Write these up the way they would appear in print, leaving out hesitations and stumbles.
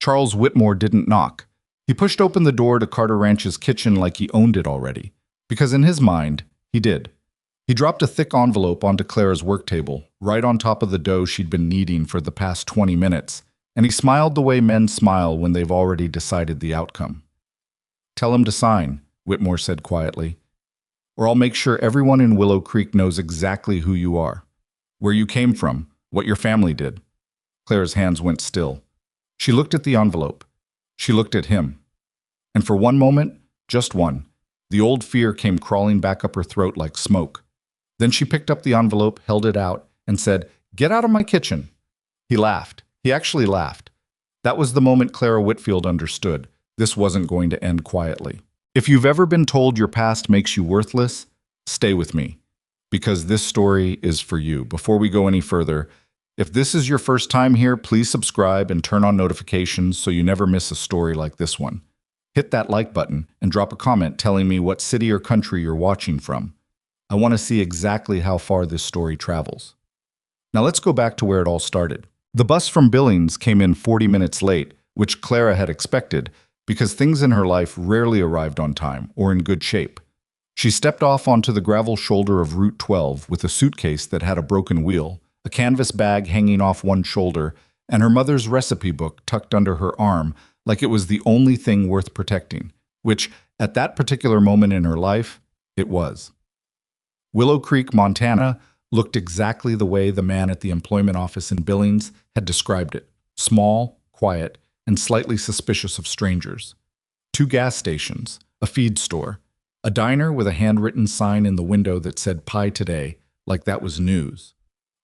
Charles Whitmore didn't knock. He pushed open the door to Carter Ranch's kitchen like he owned it already, because in his mind, he did. He dropped a thick envelope onto Clara's work table, right on top of the dough she'd been kneading for the past 20 minutes, and he smiled the way men smile when they've already decided the outcome. "Tell him to sign," Whitmore said quietly, "or I'll make sure everyone in Willow Creek knows exactly who you are, where you came from, what your family did." Clara's hands went still. She looked at the envelope. She looked at him. And for one moment, just one, the old fear came crawling back up her throat like smoke. Then she picked up the envelope, held it out, and said, "Get out of my kitchen." He laughed. He actually laughed. That was the moment Clara Whitfield understood. This wasn't going to end quietly. If you've ever been told your past makes you worthless, stay with me, because this story is for you. Before we go any further, if this is your first time here, please subscribe and turn on notifications so you never miss a story like this one. Hit that like button and drop a comment telling me what city or country you're watching from. I want to see exactly how far this story travels. Now let's go back to where it all started. The bus from Billings came in 40 minutes late, which Clara had expected, because things in her life rarely arrived on time or in good shape. She stepped off onto the gravel shoulder of Route 12 with a suitcase that had a broken wheel, a canvas bag hanging off one shoulder, and her mother's recipe book tucked under her arm like it was the only thing worth protecting, which, at that particular moment in her life, it was. Willow Creek, Montana, looked exactly the way the man at the employment office in Billings had described it: small, quiet, and slightly suspicious of strangers. 2 gas stations, a feed store, a diner with a handwritten sign in the window that said "Pie Today," like that was news.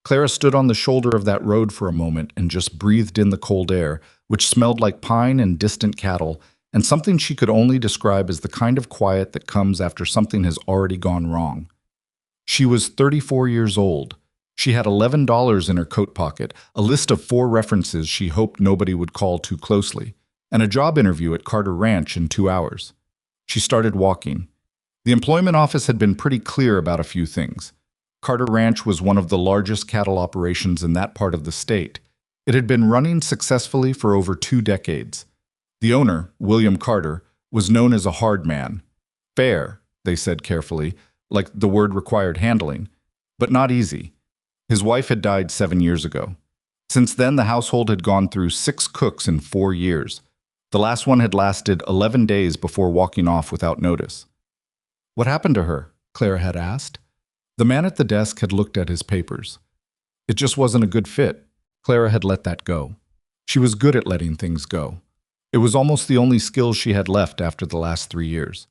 Clara stood on the shoulder of that road for a moment and just breathed in the cold air, which smelled like pine and distant cattle, and something she could only describe as the kind of quiet that comes after something has already gone wrong. She was 34 years old. She had $11 in her coat pocket, a list of 4 references she hoped nobody would call too closely, and a job interview at Carter Ranch in 2 hours. She started walking. The employment office had been pretty clear about a few things. Carter Ranch was one of the largest cattle operations in that part of the state. It had been running successfully for over 2 decades. The owner, William Carter, was known as a hard man. Fair, they said carefully, like the word required handling, but not easy. His wife had died 7 years ago. Since then, the household had gone through 6 cooks in 4 years. The last one had lasted 11 days before walking off without notice. "What happened to her?" Clara had asked. The man at the desk had looked at his papers. It just wasn't a good fit. Clara had let that go. She was good at letting things go. It was almost the only skill she had left after the last 3 years.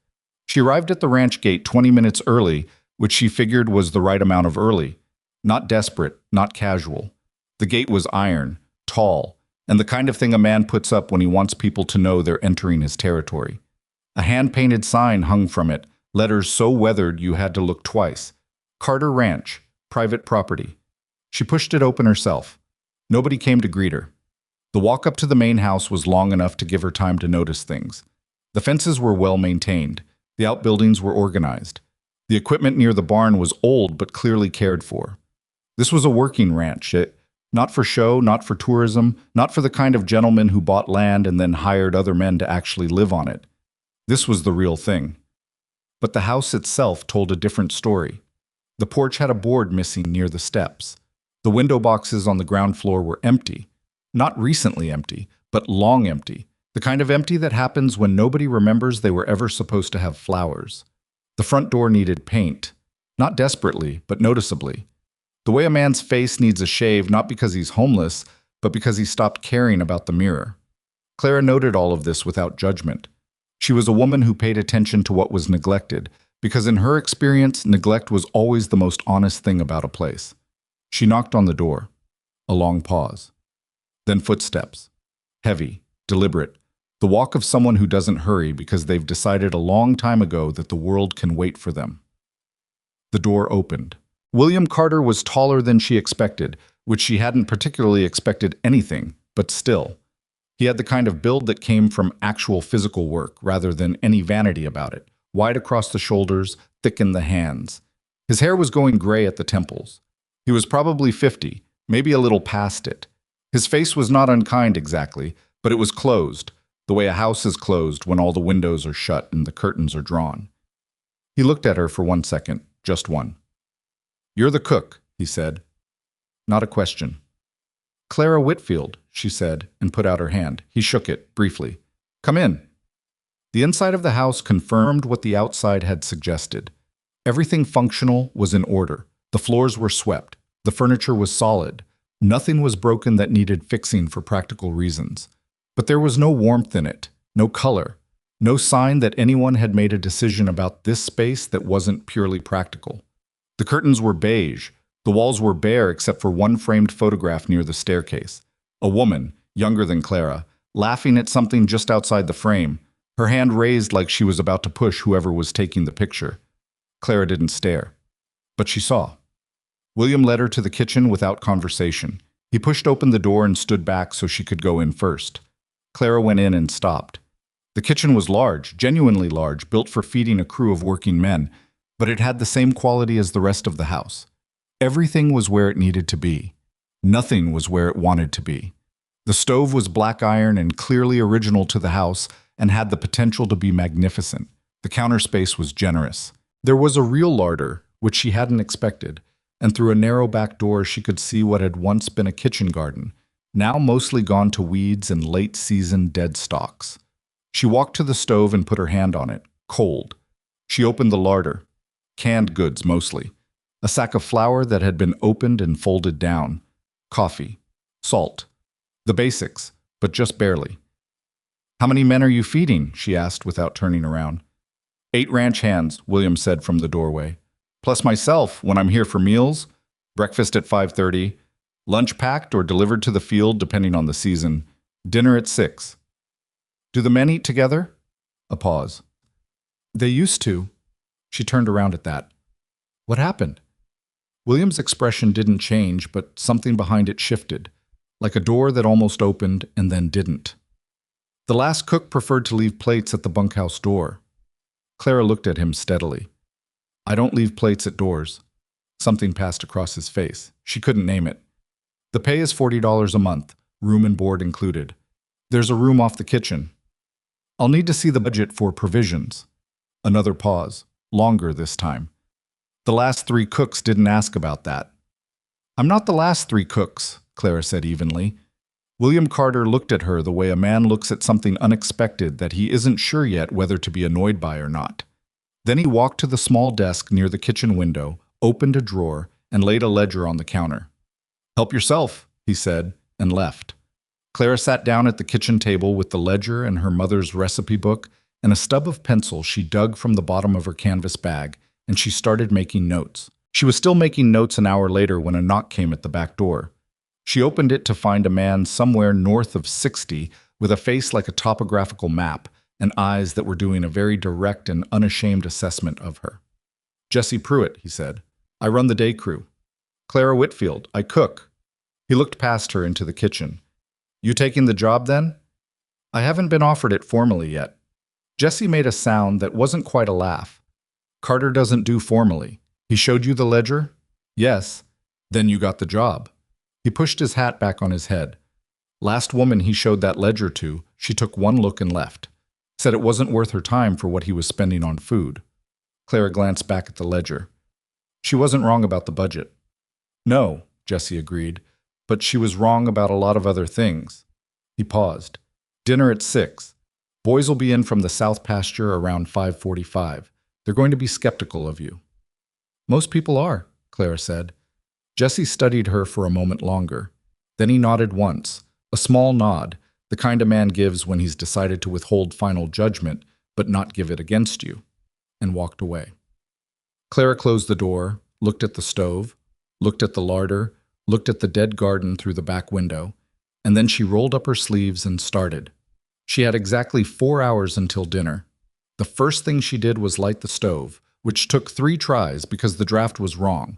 She arrived at the ranch gate 20 minutes early, which she figured was the right amount of early. Not desperate, not casual. The gate was iron, tall, and the kind of thing a man puts up when he wants people to know they're entering his territory. A hand-painted sign hung from it, letters so weathered you had to look twice. Carter Ranch, private property. She pushed it open herself. Nobody came to greet her. The walk up to the main house was long enough to give her time to notice things. The fences were well maintained. The outbuildings were organized. The equipment near the barn was old but clearly cared for. This was a working ranch, not for show, not for tourism, not for the kind of gentleman who bought land and then hired other men to actually live on it. This was the real thing. But the house itself told a different story. The porch had a board missing near the steps. The window boxes on the ground floor were empty. Not recently empty, but long empty. The kind of empty that happens when nobody remembers they were ever supposed to have flowers. The front door needed paint. Not desperately, but noticeably. The way a man's face needs a shave not because he's homeless, but because he stopped caring about the mirror. Clara noted all of this without judgment. She was a woman who paid attention to what was neglected, because in her experience, neglect was always the most honest thing about a place. She knocked on the door. A long pause. Then footsteps. Heavy, deliberate. The walk of someone who doesn't hurry because they've decided a long time ago that the world can wait for them. The door opened. William Carter was taller than she expected, which she hadn't particularly expected anything, but still. He had the kind of build that came from actual physical work rather than any vanity about it. Wide across the shoulders, thick in the hands. His hair was going gray at the temples. He was probably 50, maybe a little past it. His face was not unkind exactly, But it was closed, the way a house is closed when all the windows are shut and the curtains are drawn. He looked at her for 1 second, just one. "You're the cook," he said. Not a question. "Clara Whitfield," she said, and put out her hand. He shook it, briefly. "Come in." The inside of the house confirmed what the outside had suggested. Everything functional was in order. The floors were swept. The furniture was solid. Nothing was broken that needed fixing for practical reasons. But there was no warmth in it, no color, no sign that anyone had made a decision about this space that wasn't purely practical. The curtains were beige. The walls were bare except for one framed photograph near the staircase. A woman, younger than Clara, laughing at something just outside the frame, her hand raised like she was about to push whoever was taking the picture. Clara didn't stare, but she saw. William led her to the kitchen without conversation. He pushed open the door and stood back so she could go in first. Clara went in and stopped. The kitchen was large, genuinely large, built for feeding a crew of working men, but it had the same quality as the rest of the house. Everything was where it needed to be. Nothing was where it wanted to be. The stove was black iron and clearly original to the house and had the potential to be magnificent. The counter space was generous. There was a real larder, which she hadn't expected, and through a narrow back door she could see what had once been a kitchen garden, now mostly gone to weeds and late-season dead stalks. She walked to the stove and put her hand on it, cold. She opened the larder. Canned goods, mostly. A sack of flour that had been opened and folded down. Coffee. Salt. The basics, but just barely. "How many men are you feeding?" she asked without turning around. 8 ranch hands, William said from the doorway. "Plus myself when I'm here for meals, breakfast at 5:30, lunch packed or delivered to the field depending on the season, dinner at 6. "Do the men eat together?" A pause. "They used to." She turned around at that. "What happened?" William's expression didn't change, but something behind it shifted, like a door that almost opened and then didn't. "The last cook preferred to leave plates at the bunkhouse door." Clara looked at him steadily. "I don't leave plates at doors." Something passed across his face. She couldn't name it. "The pay is $40 a month, room and board included. There's a room off the kitchen. I'll need to see the budget for provisions." Another pause, longer this time. "The last 3 cooks didn't ask about that." "I'm not the last 3 cooks," Clara said evenly. William Carter looked at her the way a man looks at something unexpected that he isn't sure yet whether to be annoyed by or not. Then he walked to the small desk near the kitchen window, opened a drawer, and laid a ledger on the counter. "Help yourself," he said, and left. Clara sat down at the kitchen table with the ledger and her mother's recipe book and a stub of pencil she dug from the bottom of her canvas bag, and she started making notes. She was still making notes an hour later when a knock came at the back door. She opened it to find a man somewhere north of 60 with a face like a topographical map and eyes that were doing a very direct and unashamed assessment of her. "Jesse Pruitt," he said. "I run the day crew." "Clara Whitfield, I cook." He looked past her into the kitchen. "You taking the job then?" "I haven't been offered it formally yet." Jesse made a sound that wasn't quite a laugh. "Carter doesn't do formally. He showed you the ledger?" "Yes." "Then you got the job." He pushed his hat back on his head. "Last woman he showed that ledger to, she took one look and left. Said it wasn't worth her time for what he was spending on food." Clara glanced back at the ledger. "She wasn't wrong about the budget." "No," Jesse agreed, "but she was wrong about a lot of other things." He paused. "Dinner at 6. Boys will be in from the south pasture around 5:45. They're going to be skeptical of you." "Most people are," Clara said. Jesse studied her for a moment longer. Then he nodded once, a small nod, the kind a man gives when he's decided to withhold final judgment but not give it against you, and walked away. Clara closed the door, looked at the stove, looked at the larder, looked at the dead garden through the back window, and then she rolled up her sleeves and started. She had exactly 4 hours until dinner. The first thing she did was light the stove, which took 3 tries because the draft was wrong.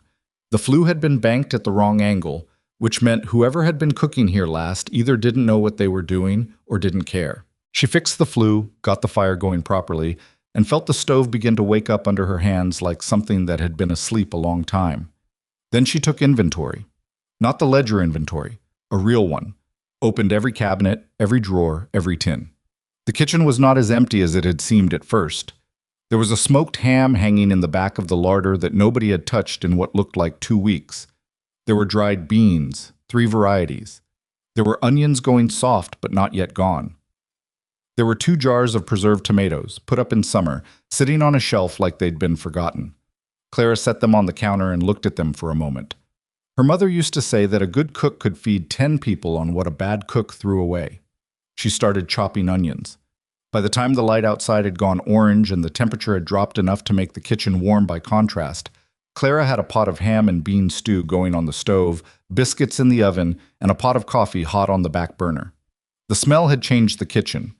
The flue had been banked at the wrong angle, which meant whoever had been cooking here last either didn't know what they were doing or didn't care. She fixed the flue, got the fire going properly, and felt the stove begin to wake up under her hands like something that had been asleep a long time. Then she took inventory. Not the ledger inventory, a real one. opened every cabinet, every drawer, every tin. The kitchen was not as empty as it had seemed at first. There was a smoked ham hanging in the back of the larder that nobody had touched in what looked like 2 weeks. There were dried beans, 3 varieties. There were onions going soft but not yet gone. There were 2 jars of preserved tomatoes, put up in summer, sitting on a shelf like they'd been forgotten. Clara set them on the counter and looked at them for a moment. Her mother used to say that a good cook could feed 10 people on what a bad cook threw away. She started chopping onions. By the time the light outside had gone orange and the temperature had dropped enough to make the kitchen warm by contrast, Clara had a pot of ham and bean stew going on the stove, biscuits in the oven, and a pot of coffee hot on the back burner. The smell had changed the kitchen.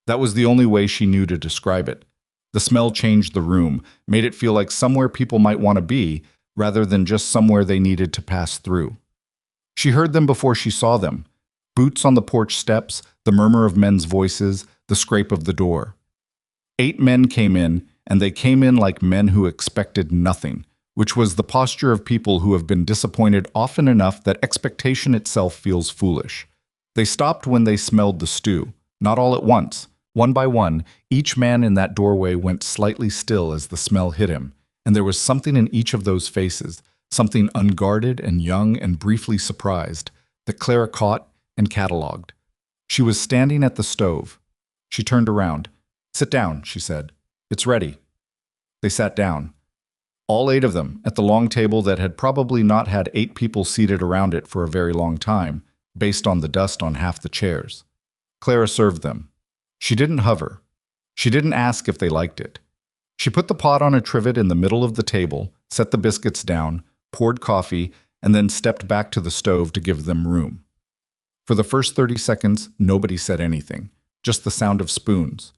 That was the only way she knew to describe it. The smell changed the room, made it feel like somewhere people might want to be, rather than just somewhere they needed to pass through. She heard them before she saw them. Boots on the porch steps, the murmur of men's voices, the scrape of the door. 8 men came in, and they came in like men who expected nothing, which was the posture of people who have been disappointed often enough that expectation itself feels foolish. They stopped when they smelled the stew, not all at once. One by one, each man in that doorway went slightly still as the smell hit him, and there was something in each of those faces, something unguarded and young and briefly surprised, that Clara caught and catalogued. She was standing at the stove. She turned around. "Sit down," she said. "It's ready." They sat down. All 8 of them, at the long table that had probably not had 8 people seated around it for a very long time, based on the dust on half the chairs. Clara served them. She didn't hover. She didn't ask if they liked it. She put the pot on a trivet in the middle of the table, set the biscuits down, poured coffee, and then stepped back to the stove to give them room. For the first 30 seconds, nobody said anything, just the sound of spoons.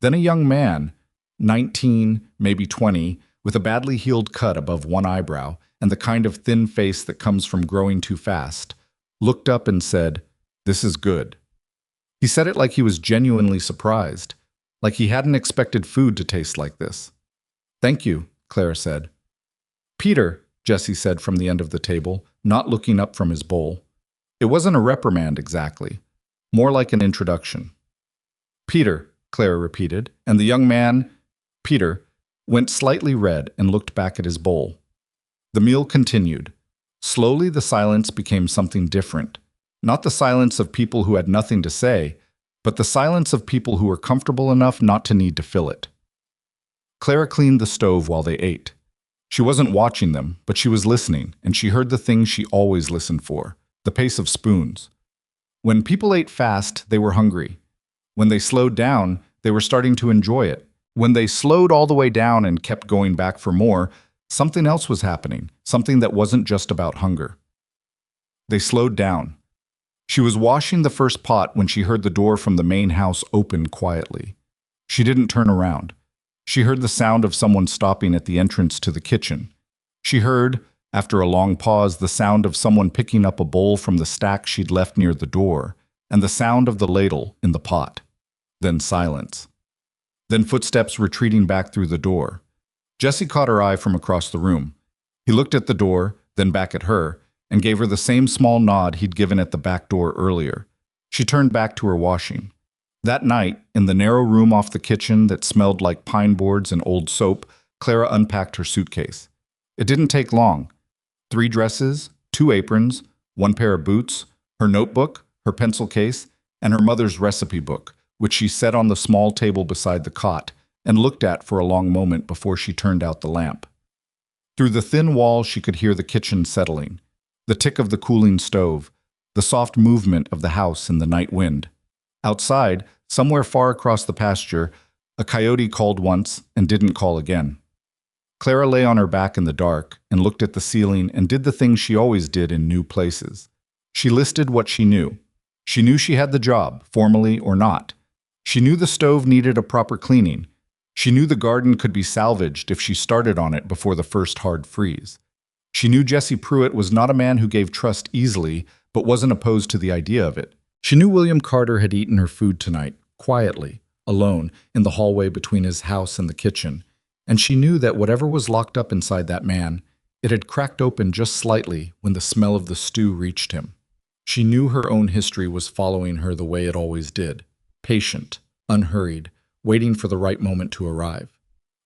Then a young man, 19, maybe 20, with a badly healed cut above one eyebrow and the kind of thin face that comes from growing too fast, looked up and said, "This is good." He said it like he was genuinely surprised, like he hadn't expected food to taste like this. "Thank you," Clara said. "Peter," Jesse said from the end of the table, not looking up from his bowl. It wasn't a reprimand exactly, more like an introduction. "Peter," Clara repeated, and the young man, Peter, went slightly red and looked back at his bowl. The meal continued. Slowly the silence became something different. Not the silence of people who had nothing to say, but the silence of people who were comfortable enough not to need to fill it. Clara cleaned the stove while they ate. She wasn't watching them, but she was listening, and she heard the things she always listened for, the pace of spoons. When people ate fast, they were hungry. When they slowed down, they were starting to enjoy it. When they slowed all the way down and kept going back for more, something else was happening, something that wasn't just about hunger. They slowed down. She was washing the first pot when she heard the door from the main house open quietly. She didn't turn around. She heard the sound of someone stopping at the entrance to the kitchen. She heard, after a long pause, the sound of someone picking up a bowl from the stack she'd left near the door, and the sound of the ladle in the pot. Then silence. Then footsteps retreating back through the door. Jesse caught her eye from across the room. He looked at the door, then back at her, and gave her the same small nod he'd given at the back door earlier. She turned back to her washing. That night, in the narrow room off the kitchen that smelled like pine boards and old soap, Clara unpacked her suitcase. It didn't take long. 3 dresses, 2 aprons, 1 pair of boots, her notebook, her pencil case, and her mother's recipe book, which she set on the small table beside the cot and looked at for a long moment before she turned out the lamp. Through the thin wall, she could hear the kitchen settling, the tick of the cooling stove, the soft movement of the house in the night wind. Outside, somewhere far across the pasture, a coyote called once and didn't call again. Clara lay on her back in the dark and looked at the ceiling and did the things she always did in new places. She listed what she knew. She knew she had the job, formally or not. She knew the stove needed a proper cleaning. She knew the garden could be salvaged if she started on it before the first hard freeze. She knew Jesse Pruitt was not a man who gave trust easily, but wasn't opposed to the idea of it. She knew William Carter had eaten her food tonight, quietly, alone, in the hallway between his house and the kitchen. And she knew that whatever was locked up inside that man, it had cracked open just slightly when the smell of the stew reached him. She knew her own history was following her the way it always did, patient, unhurried, waiting for the right moment to arrive.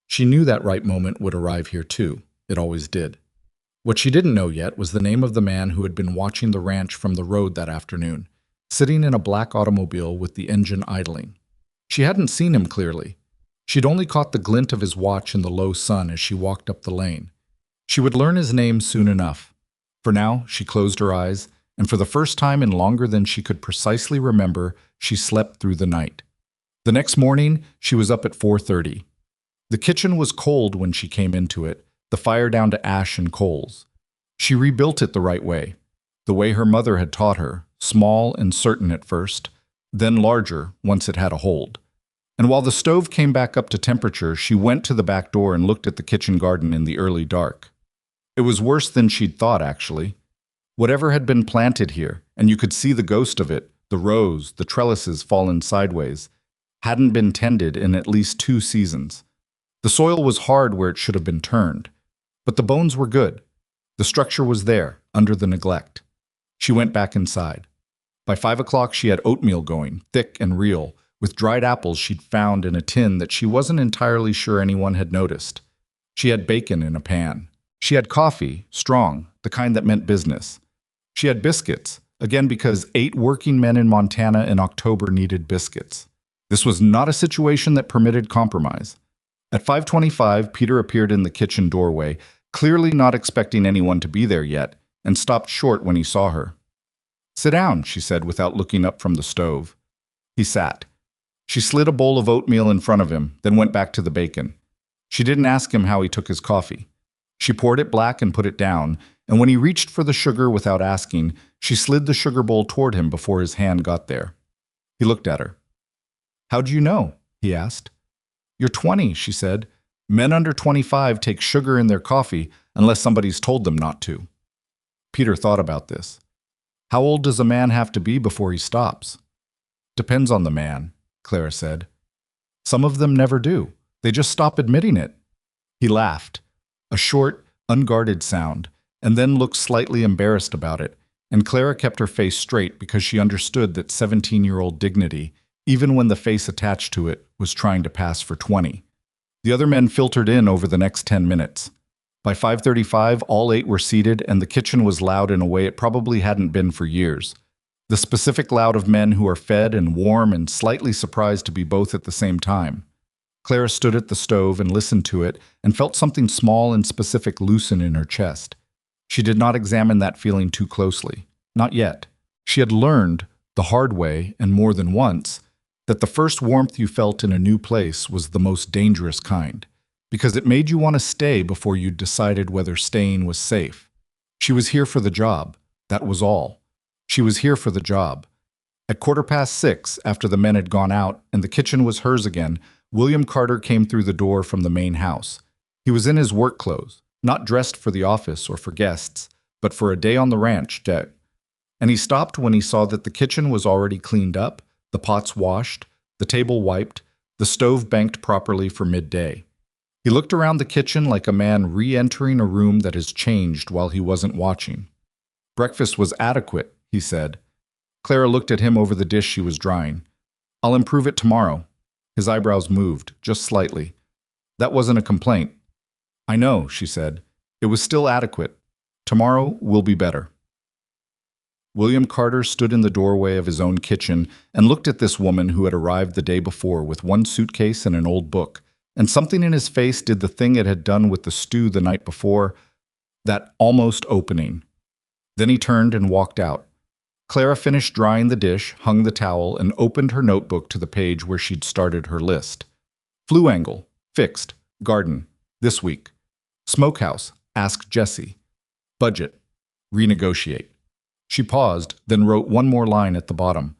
She knew that right moment would arrive here too. It always did. What she didn't know yet was the name of the man who had been watching the ranch from the road that afternoon, sitting in a black automobile with the engine idling. She hadn't seen him clearly. She'd only caught the glint of his watch in the low sun as she walked up the lane. She would learn his name soon enough. For now, she closed her eyes, and for the first time in longer than she could precisely remember, she slept through the night. The next morning, she was up at 4:30. The kitchen was cold when she came into it, the fire down to ash and coals. She rebuilt it the right way, the way her mother had taught her, small and certain at first, then larger once it had a hold. And while the stove came back up to temperature, she went to the back door and looked at the kitchen garden in the early dark. It was worse than she'd thought, actually. Whatever had been planted here, and you could see the ghost of it, the rows, the trellises fallen sideways, hadn't been tended in at least 2 seasons. The soil was hard where it should have been turned, but the bones were good. The structure was there, under the neglect. She went back inside. By 5 o'clock she had oatmeal going, thick and real, with dried apples she'd found in a tin that she wasn't entirely sure anyone had noticed. She had bacon in a pan. She had coffee, strong, the kind that meant business. She had biscuits, again because 8 working men in Montana in October needed biscuits. This was not a situation that permitted compromise. At 5:25, Peter appeared in the kitchen doorway, clearly not expecting anyone to be there yet, and stopped short when he saw her. "Sit down," she said without looking up from the stove. He sat. She slid a bowl of oatmeal in front of him, then went back to the bacon. She didn't ask him how he took his coffee. She poured it black and put it down, and when he reached for the sugar without asking, she slid the sugar bowl toward him before his hand got there. He looked at her. "How do you know?" he asked. "You're 20, she said. "Men under 25 take sugar in their coffee unless somebody's told them not to." Peter thought about this. How old does a man have to be before he stops? "Depends on the man," Clara said. "Some of them never do. They just stop admitting it." He laughed, a short, unguarded sound, and then looked slightly embarrassed about it, and Clara kept her face straight because she understood that 17-year-old dignity, even when the face attached to it, was trying to pass for 20. The other men filtered in over the next 10 minutes. By 5:35, all 8 were seated, and the kitchen was loud in a way it probably hadn't been for years. The specific loud of men who are fed and warm and slightly surprised to be both at the same time. Clara stood at the stove and listened to it and felt something small and specific loosen in her chest. She did not examine that feeling too closely. Not yet. She had learned, the hard way and more than once, that the first warmth you felt in a new place was the most dangerous kind, because it made you want to stay before you decided whether staying was safe. She was here for the job. That was all. She was here for the job. At 6:15, after the men had gone out and the kitchen was hers again, William Carter came through the door from the main house. He was in his work clothes, not dressed for the office or for guests, but for a day on the ranch day. And he stopped when he saw that the kitchen was already cleaned up, the pots washed, the table wiped, the stove banked properly for midday. He looked around the kitchen like a man re-entering a room that has changed while he wasn't watching. "Breakfast was adequate," he said. Clara looked at him over the dish she was drying. "I'll improve it tomorrow." His eyebrows moved, just slightly. "That wasn't a complaint." "I know," she said. "It was still adequate. Tomorrow will be better." William Carter stood in the doorway of his own kitchen and looked at this woman who had arrived the day before with one suitcase and an old book, and something in his face did the thing it had done with the stew the night before, that almost opening. Then he turned and walked out. Clara finished drying the dish, hung the towel, and opened her notebook to the page where she'd started her list. Flu angle, fixed, garden, this week. Smokehouse, ask Jesse. Budget, renegotiate. She paused, then wrote one more line at the bottom.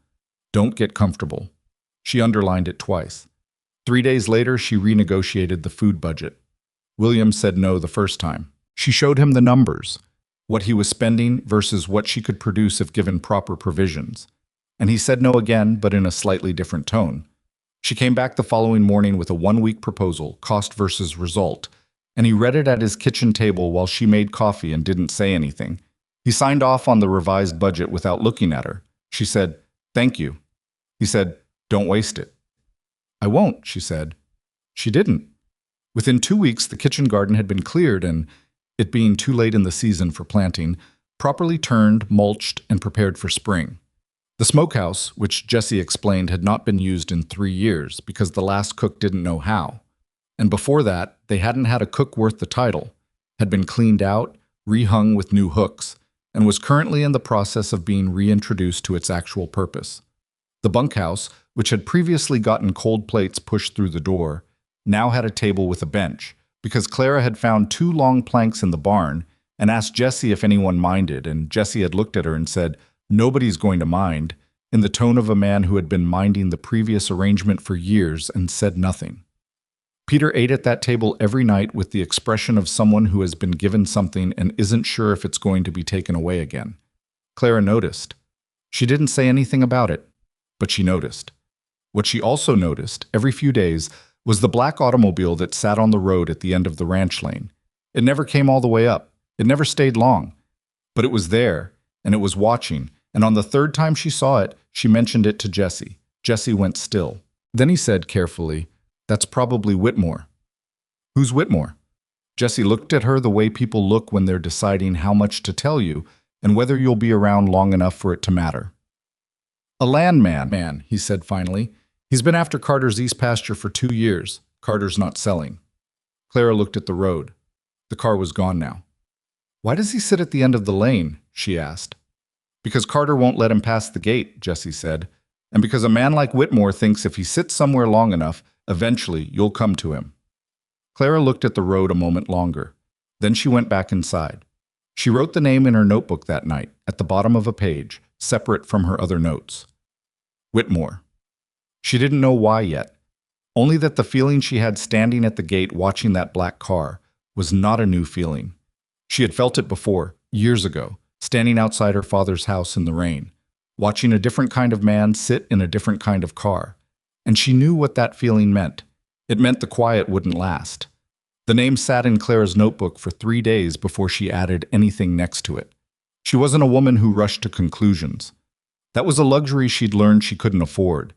Don't get comfortable. She underlined it twice. 3 days later, she renegotiated the food budget. William said no the first time. She showed him the numbers, what he was spending versus what she could produce if given proper provisions. And he said no again, but in a slightly different tone. She came back the following morning with a 1-week proposal, cost versus result, and he read it at his kitchen table while she made coffee and didn't say anything. He signed off on the revised budget without looking at her. She said, "Thank you." He said, "Don't waste it." "I won't," she said. She didn't. Within 2 weeks, the kitchen garden had been cleared and, it being too late in the season for planting, properly turned, mulched, and prepared for spring. The smokehouse, which Jesse explained had not been used in 3 years because the last cook didn't know how, and before that, they hadn't had a cook worth the title, had been cleaned out, rehung with new hooks, and was currently in the process of being reintroduced to its actual purpose. The bunkhouse, which had previously gotten cold plates pushed through the door, now had a table with a bench, because Clara had found 2 long planks in the barn and asked Jesse if anyone minded, and Jesse had looked at her and said, "Nobody's going to mind," in the tone of a man who had been minding the previous arrangement for years and said nothing. Peter ate at that table every night with the expression of someone who has been given something and isn't sure if it's going to be taken away again. Clara noticed. She didn't say anything about it, but she noticed. What she also noticed, every few days, was the black automobile that sat on the road at the end of the ranch lane. It never came all the way up. It never stayed long. But it was there, and it was watching, and on the 3rd time she saw it, she mentioned it to Jesse. Jesse went still. Then he said carefully, "That's probably Whitmore." "Who's Whitmore?" Jesse looked at her the way people look when they're deciding how much to tell you and whether you'll be around long enough for it to matter. "A landman, he said finally. "He's been after Carter's east pasture for 2 years. Carter's not selling." Clara looked at the road. The car was gone now. "Why does he sit at the end of the lane?" she asked. "Because Carter won't let him pass the gate," Jesse said. "And because a man like Whitmore thinks if he sits somewhere long enough, eventually you'll come to him." Clara looked at the road a moment longer. Then she went back inside. She wrote the name in her notebook that night, at the bottom of a page, separate from her other notes. Whitmore. She didn't know why yet. Only that the feeling she had standing at the gate watching that black car was not a new feeling. She had felt it before, years ago, standing outside her father's house in the rain, watching a different kind of man sit in a different kind of car. And she knew what that feeling meant. It meant the quiet wouldn't last. The name sat in Clara's notebook for 3 days before she added anything next to it. She wasn't a woman who rushed to conclusions. That was a luxury she'd learned she couldn't afford.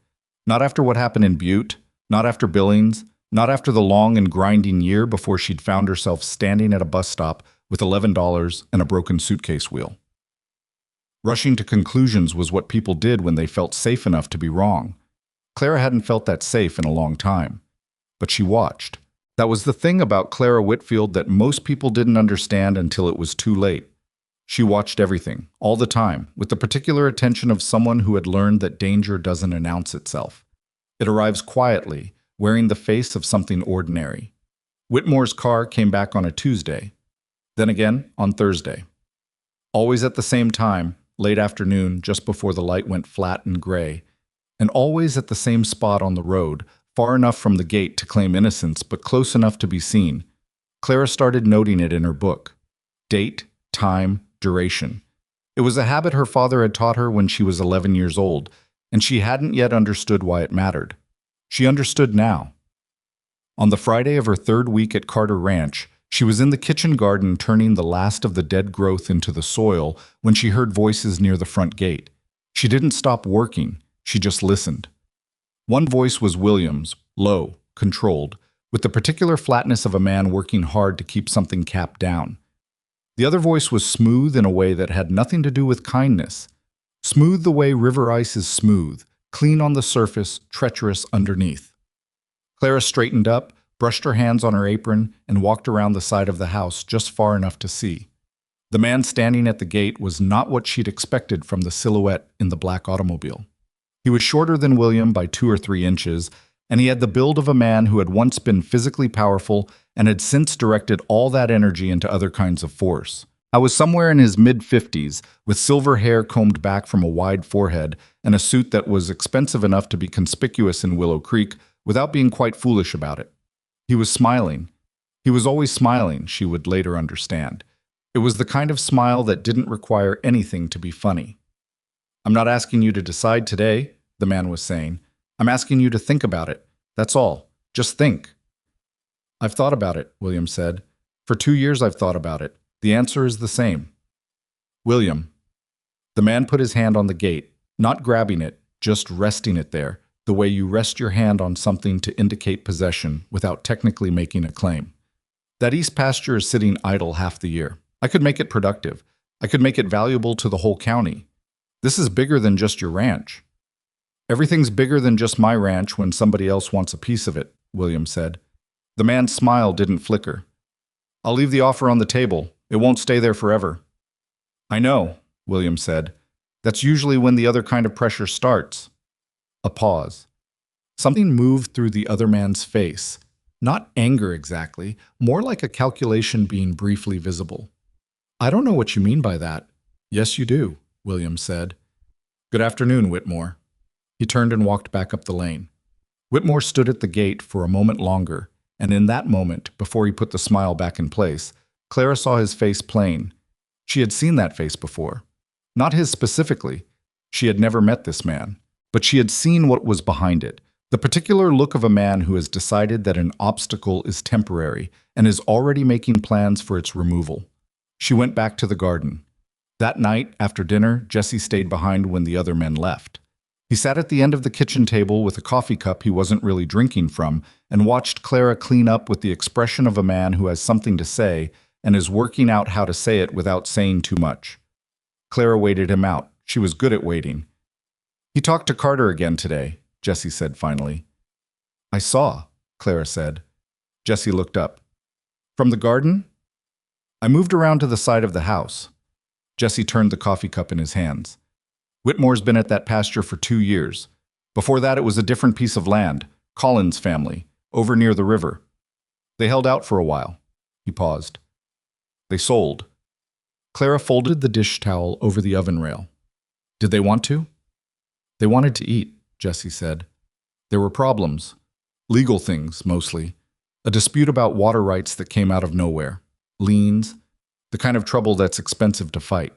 Not after what happened in Butte, not after Billings, not after the long and grinding year before she'd found herself standing at a bus stop with $11 and a broken suitcase wheel. Rushing to conclusions was what people did when they felt safe enough to be wrong. Clara hadn't felt that safe in a long time. But she watched. That was the thing about Clara Whitfield that most people didn't understand until it was too late. She watched everything, all the time, with the particular attention of someone who had learned that danger doesn't announce itself. It arrives quietly, wearing the face of something ordinary. Whitmore's car came back on a Tuesday, then again on Thursday. Always at the same time, late afternoon, just before the light went flat and gray, and always at the same spot on the road, far enough from the gate to claim innocence but close enough to be seen. Clara started noting it in her book. Date, time, duration. It was a habit her father had taught her when she was 11 years old, and she hadn't yet understood why it mattered. She understood now. On the Friday of her 3rd week at Carter Ranch, she was in the kitchen garden turning the last of the dead growth into the soil when she heard voices near the front gate. She didn't stop working, she just listened. One voice was William's, low, controlled, with the particular flatness of a man working hard to keep something capped down. The other voice was smooth in a way that had nothing to do with kindness. Smooth the way river ice is smooth, clean on the surface, treacherous underneath. Clara straightened up, brushed her hands on her apron, and walked around the side of the house just far enough to see. The man standing at the gate was not what she'd expected from the silhouette in the black automobile. He was shorter than William by 2 or 3 inches, and he had the build of a man who had once been physically powerful and had since directed all that energy into other kinds of force. I was somewhere in his mid-50s, with silver hair combed back from a wide forehead and a suit that was expensive enough to be conspicuous in Willow Creek without being quite foolish about it. He was smiling. He was always smiling, she would later understand. It was the kind of smile that didn't require anything to be funny. "I'm not asking you to decide today," the man was saying. "I'm asking you to think about it. That's all. Just think." "I've thought about it," William said. "For 2 years I've thought about it. The answer is the same." William. The man put his hand on the gate, not grabbing it, just resting it there, the way you rest your hand on something to indicate possession without technically making a claim. That east pasture is sitting idle half the year. I could make it productive. I could make it valuable to the whole county. This is bigger than just your ranch. Everything's bigger than just my ranch when somebody else wants a piece of it, William said. The man's smile didn't flicker. I'll leave the offer on the table. It won't stay there forever. I know, William said. That's usually when the other kind of pressure starts. A pause. Something moved through the other man's face. Not anger exactly, more like a calculation being briefly visible. I don't know what you mean by that. Yes, you do, William said. Good afternoon, Whitmore. He turned and walked back up the lane. Whitmore stood at the gate for a moment longer, and in that moment, before he put the smile back in place, Clara saw his face plain. She had seen that face before. Not his specifically. She had never met this man, but she had seen what was behind it. The particular look of a man who has decided that an obstacle is temporary and is already making plans for its removal. She went back to the garden. That night, after dinner, Jesse stayed behind when the other men left. He sat at the end of the kitchen table with a coffee cup he wasn't really drinking from and watched Clara clean up with the expression of a man who has something to say and is working out how to say it without saying too much. Clara waited him out. She was good at waiting. He talked to Carter again today, Jesse said finally. I saw, Clara said. Jesse looked up. From the garden? I moved around to the side of the house. Jesse turned the coffee cup in his hands. Whitmore's been at that pasture for 2 years. Before that, it was a different piece of land, Collins' family, over near the river. They held out for a while. He paused. They sold. Clara folded the dish towel over the oven rail. Did they want to? They wanted to eat, Jesse said. There were problems. Legal things, mostly. A dispute about water rights that came out of nowhere. Liens. The kind of trouble that's expensive to fight.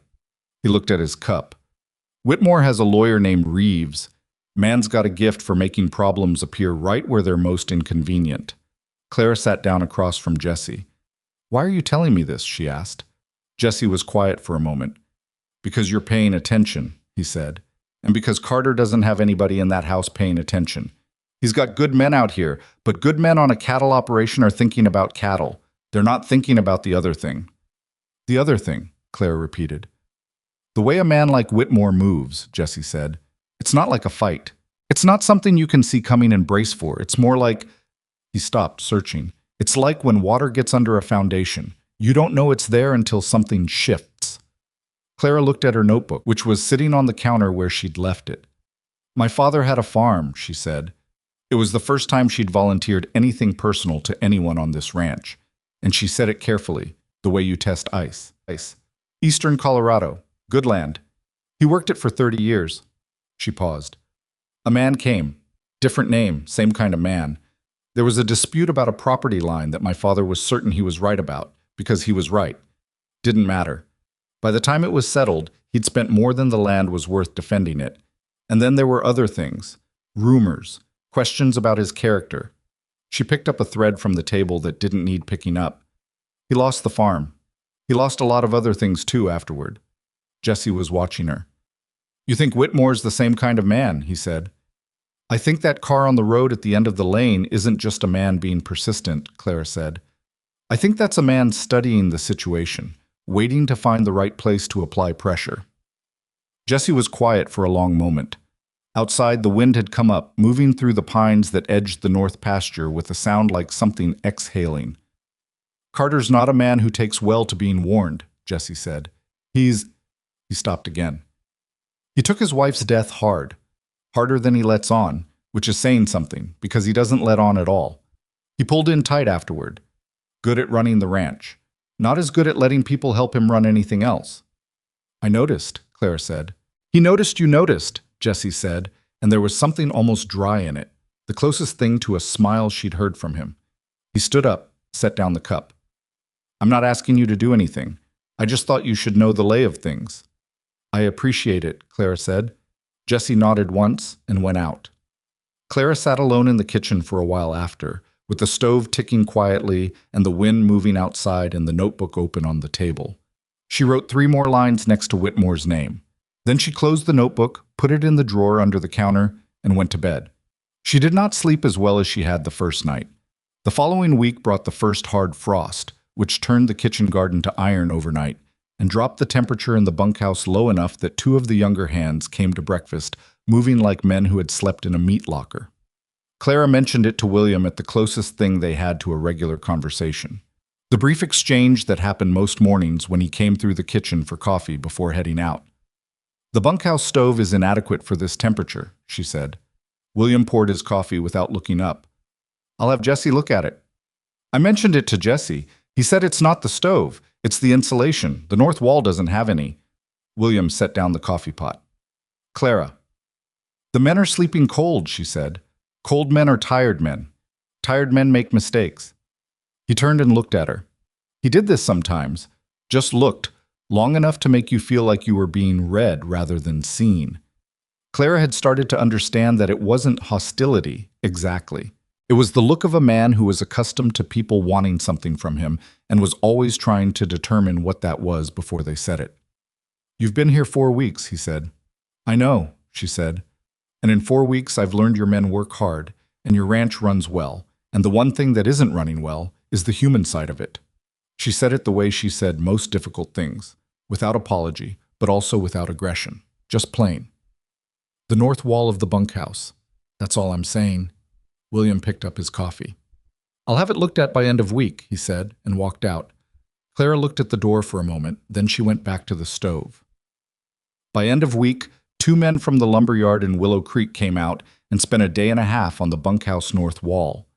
He looked at his cup. Whitmore has a lawyer named Reeves. Man's got a gift for making problems appear right where they're most inconvenient. Clara sat down across from Jesse. Why are you telling me this? She asked. Jesse was quiet for a moment. Because you're paying attention, he said. And because Carter doesn't have anybody in that house paying attention. He's got good men out here, but good men on a cattle operation are thinking about cattle. They're not thinking about the other thing. The other thing, Clara repeated. The way a man like Whitmore moves, Jesse said, it's not like a fight. It's not something you can see coming and brace for. It's more like... He stopped, searching. It's like when water gets under a foundation. You don't know it's there until something shifts. Clara looked at her notebook, which was sitting on the counter where she'd left it. My father had a farm, she said. It was the first time she'd volunteered anything personal to anyone on this ranch. And she said it carefully, the way you test ice. Eastern Colorado. Good land. He worked it for 30 years. She paused. A man came. Different name, same kind of man. There was a dispute about a property line that my father was certain he was right about, because he was right. Didn't matter. By the time it was settled, he'd spent more than the land was worth defending it. And then there were other things. Rumors. Questions about his character. She picked up a thread from the table that didn't need picking up. He lost the farm. He lost a lot of other things too afterward. Jesse was watching her. You think Whitmore's the same kind of man, he said. I think that car on the road at the end of the lane isn't just a man being persistent, Clara said. I think that's a man studying the situation, waiting to find the right place to apply pressure. Jesse was quiet for a long moment. Outside, the wind had come up, moving through the pines that edged the north pasture with a sound like something exhaling. Carter's not a man who takes well to being warned, Jesse said. He stopped again. He took his wife's death hard, harder than he lets on, which is saying something, because he doesn't let on at all. He pulled in tight afterward. Good at running the ranch. Not as good at letting people help him run anything else. I noticed, Clara said. He noticed you noticed, Jesse said, and there was something almost dry in it, the closest thing to a smile she'd heard from him. He stood up, set down the cup. I'm not asking you to do anything. I just thought you should know the lay of things. I appreciate it, Clara said. Jesse nodded once and went out. Clara sat alone in the kitchen for a while after, with the stove ticking quietly and the wind moving outside and the notebook open on the table. She wrote 3 more lines next to Whitmore's name. Then she closed the notebook, put it in the drawer under the counter, and went to bed. She did not sleep as well as she had the first night. The following week brought the first hard frost, which turned the kitchen garden to iron overnight and dropped the temperature in the bunkhouse low enough that 2 of the younger hands came to breakfast, moving like men who had slept in a meat locker. Clara mentioned it to William at the closest thing they had to a regular conversation. The brief exchange that happened most mornings when he came through the kitchen for coffee before heading out. "The bunkhouse stove is inadequate for this temperature," she said. William poured his coffee without looking up. "I'll have Jesse look at it." "I mentioned it to Jesse. He said it's not the stove, it's the insulation. The north wall doesn't have any." William set down the coffee pot. "Clara." "The men are sleeping cold," she said. "Cold men are tired men. Tired men make mistakes." He turned and looked at her. He did this sometimes, just looked, long enough to make you feel like you were being read rather than seen. Clara had started to understand that it wasn't hostility, exactly. It was the look of a man who was accustomed to people wanting something from him and was always trying to determine what that was before they said it. "You've been here 4 weeks," he said. "I know," she said. "And in 4 weeks I've learned your men work hard, and your ranch runs well, and the one thing that isn't running well is the human side of it." She said it the way she said most difficult things, without apology, but also without aggression, just plain. "The north wall of the bunkhouse. That's all I'm saying." William picked up his coffee. "I'll have it looked at by end of week," he said, and walked out. Clara looked at the door for a moment, then she went back to the stove. By end of week, 2 men from the lumberyard in Willow Creek came out and spent a day and a half on the bunkhouse north wall.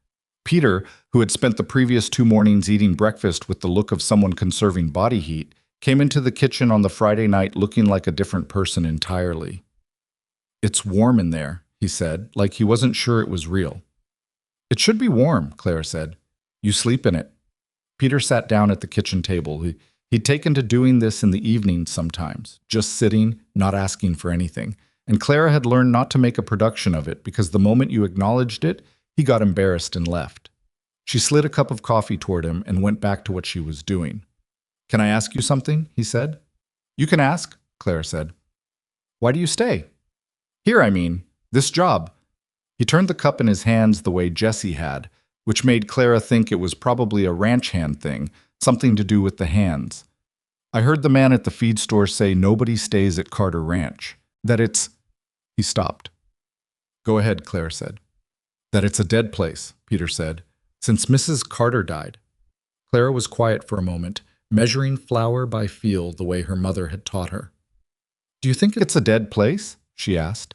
Peter, who had spent the previous 2 mornings eating breakfast with the look of someone conserving body heat, came into the kitchen on the Friday night looking like a different person entirely. "It's warm in there," he said, like he wasn't sure it was real. "It should be warm," Clara said. "You sleep in it." Peter sat down at the kitchen table. He'd taken to doing this in the evenings sometimes, just sitting, not asking for anything. And Clara had learned not to make a production of it because the moment you acknowledged it, he got embarrassed and left. She slid a cup of coffee toward him and went back to what she was doing. "Can I ask you something?" he said. "You can ask," Clara said. "Why do you stay?" "Here, I mean, this job." He turned the cup in his hands the way Jesse had, which made Clara think it was probably a ranch hand thing, something to do with the hands. "I heard the man at the feed store say nobody stays at Carter Ranch. That it's—" He stopped. "Go ahead," Clara said. "That it's a dead place," Peter said, "since Mrs. Carter died." Clara was quiet for a moment, measuring flower by feel the way her mother had taught her. "Do you think it's a dead place?" she asked.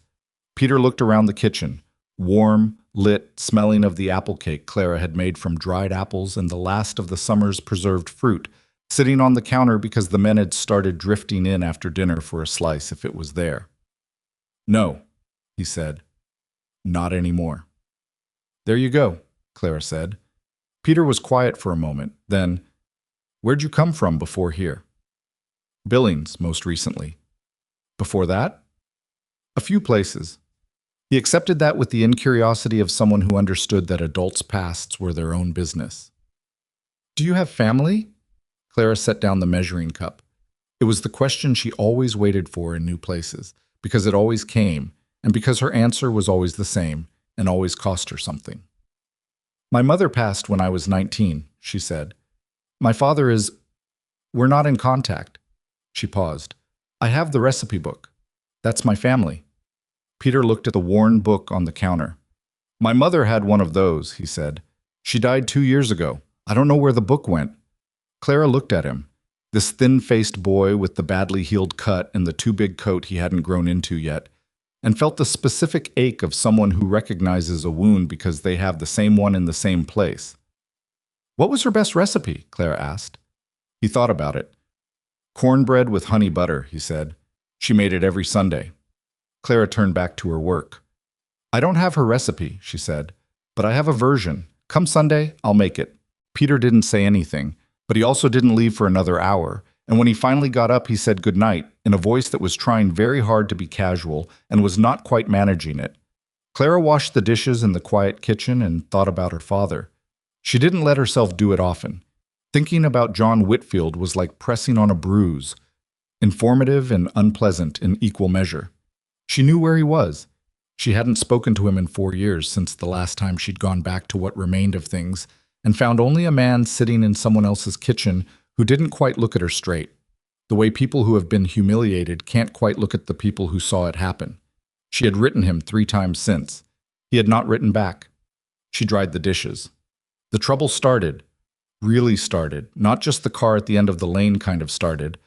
Peter looked around the kitchen, warm, lit, smelling of the apple cake Clara had made from dried apples and the last of the summer's preserved fruit, sitting on the counter because the men had started drifting in after dinner for a slice if it was there. "No," he said. "Not anymore." "There you go," Clara said. Peter was quiet for a moment, then, "Where'd you come from before here?" "Billings, most recently." "Before that?" "A few places." He accepted that with the incuriosity of someone who understood that adults' pasts were their own business. "Do you have family?" Clara set down the measuring cup. It was the question she always waited for in new places, because it always came, and because her answer was always the same, and always cost her something. "My mother passed when I was 19, she said. "My father is— We're not in contact." She paused. "I have the recipe book. That's my family." Peter looked at the worn book on the counter. "My mother had one of those," he said. "She died 2 years ago. I don't know where the book went." Clara looked at him, this thin-faced boy with the badly healed cut and the too big coat he hadn't grown into yet, and felt the specific ache of someone who recognizes a wound because they have the same one in the same place. "What was her best recipe?" Clara asked. He thought about it. "Cornbread with honey butter," he said. "She made it every Sunday." Clara turned back to her work. "I don't have her recipe," she said, "but I have a version. Come Sunday, I'll make it." Peter didn't say anything, but he also didn't leave for another hour, and when he finally got up, he said goodnight in a voice that was trying very hard to be casual and was not quite managing it. Clara washed the dishes in the quiet kitchen and thought about her father. She didn't let herself do it often. Thinking about John Whitfield was like pressing on a bruise, informative and unpleasant in equal measure. She knew where he was. She hadn't spoken to him in 4 years since the last time she'd gone back to what remained of things, and found only a man sitting in someone else's kitchen who didn't quite look at her straight, the way people who have been humiliated can't quite look at the people who saw it happen. She had written him 3 times since. He had not written back. She dried the dishes. The trouble started, really started, not just the car at the end of the lane kind of started,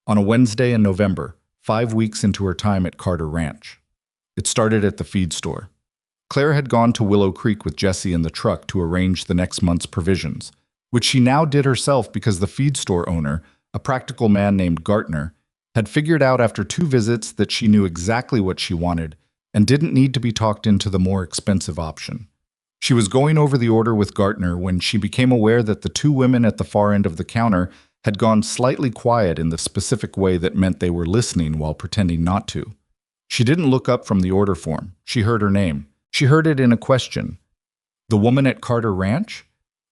on a Wednesday in November, 5 weeks into her time at Carter Ranch. It started at the feed store. Claire had gone to Willow Creek with Jesse in the truck to arrange the next month's provisions, which she now did herself because the feed store owner, a practical man named Gartner, had figured out after 2 visits that she knew exactly what she wanted and didn't need to be talked into the more expensive option. She was going over the order with Gartner when she became aware that the 2 women at the far end of the counter had gone slightly quiet in the specific way that meant they were listening while pretending not to. She didn't look up from the order form. She heard her name. She heard it in a question. The woman at Carter Ranch?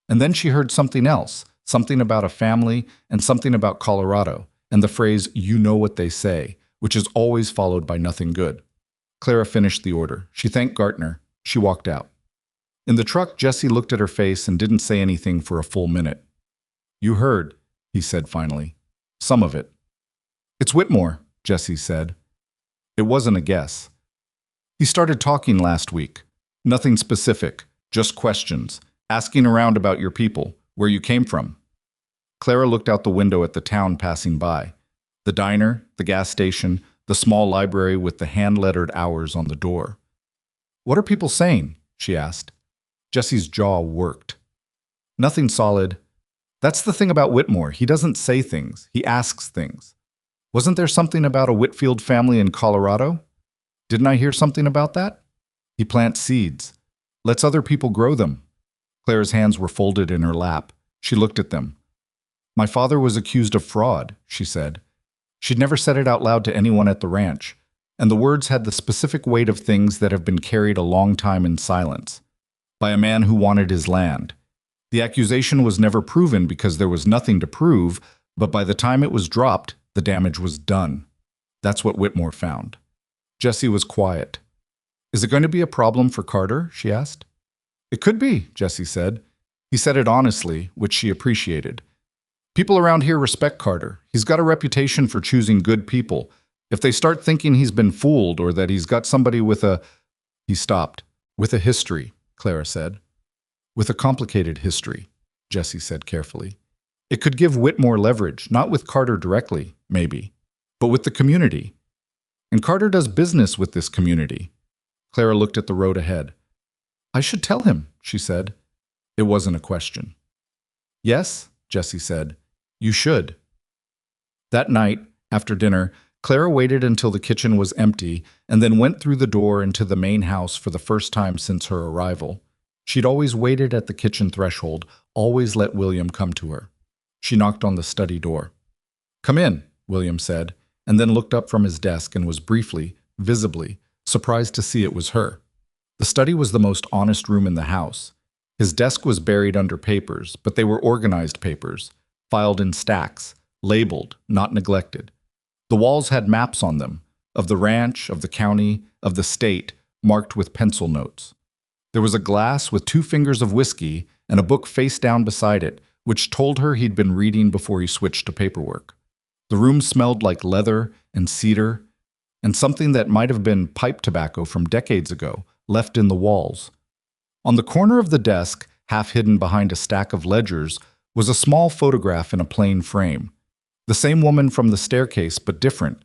And then she heard something else, something about a family and something about Colorado, and the phrase, "you know what they say," which is always followed by nothing good. Clara finished the order. She thanked Gartner. She walked out. In the truck, Jesse looked at her face and didn't say anything for a full minute. "You heard," he said finally. "Some of it." "It's Whitmore," Jesse said. It wasn't a guess. "He started talking last week. Nothing specific, just questions, asking around about your people, where you came from." Clara looked out the window at the town passing by. The diner, the gas station, the small library with the hand-lettered hours on the door. "What are people saying?" she asked. Jesse's jaw worked. "Nothing solid. That's the thing about Whitmore. He doesn't say things. He asks things. Wasn't there something about a Whitfield family in Colorado? Didn't I hear something about that? He plants seeds. Lets other people grow them." Claire's hands were folded in her lap. She looked at them. "My father was accused of fraud," she said. She'd never said it out loud to anyone at the ranch, and the words had the specific weight of things that have been carried a long time in silence. By a man who wanted his land. The accusation was never proven because there was nothing to prove, but by the time it was dropped, the damage was done. That's what Whitmore found. Jesse was quiet. "Is it going to be a problem for Carter?" she asked. "It could be," Jesse said. He said it honestly, which she appreciated. "People around here respect Carter. He's got a reputation for choosing good people. If they start thinking he's been fooled or that he's got somebody with a..." He stopped. "With a history," Clara said. "With a complicated history," Jesse said carefully. "It could give Whitmore leverage, not with Carter directly, maybe, but with the community. And Carter does business with this community." Clara looked at the road ahead. "I should tell him," she said. It wasn't a question. "Yes," Jesse said. "You should." That night, after dinner, Clara waited until the kitchen was empty and then went through the door into the main house for the first time since her arrival. She'd always waited at the kitchen threshold, always let William come to her. She knocked on the study door. "Come in," William said, and then looked up from his desk and was briefly, visibly, surprised to see it was her. The study was the most honest room in the house. His desk was buried under papers, but they were organized papers, filed in stacks, labeled, not neglected. The walls had maps on them, of the ranch, of the county, of the state, marked with pencil notes. There was a glass with 2 fingers of whiskey and a book face down beside it, which told her he'd been reading before he switched to paperwork. The room smelled like leather and cedar, and something that might have been pipe tobacco from decades ago, left in the walls. On the corner of the desk, half hidden behind a stack of ledgers, was a small photograph in a plain frame. The same woman from the staircase, but different.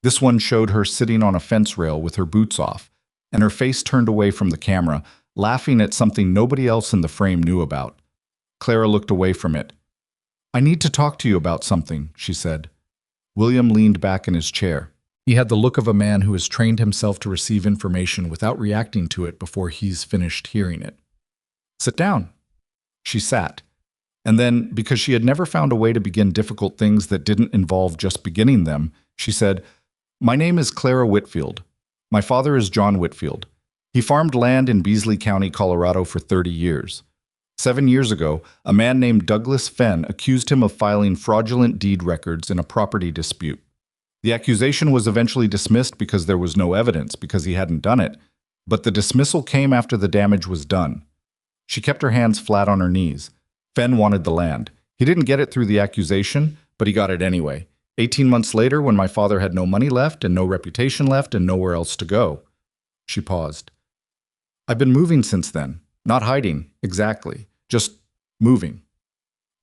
This one showed her sitting on a fence rail with her boots off, and her face turned away from the camera, laughing at something nobody else in the frame knew about. Clara looked away from it. "I need to talk to you about something," she said. William leaned back in his chair. He had the look of a man who has trained himself to receive information without reacting to it before he's finished hearing it. "Sit down." She sat. And then, because she had never found a way to begin difficult things that didn't involve just beginning them, she said, "My name is Clara Whitfield. My father is John Whitfield. He farmed land in Beasley County, Colorado for 30 years. 7 years ago, a man named Douglas Fenn accused him of filing fraudulent deed records in a property dispute. The accusation was eventually dismissed because there was no evidence, because he hadn't done it, but the dismissal came after the damage was done. She kept her hands flat on her knees. Fenn wanted the land. He didn't get it through the accusation, but he got it anyway. 18 months later, when my father had no money left and no reputation left and nowhere else to go. She paused. I've been moving since then. Not hiding, exactly. Just moving.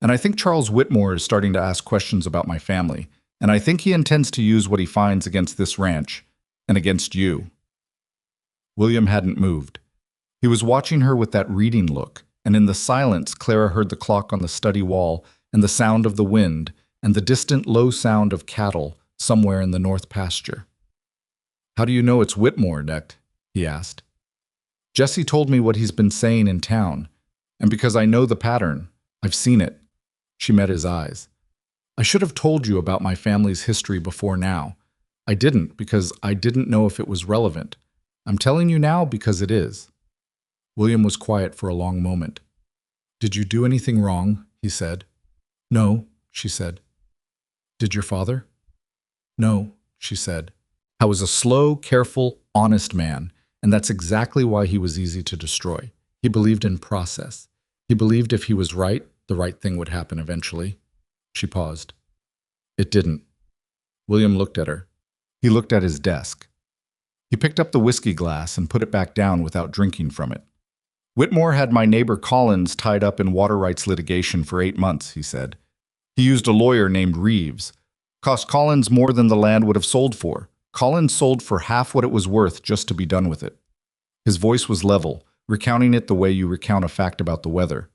And I think Charles Whitmore is starting to ask questions about my family, and I think he intends to use what he finds against this ranch and against you. William hadn't moved. He was watching her with that reading look, and in the silence, Clara heard the clock on the study wall and the sound of the wind and the distant low sound of cattle somewhere in the north pasture. How do you know it's Whitmore, Necht? He asked. Jesse told me what he's been saying in town, and because I know the pattern, I've seen it. She met his eyes. I should have told you about my family's history before now. I didn't because I didn't know if it was relevant. I'm telling you now because it is. William was quiet for a long moment. Did you do anything wrong? He said. No, she said. Did your father? No, she said. I was a slow, careful, honest man, and that's exactly why he was easy to destroy. He believed in process. He believed if he was right, the right thing would happen eventually. She paused. It didn't. William looked at her. He looked at his desk. He picked up the whiskey glass and put it back down without drinking from it. Whitmore had my neighbor Collins tied up in water rights litigation for 8 months, he said. He used a lawyer named Reeves. Cost Collins more than the land would have sold for. Collins sold for half what it was worth just to be done with it. His voice was level, recounting it the way you recount a fact about the weather.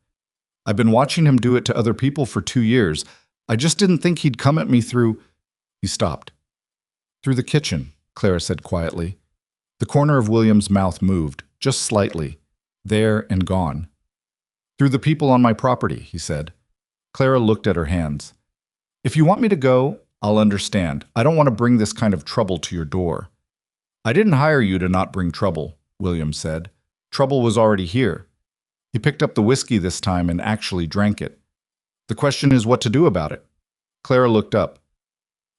I've been watching him do it to other people for 2 years. I just didn't think he'd come at me through... He stopped. Through the kitchen, Clara said quietly. The corner of William's mouth moved, just slightly. There and gone. Through the people on my property, he said. Clara looked at her hands. If you want me to go, I'll understand. I don't want to bring this kind of trouble to your door. I didn't hire you to not bring trouble, William said. Trouble was already here. He picked up the whiskey this time and actually drank it. The question is what to do about it. Clara looked up.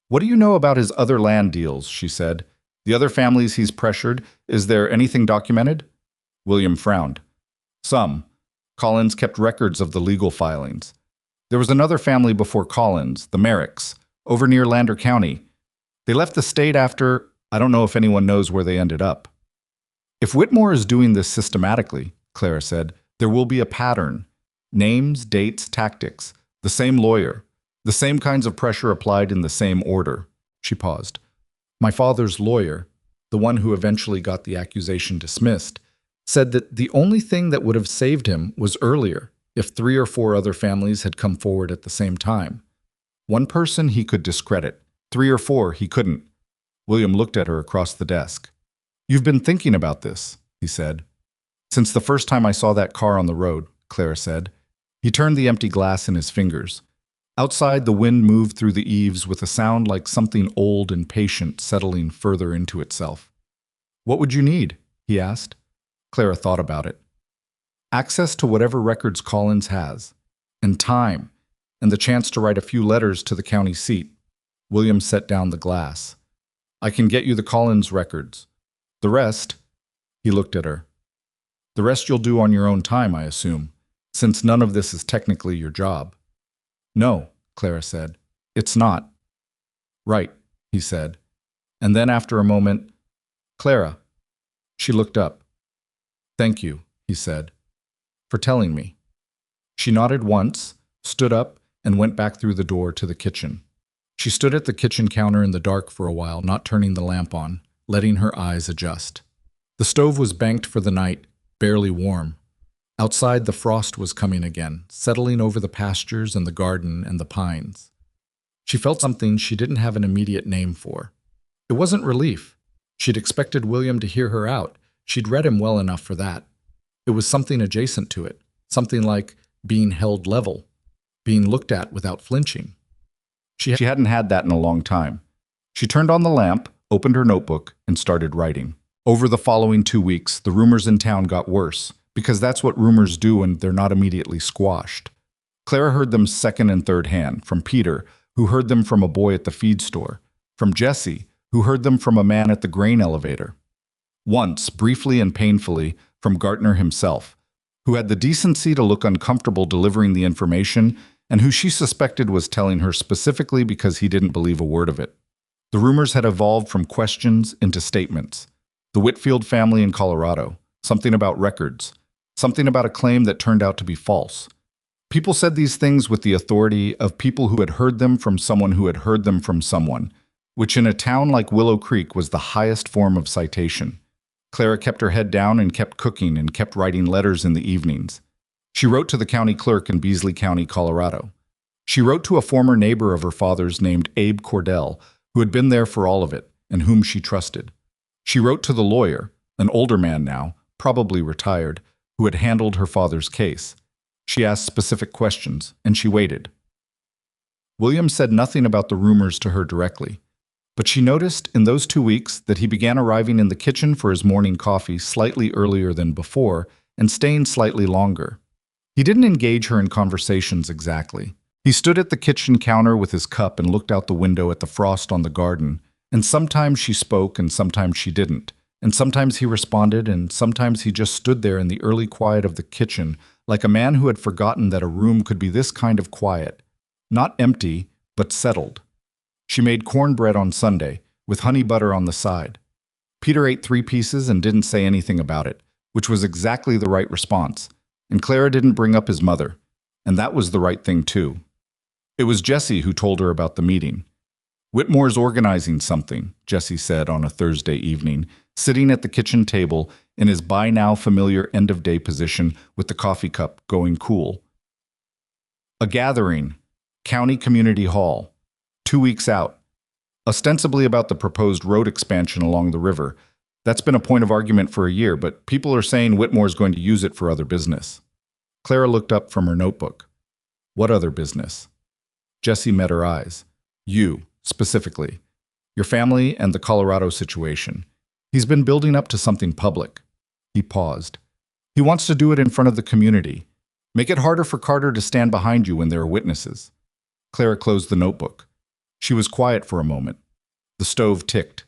What do you know about his other land deals, she said. The other families he's pressured, is there anything documented? William frowned. Some. Collins kept records of the legal filings. There was another family before Collins, the Merricks, over near Lander County. They left the state after, I don't know if anyone knows where they ended up. If Whitmore is doing this systematically, Clara said, there will be a pattern. Names, dates, tactics. The same lawyer. The same kinds of pressure applied in the same order. She paused. My father's lawyer, the one who eventually got the accusation dismissed, said that the only thing that would have saved him was earlier, if 3 or 4 other families had come forward at the same time. One person he could discredit. 3 or 4 he couldn't. William looked at her across the desk. You've been thinking about this, he said. Since the first time I saw that car on the road, Clara said. He turned the empty glass in his fingers. Outside, the wind moved through the eaves with a sound like something old and patient settling further into itself. What would you need? He asked. Clara thought about it. Access to whatever records Collins has, and time, and the chance to write a few letters to the county seat. William set down the glass. I can get you the Collins records. The rest, he looked at her. The rest you'll do on your own time, I assume, since none of this is technically your job. No, Clara said. It's not. Right, he said. And then after a moment, Clara. She looked up. Thank you, he said, for telling me. She nodded once, stood up, and went back through the door to the kitchen. She stood at the kitchen counter in the dark for a while, not turning the lamp on, letting her eyes adjust. The stove was banked for the night, barely warm. Outside, the frost was coming again, settling over the pastures and the garden and the pines. She felt something she didn't have an immediate name for. It wasn't relief. She'd expected William to hear her out. She'd read him well enough for that. It was something adjacent to it, something like being held level, being looked at without flinching. She hadn't had that in a long time. She turned on the lamp, opened her notebook, and started writing. Over the following 2 weeks, the rumors in town got worse, because that's what rumors do when they're not immediately squashed. Clara heard them second and third hand, from Peter, who heard them from a boy at the feed store, from Jesse, who heard them from a man at the grain elevator. Once, briefly and painfully, from Gartner himself, who had the decency to look uncomfortable delivering the information and who she suspected was telling her specifically because he didn't believe a word of it. The rumors had evolved from questions into statements. The Whitfield family in Colorado, something about records, something about a claim that turned out to be false. People said these things with the authority of people who had heard them from someone who had heard them from someone, which in a town like Willow Creek was the highest form of citation. Clara kept her head down and kept cooking and kept writing letters in the evenings. She wrote to the county clerk in Beasley County, Colorado. She wrote to a former neighbor of her father's named Abe Cordell, who had been there for all of it and whom she trusted. She wrote to the lawyer, an older man now, probably retired, who had handled her father's case. She asked specific questions, and she waited. William said nothing about the rumors to her directly, but she noticed in those 2 weeks that he began arriving in the kitchen for his morning coffee slightly earlier than before and staying slightly longer. He didn't engage her in conversations exactly. He stood at the kitchen counter with his cup and looked out the window at the frost on the garden, and sometimes she spoke and sometimes she didn't, and sometimes he responded and sometimes he just stood there in the early quiet of the kitchen like a man who had forgotten that a room could be this kind of quiet, not empty, but settled. She made cornbread on Sunday, with honey butter on the side. Peter ate 3 pieces and didn't say anything about it, which was exactly the right response, and Clara didn't bring up his mother, and that was the right thing too. It was Jesse who told her about the meeting. "Whitmore's organizing something," Jesse said on a Thursday evening, sitting at the kitchen table in his by-now familiar end-of-day position with the coffee cup going cool. "A gathering, County Community Hall, 2 weeks out, ostensibly about the proposed road expansion along the river. That's been a point of argument for a year, but people are saying Whitmore's going to use it for other business." Clara looked up from her notebook. "What other business?" Jesse met her eyes. "You, specifically. Your family and the Colorado situation. He's been building up to something public." He paused. "He wants to do it in front of the community. Make it harder for Carter to stand behind you when there are witnesses." Clara closed the notebook. She was quiet for a moment. The stove ticked.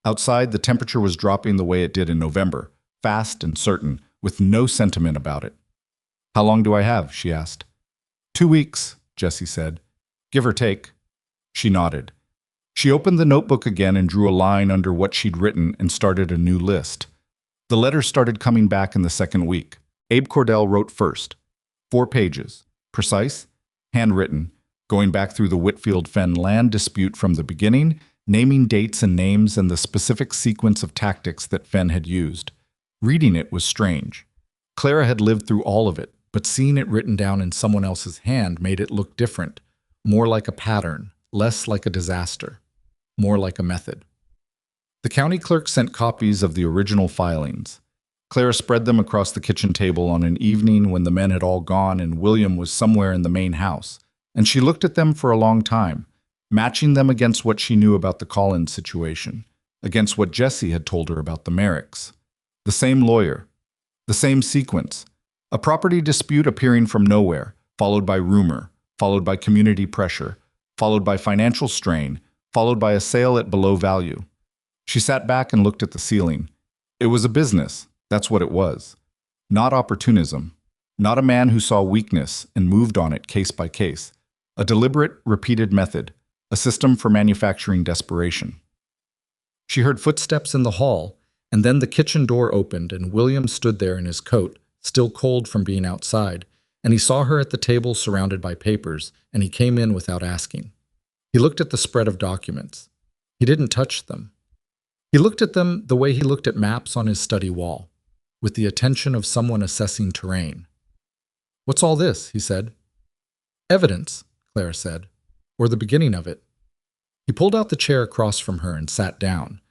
Outside, the temperature was dropping the way it did in November, fast and certain, with no sentiment about it. "How long do I have?" she asked. 2 weeks, Jesse said. "Give or take." She nodded. She opened the notebook again and drew a line under what she'd written and started a new list. The letters started coming back in the second week. Abe Cordell wrote first. 4 pages. Precise, handwritten, going back through the Whitfield Fen land dispute from the beginning, naming dates and names and the specific sequence of tactics that Fen had used. Reading it was strange. Clara had lived through all of it, but seeing it written down in someone else's hand made it look different, more like a pattern, less like a disaster, more like a method. The county clerk sent copies of the original filings. Clara spread them across the kitchen table on an evening when the men had all gone and William was somewhere in the main house, and she looked at them for a long time, matching them against what she knew about the Collins situation, against what Jesse had told her about the Merricks. The same lawyer, the same sequence, a property dispute appearing from nowhere, followed by rumor, followed by community pressure, followed by financial strain, followed by a sale at below value. She sat back and looked at the ceiling. It was a business, that's what it was. Not opportunism. Not a man who saw weakness and moved on it case by case. A deliberate, repeated method. A system for manufacturing desperation. She heard footsteps in the hall, and then the kitchen door opened and William stood there in his coat, still cold from being outside, and he saw her at the table surrounded by papers, and he came in without asking. He looked at the spread of documents. He didn't touch them. He looked at them the way he looked at maps on his study wall, with the attention of someone assessing terrain. "What's all this?" he said. "Evidence," Clara said, "or the beginning of it." He pulled out the chair across from her and sat down,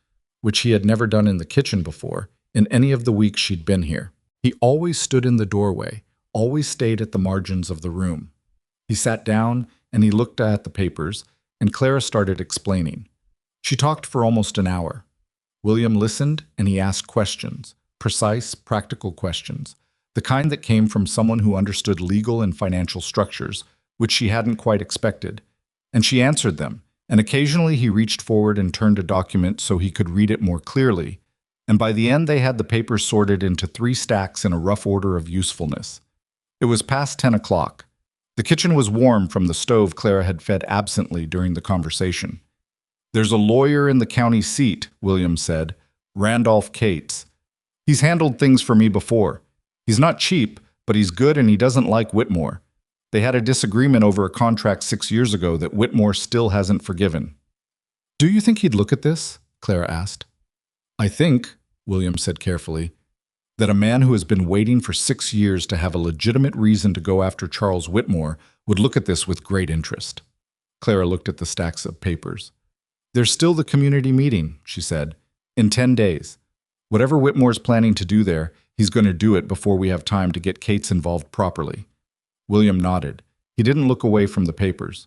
which he had never done in the kitchen before, in any of the weeks she'd been here. He always stood in the doorway, always stayed at the margins of the room. He sat down and he looked at the papers, and Clara started explaining. She talked for almost an hour. William listened and he asked questions, precise, practical questions, the kind that came from someone who understood legal and financial structures, which she hadn't quite expected. And she answered them, and occasionally he reached forward and turned a document so he could read it more clearly. And by the end, they had the papers sorted into 3 stacks in a rough order of usefulness. It was past 10 o'clock. The kitchen was warm from the stove Clara had fed absently during the conversation. "There's a lawyer in the county seat," William said. "Randolph Cates. He's handled things for me before. He's not cheap, but he's good and he doesn't like Whitmore. They had a disagreement over a contract 6 years ago that Whitmore still hasn't forgiven." "Do you think he'd look at this?" Clara asked. "I think," William said carefully, "that a man who has been waiting for 6 years to have a legitimate reason to go after Charles Whitmore would look at this with great interest." Clara looked at the stacks of papers. "There's still the community meeting," she said, "in 10 days. Whatever Whitmore's planning to do there, he's going to do it before we have time to get Cates involved properly." William nodded. He didn't look away from the papers.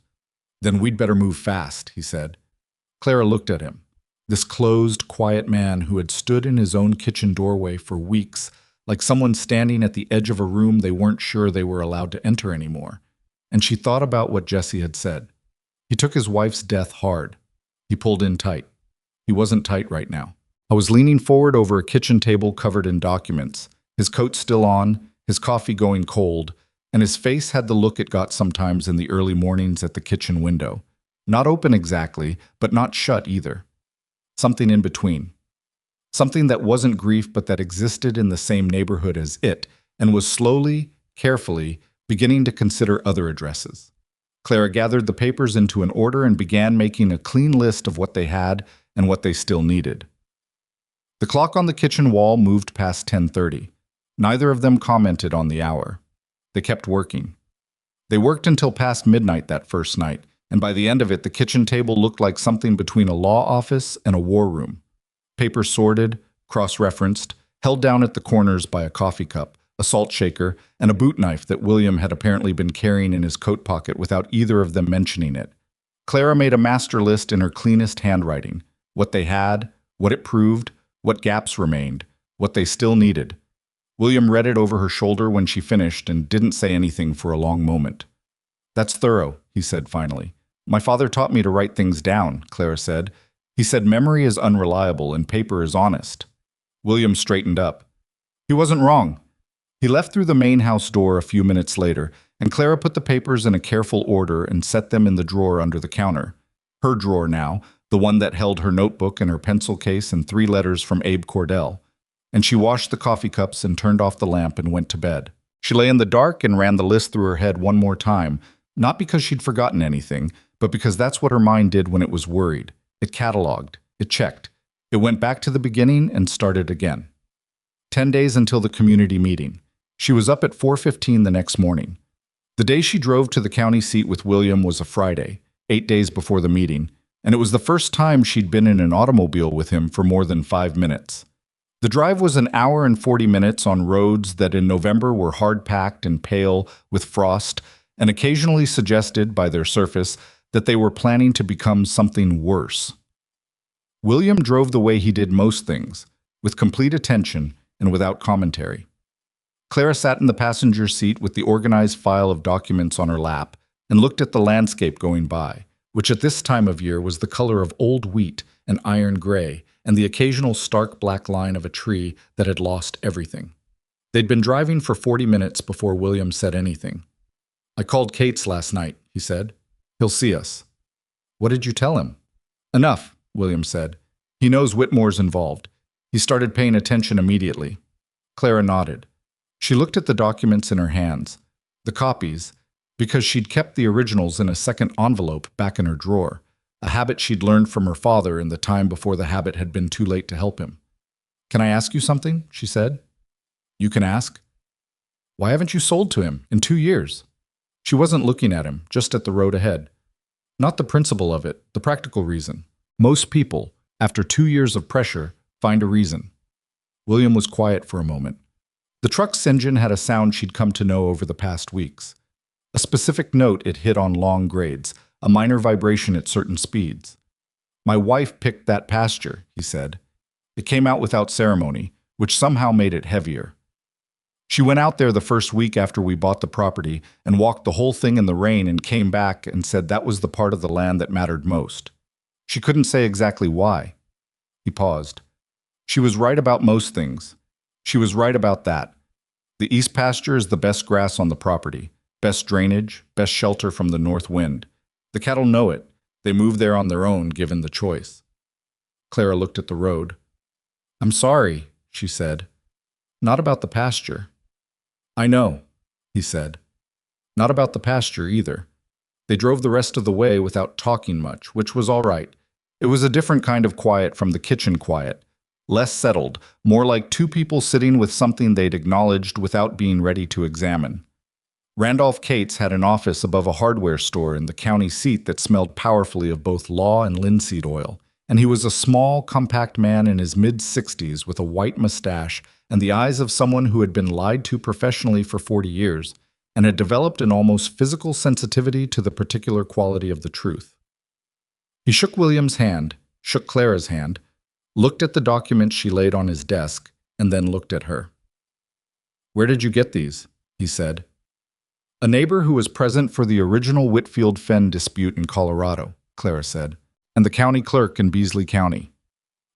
"Then we'd better move fast," he said. Clara looked at him. This closed, quiet man who had stood in his own kitchen doorway for weeks, like someone standing at the edge of a room they weren't sure they were allowed to enter anymore. And she thought about what Jesse had said. He took his wife's death hard. He pulled in tight. He wasn't tight right now. I was leaning forward over a kitchen table covered in documents, his coat still on, his coffee going cold, and his face had the look it got sometimes in the early mornings at the kitchen window. Not open exactly, but not shut either. Something in between. Something that wasn't grief but that existed in the same neighborhood as it, and was slowly, carefully, beginning to consider other addresses. Clara gathered the papers into an order and began making a clean list of what they had and what they still needed. The clock on the kitchen wall moved past 10:30. Neither of them commented on the hour. They kept working. They worked until past midnight that first night, and by the end of it, the kitchen table looked like something between a law office and a war room. Papers sorted, cross-referenced, held down at the corners by a coffee cup, a salt shaker, and a boot knife that William had apparently been carrying in his coat pocket without either of them mentioning it. Clara made a master list in her cleanest handwriting. What they had, what it proved, what gaps remained, what they still needed. William read it over her shoulder when she finished and didn't say anything for a long moment. "That's thorough," he said finally. "My father taught me to write things down," Clara said. "He said memory is unreliable and paper is honest." William straightened up. He wasn't wrong. He left through the main house door a few minutes later, and Clara put the papers in a careful order and set them in the drawer under the counter. Her drawer now, the one that held her notebook and her pencil case and 3 letters from Abe Cordell. And she washed the coffee cups and turned off the lamp and went to bed. She lay in the dark and ran the list through her head one more time, not because she'd forgotten anything, but because that's what her mind did when it was worried. It cataloged, it checked, it went back to the beginning and started again. 10 days until the community meeting. She was up at 4:15 the next morning. The day she drove to the county seat with William was a Friday, 8 days before the meeting, and it was the first time she'd been in an automobile with him for more than 5 minutes. The drive was an hour and 40 minutes on roads that in November were hard-packed and pale with frost, and occasionally suggested by their surface that they were planning to become something worse. William drove the way he did most things, with complete attention and without commentary. Clara sat in the passenger seat with the organized file of documents on her lap and looked at the landscape going by, which at this time of year was the color of old wheat and iron gray, and the occasional stark black line of a tree that had lost everything. They'd been driving for 40 minutes before William said anything. "I called Cates last night," he said. "He'll see us." "What did you tell him?" "Enough," William said. "He knows Whitmore's involved. He started paying attention immediately." Clara nodded. She looked at the documents in her hands, the copies, because she'd kept the originals in a second envelope back in her drawer, a habit she'd learned from her father in the time before the habit had been too late to help him. "Can I ask you something?" she said. "You can ask." "Why haven't you sold to him in 2 years?" She wasn't looking at him, just at the road ahead. Not the principle of it, the practical reason. Most people, after 2 years of pressure, find a reason. William was quiet for a moment. The truck's engine had a sound she'd come to know over the past weeks. A specific note it hit on long grades, a minor vibration at certain speeds. "My wife picked that pasture," he said. It came out without ceremony, which somehow made it heavier. She went out there the first week after we bought the property and walked the whole thing in the rain and came back and said that was the part of the land that mattered most. She couldn't say exactly why. He paused. She was right about most things. She was right about that. The east pasture is the best grass on the property, best drainage, best shelter from the north wind. The cattle know it. They move there on their own, given the choice. Clara looked at the road. "I'm sorry," she said. "Not about the pasture." "I know," he said. "Not about the pasture either." They drove the rest of the way without talking much, which was all right. It was a different kind of quiet from the kitchen quiet. Less settled, more like two people sitting with something they'd acknowledged without being ready to examine. Randolph Cates had an office above a hardware store in the county seat that smelled powerfully of both law and linseed oil, and he was a small, compact man in his mid-60s with a white mustache and the eyes of someone who had been lied to professionally for 40 years and had developed an almost physical sensitivity to the particular quality of the truth. He shook William's hand, shook Clara's hand, looked at the documents she laid on his desk, and then looked at her. "Where did you get these?" he said. "A neighbor who was present for the original Whitfield Fen dispute in Colorado," Clara said, "and the county clerk in Beasley County."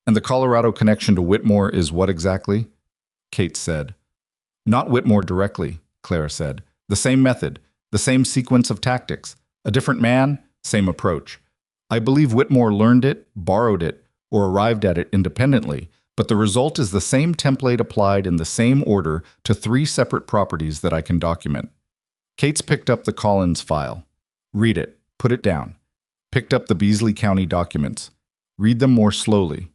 "And the Colorado connection to Whitmore is what exactly?" Kate said. "Not Whitmore directly," Clara said. "The same method, the same sequence of tactics. A different man, same approach. I believe Whitmore learned it, borrowed it, or arrived at it independently, but the result is the same template applied in the same order to 3 separate properties that I can document." Cates picked up the Collins file. "Read it. Put it down." Picked up the Beasley County documents. "Read them more slowly.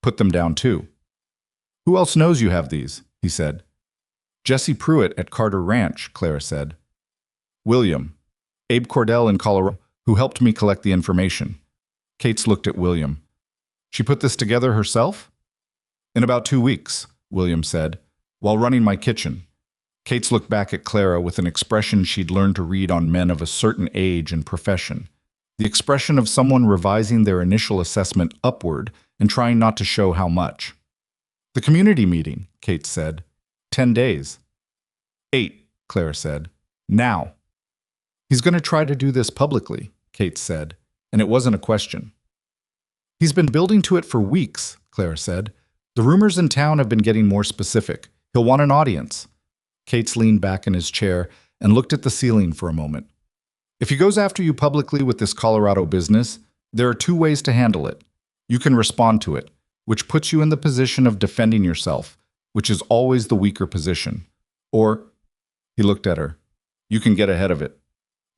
Put them down too." "Who else knows you have these?" he said. "Jesse Pruitt at Carter Ranch," Clara said. "William. Abe Cordell in Colorado, who helped me collect the information." Cates looked at William. "She put this together herself?" "In about 2 weeks," William said, "while running my kitchen." Cates looked back at Clara with an expression she'd learned to read on men of a certain age and profession. The expression of someone revising their initial assessment upward and trying not to show how much. "The community meeting," Cates said. 10 days. 8, Clara said. "Now." "He's going to try to do this publicly," Cates said, and it wasn't a question. "He's been building to it for weeks," Clara said. "The rumors in town have been getting more specific. He'll want an audience." Cates leaned back in his chair and looked at the ceiling for a moment. "If he goes after you publicly with this Colorado business, there are 2 ways to handle it. You can respond to it, which puts you in the position of defending yourself, which is always the weaker position. Or," he looked at her, "you can get ahead of it."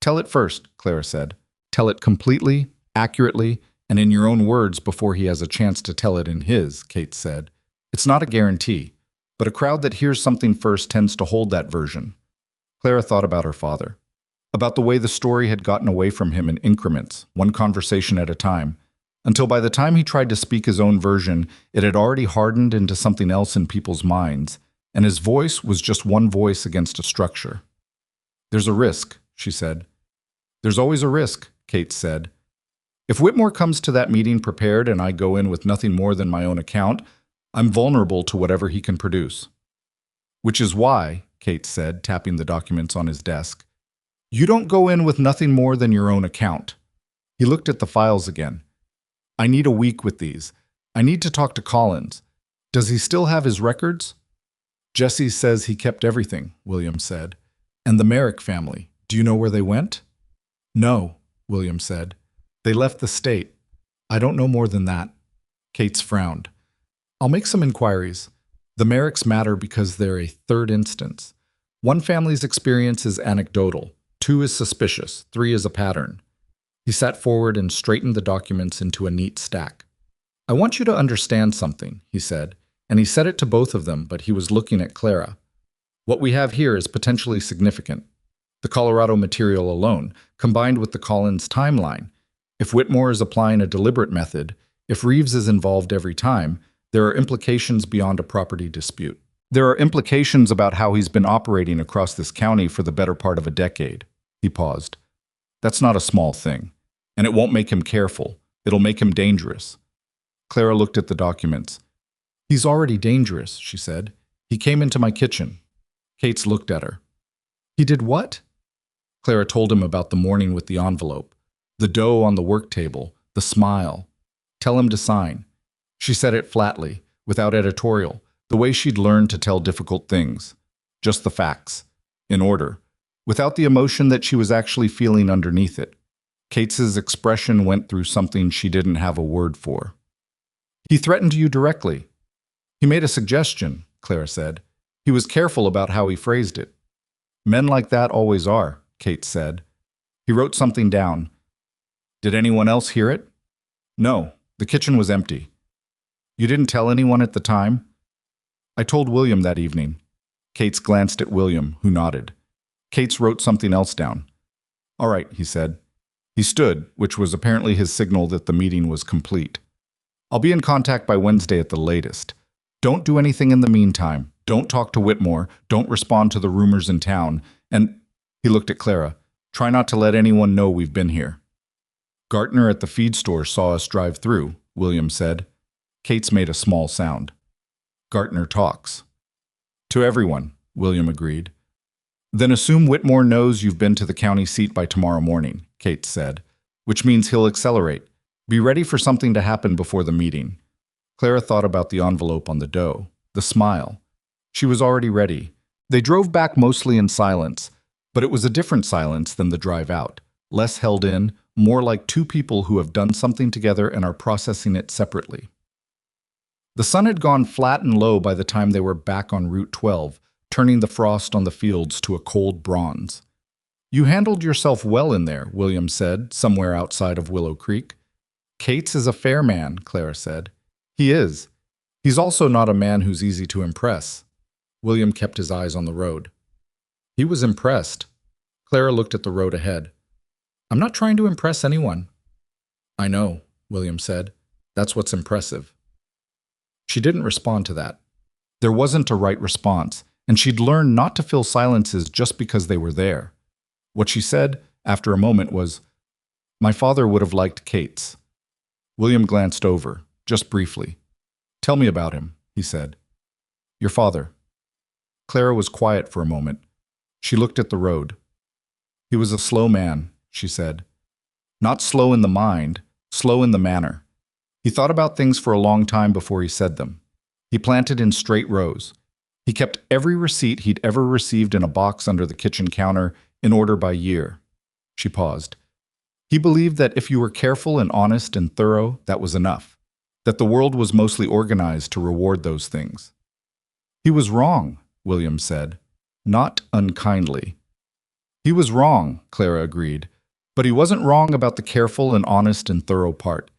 "Tell it first," Clara said. "Tell it completely, accurately, and in your own words before he has a chance to tell it in his," Kate said. "It's not a guarantee, but a crowd that hears something first tends to hold that version." Clara thought about her father, about the way the story had gotten away from him in increments, one conversation at a time, until by the time he tried to speak his own version, it had already hardened into something else in people's minds, and his voice was just one voice against a structure. "There's a risk," she said. "There's always a risk," Kate said. "If Whitmore comes to that meeting prepared and I go in with nothing more than my own account, I'm vulnerable to whatever he can produce." "Which is why," Kate said, tapping the documents on his desk, "you don't go in with nothing more than your own account." He looked at the files again. "I need a week with these. I need to talk to Collins. Does he still have his records?" "Jesse says he kept everything," William said. "And the Merrick family, do you know where they went?" "No," William said. "They left the state. I don't know more than that." Cates frowned. "I'll make some inquiries. The Merricks matter because they're a third instance. One family's experience is anecdotal, 2 is suspicious, 3 is a pattern." He sat forward and straightened the documents into a neat stack. "I want you to understand something," he said, and he said it to both of them, but he was looking at Clara. "What we have here is potentially significant. The Colorado material alone, combined with the Collins timeline. If Whitmore is applying a deliberate method, if Reeves is involved every time, there are implications beyond a property dispute. There are implications about how he's been operating across this county for the better part of a decade." He paused. "That's not a small thing. And it won't make him careful. It'll make him dangerous." Clara looked at the documents. "He's already dangerous," she said. "He came into my kitchen." Kate's looked at her. He did what? Clara told him about the morning with the envelope, the dough on the work table, the smile. Tell him to sign. She said it flatly, without editorial, the way she'd learned to tell difficult things. Just the facts, in order, without the emotion that she was actually feeling underneath it. Kate's expression went through something she didn't have a word for. He threatened you directly. He made a suggestion, Clara said. He was careful about how he phrased it. Men like that always are, Kate said. He wrote something down. Did anyone else hear it? No, the kitchen was empty. You didn't tell anyone at the time? I told William that evening. Kate's glanced at William, who nodded. Kate's wrote something else down. All right, he said. He stood, which was apparently his signal that the meeting was complete. I'll be in contact by Wednesday at the latest. Don't do anything in the meantime. Don't talk to Whitmore. Don't respond to the rumors in town. And he looked at Clara. Try not to let anyone know we've been here. Gartner at the feed store saw us drive through, William said. Kate's made a small sound. Gartner talks. To everyone, William agreed. Then assume Whitmore knows you've been to the county seat by tomorrow morning, Kate said, which means he'll accelerate. Be ready for something to happen before the meeting. Clara thought about the envelope on the dough, the smile. She was already ready. They drove back mostly in silence, but it was a different silence than the drive out, less held in, more like two people who have done something together and are processing it separately. The sun had gone flat and low by the time they were back on Route 12, turning the frost on the fields to a cold bronze. You handled yourself well in there, William said, somewhere outside of Willow Creek. Kate's is a fair man, Clara said. He is. He's also not a man who's easy to impress. William kept his eyes on the road. He was impressed. Clara looked at the road ahead. I'm not trying to impress anyone. I know, William said. That's what's impressive. She didn't respond to that. There wasn't a right response, and she'd learned not to fill silences just because they were there. What she said, after a moment, was, My father would have liked Kate's. William glanced over, just briefly. Tell me about him, he said. Your father. Clara was quiet for a moment. She looked at the road. He was a slow man, she said. Not slow in the mind, slow in the manner. He thought about things for a long time before he said them. He planted in straight rows. He kept every receipt he'd ever received in a box under the kitchen counter in order by year. She paused. He believed that if you were careful and honest and thorough, that was enough. That the world was mostly organized to reward those things. He was wrong, William said, not unkindly. He was wrong, Clara agreed, but he wasn't wrong about the careful and honest and thorough part.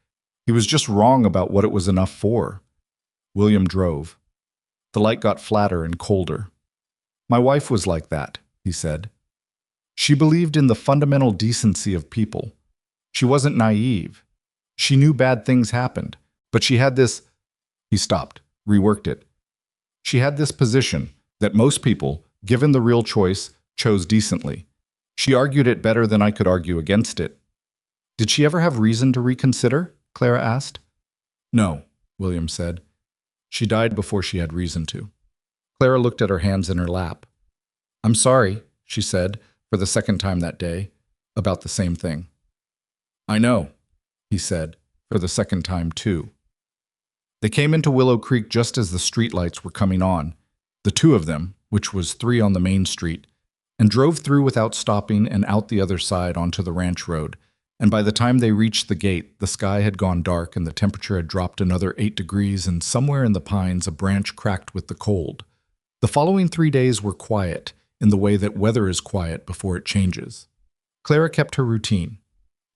He was just wrong about what it was enough for. William drove. The light got flatter and colder. My wife was like that, he said. She believed in the fundamental decency of people. She wasn't naive. She knew bad things happened, but she had this... He stopped, reworked it. She had this position that most people, given the real choice, chose decently. She argued it better than I could argue against it. Did she ever have reason to reconsider? Clara asked. No, William said. She died before she had reason to. Clara looked at her hands in her lap. I'm sorry, she said, for the second time that day, about the same thing. I know, he said, for the second time too. They came into Willow Creek just as the streetlights were coming on, the two of them, which was 3 on the main street, and drove through without stopping and out the other side onto the ranch road, and by the time they reached the gate, the sky had gone dark and the temperature had dropped another 8 degrees, and somewhere in the pines a branch cracked with the cold. The following 3 days were quiet, in the way that weather is quiet before it changes. Clara kept her routine.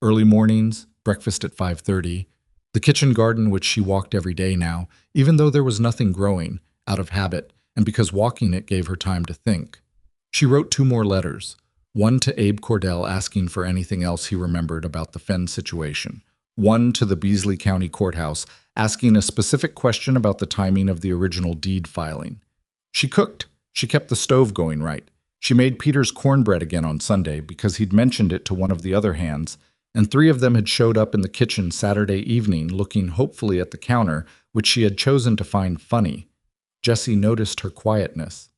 Early mornings, breakfast at 5:30, the kitchen garden which she walked every day now, even though there was nothing growing, out of habit, and because walking it gave her time to think. She wrote 2 more letters, one to Abe Cordell asking for anything else he remembered about the Fenn situation, one to the Beasley County Courthouse asking a specific question about the timing of the original deed filing. She cooked. She kept the stove going right. She made Peter's cornbread again on Sunday because he'd mentioned it to one of the other hands, and 3 of them had showed up in the kitchen Saturday evening looking hopefully at the counter, which she had chosen to find funny. Jessie noticed her quietness.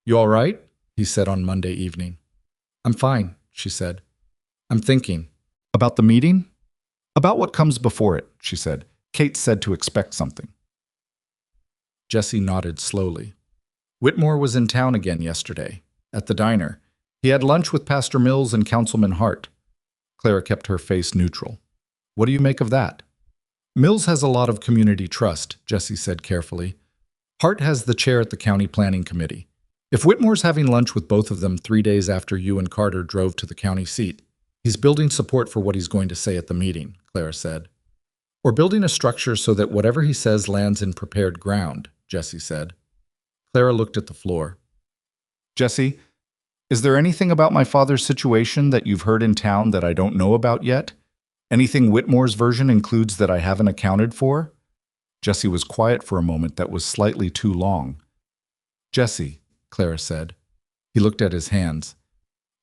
You all right? He said on Monday evening. I'm fine, she said. I'm thinking. About the meeting? About what comes before it, she said. Kate said to expect something. Jesse nodded slowly. Whitmore was in town again yesterday, at the diner. He had lunch with Pastor Mills and Councilman Hart. Clara kept her face neutral. What do you make of that? Mills has a lot of community trust, Jesse said carefully. Hart has the chair at the county planning committee. If Whitmore's having lunch with both of them 3 days after you and Carter drove to the county seat, he's building support for what he's going to say at the meeting, Clara said. Or building a structure so that whatever he says lands in prepared ground, Jesse said. Clara looked at the floor. Jesse, is there anything about my father's situation that you've heard in town that I don't know about yet? Anything Whitmore's version includes that I haven't accounted for? Jesse was quiet for a moment that was slightly too long. Jesse, Clara said. He looked at his hands.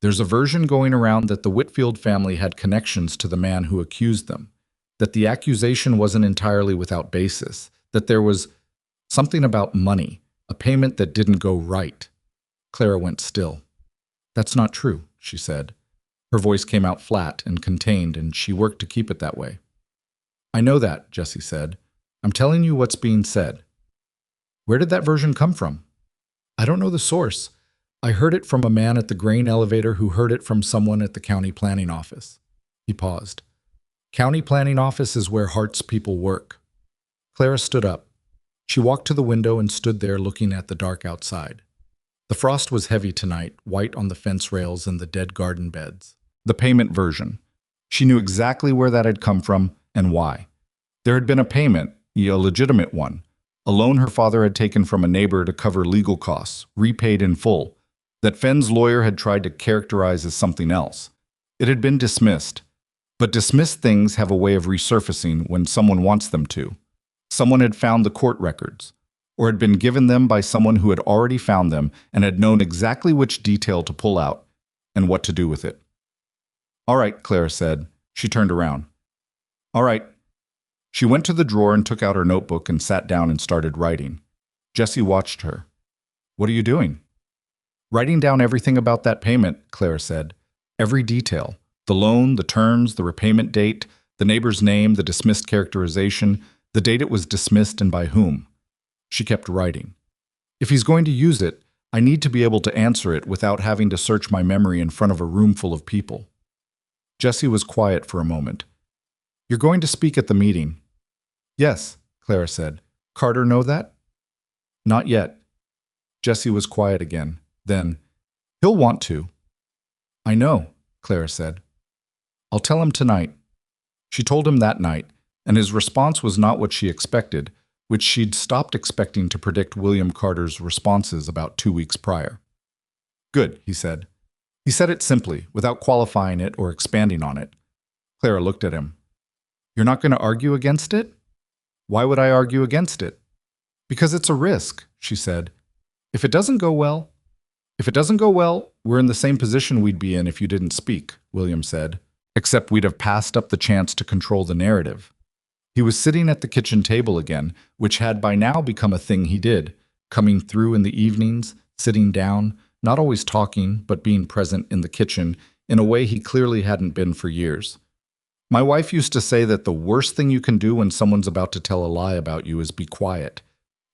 There's a version going around that the Whitfield family had connections to the man who accused them, that the accusation wasn't entirely without basis, that there was something about money, a payment that didn't go right. Clara went still. That's not true, she said. Her voice came out flat and contained, and she worked to keep it that way. I know that, Jesse said. I'm telling you what's being said. Where did that version come from? I don't know the source. I heard it from a man at the grain elevator who heard it from someone at the county planning office. He paused. County planning office is where Hart's people work. Clara stood up. She walked to the window and stood there looking at the dark outside. The frost was heavy tonight, white on the fence rails and the dead garden beds. The payment version. She knew exactly where that had come from and why. There had been a payment, a legitimate one, a loan her father had taken from a neighbor to cover legal costs, repaid in full, that Fenn's lawyer had tried to characterize as something else. It had been dismissed. But dismissed things have a way of resurfacing when someone wants them to. Someone had found the court records, or had been given them by someone who had already found them and had known exactly which detail to pull out and what to do with it. All right, Clara said. She turned around. All right. She went to the drawer and took out her notebook and sat down and started writing. Jesse watched her. What are you doing? Writing down everything about that payment, Clara said. Every detail. The loan, the terms, the repayment date, the neighbor's name, the dismissed characterization, the date it was dismissed and by whom. She kept writing. If he's going to use it, I need to be able to answer it without having to search my memory in front of a room full of people. Jesse was quiet for a moment. You're going to speak at the meeting. Yes, Clara said. Carter know that? Not yet. Jesse was quiet again. Then, he'll want to. I know, Clara said. I'll tell him tonight. She told him that night, and his response was not what she expected, which she'd stopped expecting to predict William Carter's responses about 2 weeks prior. Good, he said. He said it simply, without qualifying it or expanding on it. Clara looked at him. You're not going to argue against it? Why would I argue against it? Because it's a risk, she said. If it doesn't go well, we're in the same position we'd be in if you didn't speak, William said, except we'd have passed up the chance to control the narrative. He was sitting at the kitchen table again, which had by now become a thing he did, coming through in the evenings, sitting down, not always talking, but being present in the kitchen in a way he clearly hadn't been for years. My wife used to say that the worst thing you can do when someone's about to tell a lie about you is be quiet.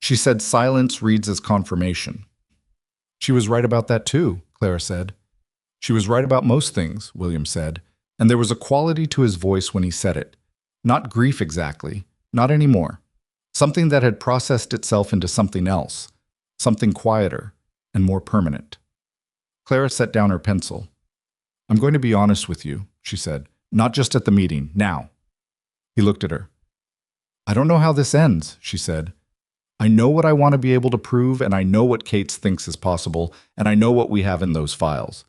She said silence reads as confirmation. She was right about that too, Clara said. She was right about most things, William said, and there was a quality to his voice when he said it. Not grief exactly, not anymore. Something that had processed itself into something else, something quieter and more permanent. Clara set down her pencil. I'm going to be honest with you, she said. Not just at the meeting, now. He looked at her. I don't know how this ends, she said. I know what I want to be able to prove, and I know what Kate thinks is possible, and I know what we have in those files.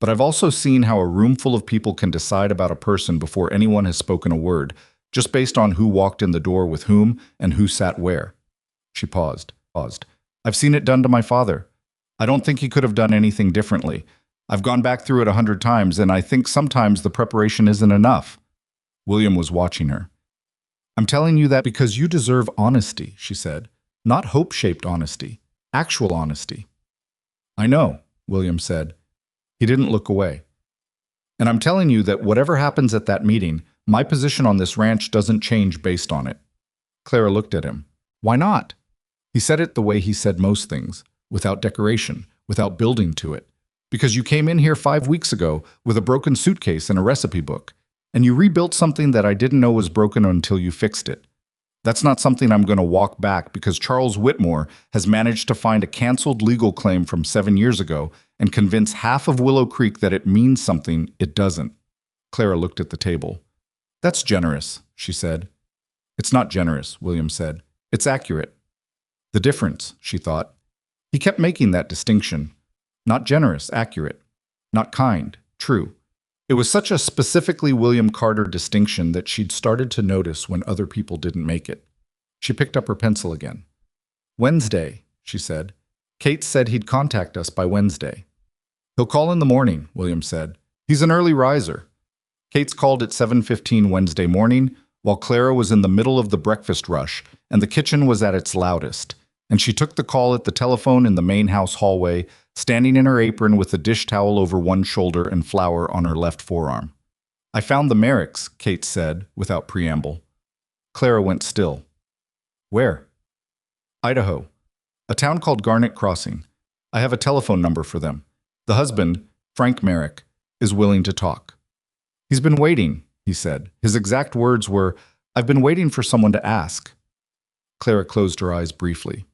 But I've also seen how a room full of people can decide about a person before anyone has spoken a word, just based on who walked in the door with whom and who sat where. She paused. I've seen it done to my father. I don't think he could have done anything differently. I've gone back through it 100 times, and I think sometimes the preparation isn't enough. William was watching her. I'm telling you that because you deserve honesty, she said. Not hope-shaped honesty, actual honesty. I know, William said. He didn't look away. And I'm telling you that whatever happens at that meeting, my position on this ranch doesn't change based on it. Clara looked at him. Why not? He said it the way he said most things, without decoration, without building to it. Because you came in here 5 weeks ago with a broken suitcase and a recipe book, and you rebuilt something that I didn't know was broken until you fixed it. That's not something I'm going to walk back because Charles Whitmore has managed to find a canceled legal claim from 7 years ago and convince half of Willow Creek that it means something it doesn't. Clara looked at the table. That's generous, she said. It's not generous, William said. It's accurate. The difference, she thought. He kept making that distinction. Not generous, accurate. Not kind, true. It was such a specifically William Carter distinction that she'd started to notice when other people didn't make it. She picked up her pencil again. Wednesday, she said. Kate said he'd contact us by Wednesday. He'll call in the morning, William said. He's an early riser. Kate's called at 7:15 Wednesday morning, while Clara was in the middle of the breakfast rush, and the kitchen was at its loudest. And she took the call at the telephone in the main house hallway, standing in her apron with a dish towel over one shoulder and flour on her left forearm. I found the Merricks, Kate said, without preamble. Clara went still. Where? Idaho. A town called Garnet Crossing. I have a telephone number for them. The husband, Frank Merrick, is willing to talk. He's been waiting, he said. His exact words were, I've been waiting for someone to ask. Clara closed her eyes briefly.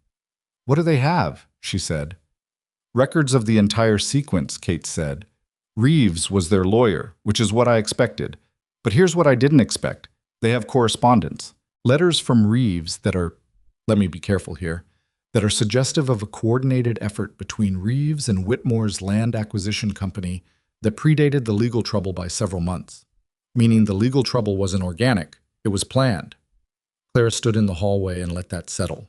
What do they have? She said. Records of the entire sequence, Kate said. Reeves was their lawyer, which is what I expected. But here's what I didn't expect. They have correspondence. Letters from Reeves that are, let me be careful here, that are suggestive of a coordinated effort between Reeves and Whitmore's land acquisition company that predated the legal trouble by several months. Meaning the legal trouble wasn't organic, it was planned. Clara stood in the hallway and let that settle.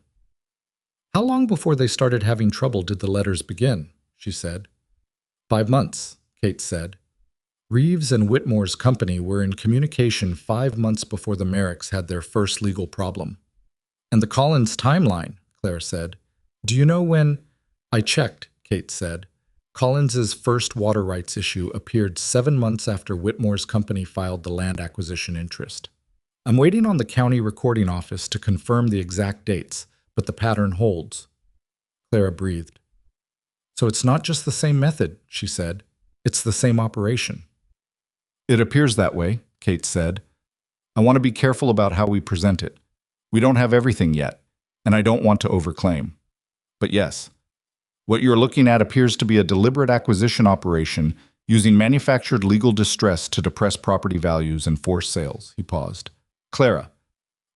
How long before they started having trouble did the letters begin? She said. 5 months, Kate said. Reeves and Whitmore's company were in communication 5 months before the Merricks had their first legal problem. And the Collins timeline, Claire said. Do you know when? I checked, Kate said. Collins's first water rights issue appeared 7 months after Whitmore's company filed the land acquisition interest. I'm waiting on the county recording office to confirm the exact dates, but the pattern holds. Clara breathed. So it's not just the same method, she said. It's the same operation. It appears that way, Kate said. I want to be careful about how we present it. We don't have everything yet, and I don't want to overclaim. But yes, what you're looking at appears to be a deliberate acquisition operation using manufactured legal distress to depress property values and force sales. He paused. Clara,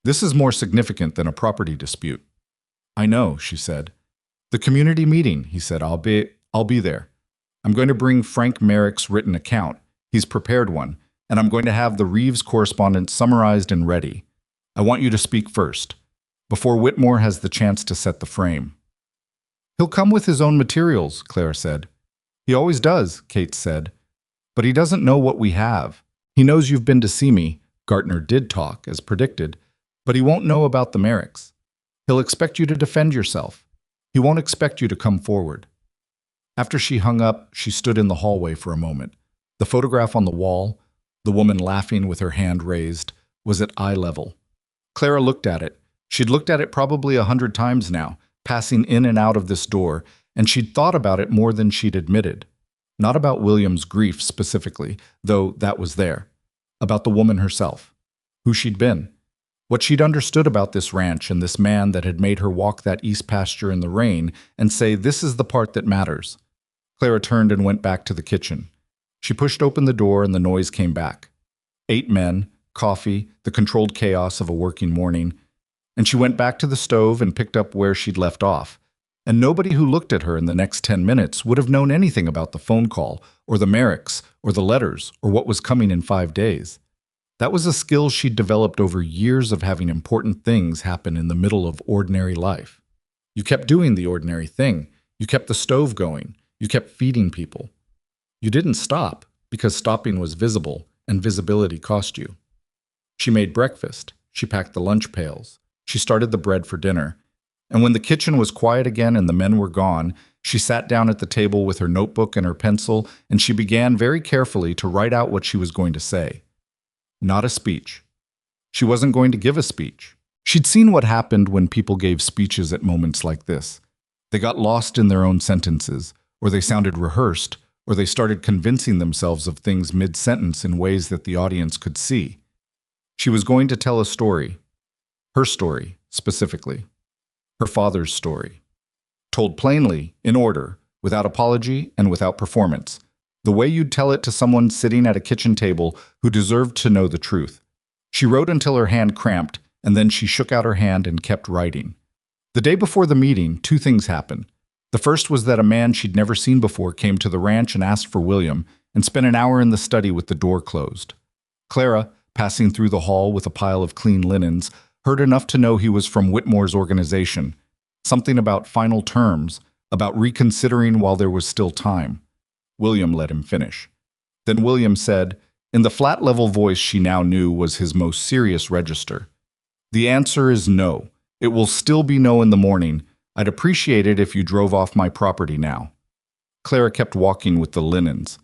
this is more significant than a property dispute. I know, she said. The community meeting, he said. I'll be there. I'm going to bring Frank Merrick's written account. He's prepared one, and I'm going to have the Reeves correspondence summarized and ready. I want you to speak first, before Whitmore has the chance to set the frame. He'll come with his own materials, Claire said. He always does, Kate said. But he doesn't know what we have. He knows you've been to see me. Gartner did talk, as predicted, but he won't know about the Merricks. He'll expect you to defend yourself. He won't expect you to come forward. After she hung up, she stood in the hallway for a moment. The photograph on the wall, the woman laughing with her hand raised, was at eye level. Clara looked at it. She'd looked at it probably 100 times now, passing in and out of this door, and she'd thought about it more than she'd admitted. Not about William's grief specifically, though that was there. About the woman herself, who she'd been, what she'd understood about this ranch and this man that had made her walk that east pasture in the rain and say, this is the part that matters. Clara turned and went back to the kitchen. She pushed open the door and the noise came back. 8 men, coffee, the controlled chaos of a working morning, and she went back to the stove and picked up where she'd left off. And nobody who looked at her in the next 10 minutes would have known anything about the phone call, or the Merricks, or the letters, or what was coming in 5 days. That was a skill she'd developed over years of having important things happen in the middle of ordinary life. You kept doing the ordinary thing. You kept the stove going. You kept feeding people. You didn't stop, because stopping was visible, and visibility cost you. She made breakfast. She packed the lunch pails. She started the bread for dinner. And when the kitchen was quiet again and the men were gone, She sat down at the table with her notebook and her pencil, and she began very carefully to write out what she was going to say. Not a speech. She wasn't going to give a speech. She'd seen what happened when people gave speeches at moments like this. They got lost in their own sentences, or they sounded rehearsed, or they started convincing themselves of things mid-sentence in ways that the audience could see. She was going to tell a story. Her story, specifically. Her father's story. Told plainly, in order, without apology and without performance. The way you'd tell it to someone sitting at a kitchen table who deserved to know the truth. She wrote until her hand cramped, and then she shook out her hand and kept writing. The day before the meeting, two things happened. The first was that a man she'd never seen before came to the ranch and asked for William, and spent an hour in the study with the door closed. Clara, passing through the hall with a pile of clean linens, heard enough to know he was from Whitmore's organization. Something about final terms, about reconsidering while there was still time. William let him finish. Then William said, in the flat-level voice she now knew was his most serious register, "The answer is no. It will still be no in the morning. I'd appreciate it if you drove off my property now." Clara kept walking with the linens.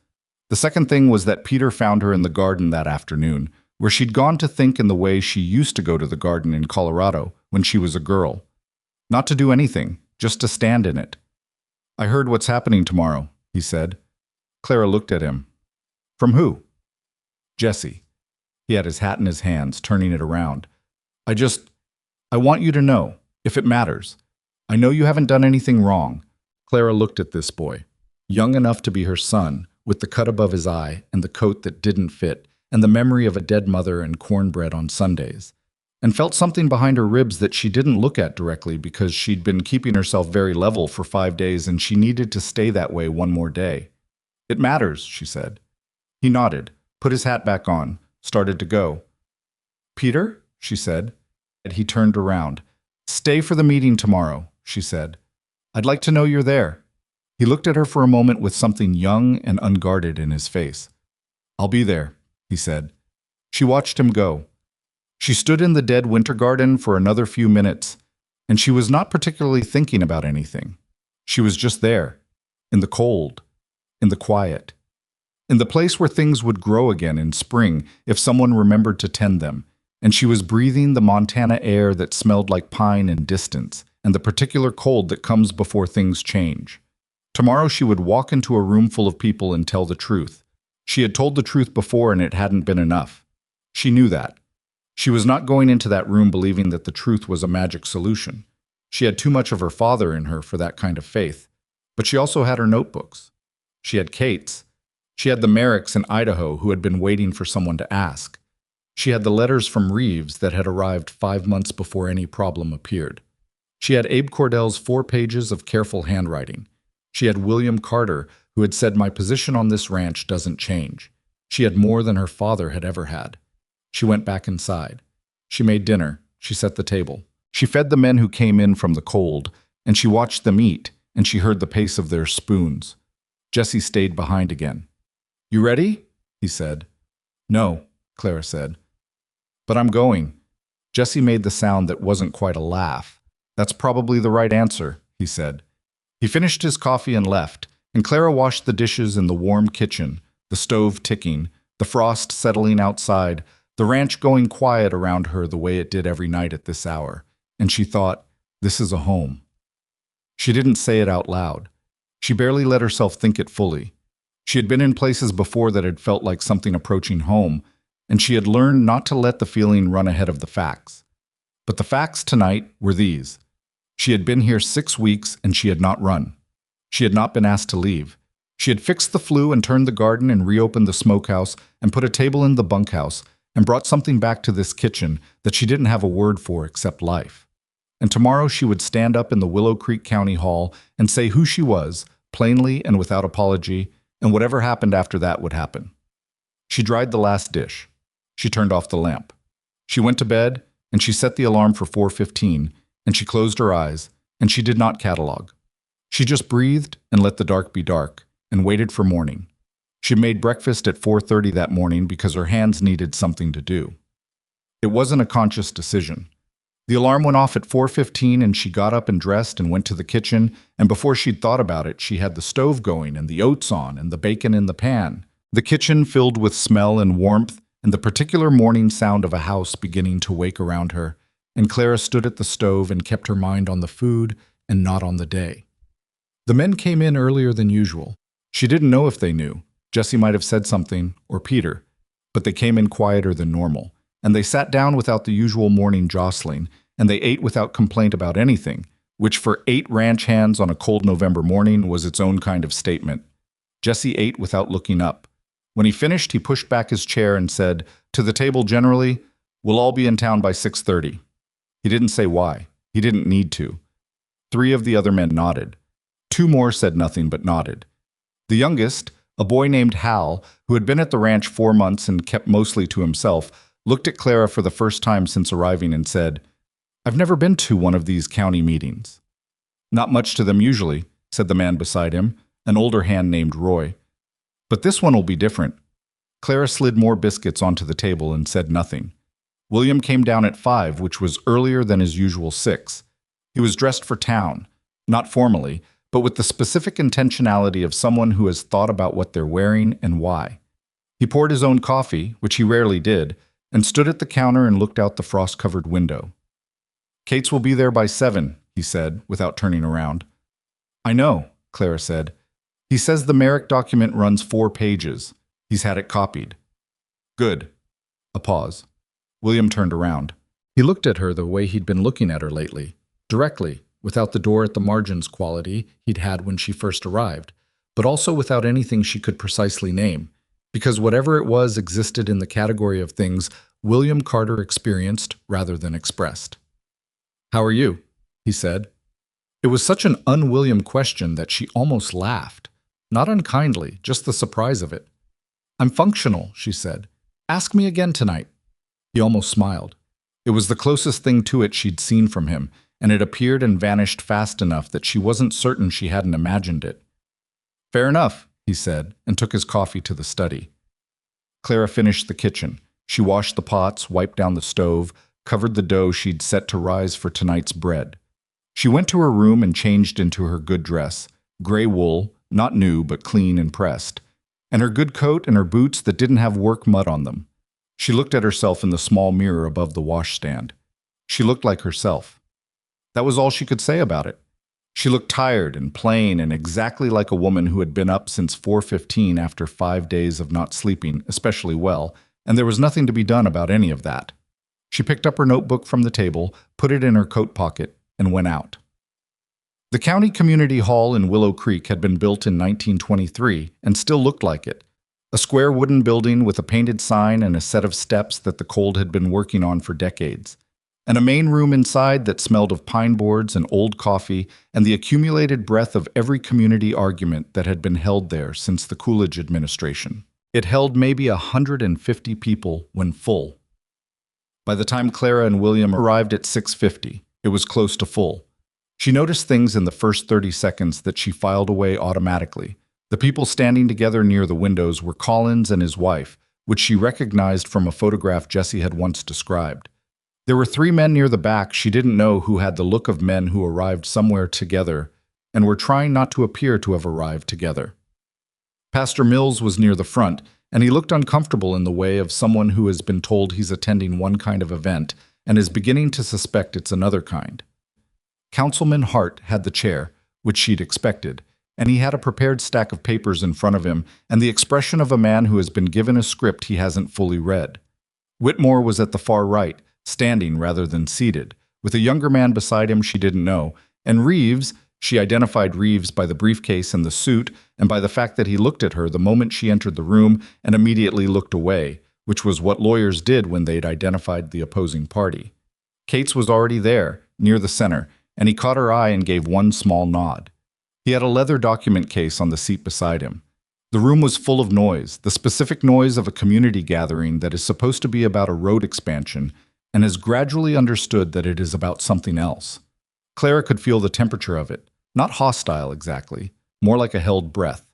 The second thing was that Peter found her in the garden that afternoon, where she'd gone to think in the way she used to go to the garden in Colorado when she was a girl. Not to do anything, just to stand in it. "I heard what's happening tomorrow," he said. Clara looked at him. "From who?" "Jesse." He had his hat in his hands, turning it around. I want you to know, if it matters. I know you haven't done anything wrong." Clara looked at this boy, young enough to be her son, with the cut above his eye and the coat that didn't fit, and the memory of a dead mother and cornbread on Sundays, and felt something behind her ribs that she didn't look at directly because she'd been keeping herself very level for 5 days and she needed to stay that way one more day. "It matters," she said. He nodded, put his hat back on, started to go. "Peter?" she said. And he turned around. "Stay for the meeting tomorrow," she said. "I'd like to know you're there." He looked at her for a moment with something young and unguarded in his face. "I'll be there," he said. She watched him go. She stood in the dead winter garden for another few minutes, and she was not particularly thinking about anything. She was just there, in the cold, in the quiet, in the place where things would grow again in spring if someone remembered to tend them, and she was breathing the Montana air that smelled like pine and distance, and the particular cold that comes before things change. Tomorrow she would walk into a room full of people and tell the truth. She had told the truth before and it hadn't been enough. She knew that. She was not going into that room believing that the truth was a magic solution. She had too much of her father in her for that kind of faith. But she also had her notebooks. She had Kate's. She had the Merricks in Idaho who had been waiting for someone to ask. She had the letters from Reeves that had arrived 5 months before any problem appeared. She had Abe Cordell's 4 pages of careful handwriting. She had William Carter, who had said, "My position on this ranch doesn't change." She had more than her father had ever had. She went back inside. She made dinner. She set the table. She fed the men who came in from the cold, and she watched them eat, and she heard the pace of their spoons. Jesse stayed behind again. "You ready?" he said. "No," Clara said. "But I'm going." Jesse made the sound that wasn't quite a laugh. "That's probably the right answer," he said. He finished his coffee and left, and Clara washed the dishes in the warm kitchen, the stove ticking, the frost settling outside, the ranch going quiet around her the way it did every night at this hour, and she thought, "This is a home." She didn't say it out loud. She barely let herself think it fully. She had been in places before that had felt like something approaching home, and she had learned not to let the feeling run ahead of the facts. But the facts tonight were these. She had been here 6 weeks and she had not run. She had not been asked to leave. She had fixed the flue and turned the garden and reopened the smokehouse and put a table in the bunkhouse and brought something back to this kitchen that she didn't have a word for except life. And tomorrow she would stand up in the Willow Creek County Hall and say who she was, plainly and without apology, and whatever happened after that would happen. She dried the last dish. She turned off the lamp. She went to bed, and she set the alarm for 4:15, and she closed her eyes, and she did not catalog. She just breathed and let the dark be dark, and waited for morning. She made breakfast at 4:30 that morning because her hands needed something to do. It wasn't a conscious decision. The alarm went off at 4:15 and she got up and dressed and went to the kitchen, and before she'd thought about it, she had the stove going and the oats on and the bacon in the pan. The kitchen filled with smell and warmth and the particular morning sound of a house beginning to wake around her, and Clara stood at the stove and kept her mind on the food and not on the day. The men came in earlier than usual. She didn't know if they knew. Jesse might have said something, or Peter, but they came in quieter than normal, and they sat down without the usual morning jostling, and they ate without complaint about anything, which for 8 ranch hands on a cold November morning was its own kind of statement. Jesse ate without looking up. When he finished, he pushed back his chair and said, "To the table generally, we'll all be in town by 6:30. He didn't say why. He didn't need to. 3 of the other men nodded. 2 more said nothing but nodded. The youngest, a boy named Hal, who had been at the ranch 4 months and kept mostly to himself, looked at Clara for the first time since arriving and said, "I've never been to one of these county meetings." "Not much to them usually," said the man beside him, an older hand named Roy. "But this one will be different." Clara slid more biscuits onto the table and said nothing. William came down at 5, which was earlier than his usual 6. He was dressed for town, not formally, but with the specific intentionality of someone who has thought about what they're wearing and why. He poured his own coffee, which he rarely did, and stood at the counter and looked out the frost-covered window. "Kate's will be there by 7, he said, without turning around. "I know," Clara said. "He says the Merrick document runs 4 pages. He's had it copied." "Good." A pause. William turned around. He looked at her the way he'd been looking at her lately, directly, without the door at the margins quality he'd had when she first arrived, but also without anything she could precisely name, because whatever it was existed in the category of things William Carter experienced rather than expressed. "How are you?" he said. It was such an un-William question that she almost laughed. Not unkindly, just the surprise of it. "I'm functional," she said. "Ask me again tonight." He almost smiled. It was the closest thing to it she'd seen from him, and it appeared and vanished fast enough that she wasn't certain she hadn't imagined it. "Fair enough," he said, and took his coffee to the study. Clara finished the kitchen. She washed the pots, wiped down the stove, covered the dough she'd set to rise for tonight's bread. She went to her room and changed into her good dress, gray wool, not new but clean and pressed, and her good coat and her boots that didn't have work mud on them. She looked at herself in the small mirror above the washstand. She looked like herself. That was all she could say about it. She looked tired and plain and exactly like a woman who had been up since 4:15 after 5 days of not sleeping especially well, and there was nothing to be done about any of that. She picked up her notebook from the table, put it in her coat pocket, and went out. The county community hall in Willow Creek had been built in 1923 and still looked like it. A square wooden building with a painted sign and a set of steps that the cold had been working on for decades. And a main room inside that smelled of pine boards and old coffee and the accumulated breath of every community argument that had been held there since the Coolidge administration. It held maybe 150 people when full. By the time Clara and William arrived at 6:50, it was close to full. She noticed things in the first 30 seconds that she filed away automatically. The people standing together near the windows were Collins and his wife, which she recognized from a photograph Jesse had once described. There were 3 men near the back she didn't know who had the look of men who arrived somewhere together and were trying not to appear to have arrived together. Pastor Mills was near the front, and he looked uncomfortable in the way of someone who has been told he's attending one kind of event and is beginning to suspect it's another kind. Councilman Hart had the chair, which she'd expected, and he had a prepared stack of papers in front of him and the expression of a man who has been given a script he hasn't fully read. Whitmore was at the far right, standing rather than seated, with a younger man beside him she didn't know, and Reeves, she identified Reeves by the briefcase and the suit and by the fact that he looked at her the moment she entered the room and immediately looked away, which was what lawyers did when they'd identified the opposing party. Kate's was already there, near the center, and he caught her eye and gave one small nod. He had a leather document case on the seat beside him. The room was full of noise, the specific noise of a community gathering that is supposed to be about a road expansion and has gradually understood that it is about something else. Clara could feel the temperature of it, not hostile exactly, more like a held breath.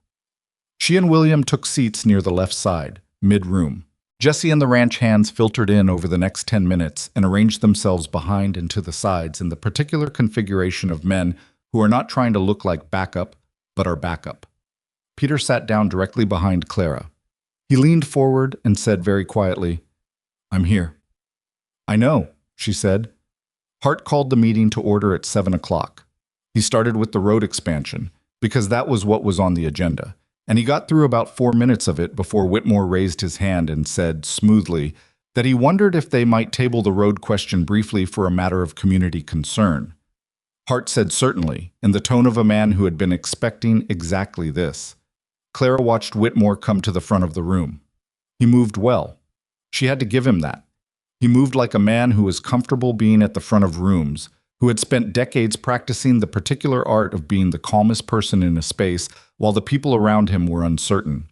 She and William took seats near the left side, mid-room. Jesse and the ranch hands filtered in over the next 10 minutes and arranged themselves behind and to the sides in the particular configuration of men who are not trying to look like backup, but are backup. Peter sat down directly behind Clara. He leaned forward and said very quietly, "I'm here." "I know," she said. Hart called the meeting to order at 7 o'clock. He started with the road expansion, because that was what was on the agenda, and he got through about 4 minutes of it before Whitmore raised his hand and said, smoothly, that he wondered if they might table the road question briefly for a matter of community concern. Hart said certainly, in the tone of a man who had been expecting exactly this. Clara watched Whitmore come to the front of the room. He moved well. She had to give him that. He moved like a man who was comfortable being at the front of rooms, who had spent decades practicing the particular art of being the calmest person in a space while the people around him were uncertain.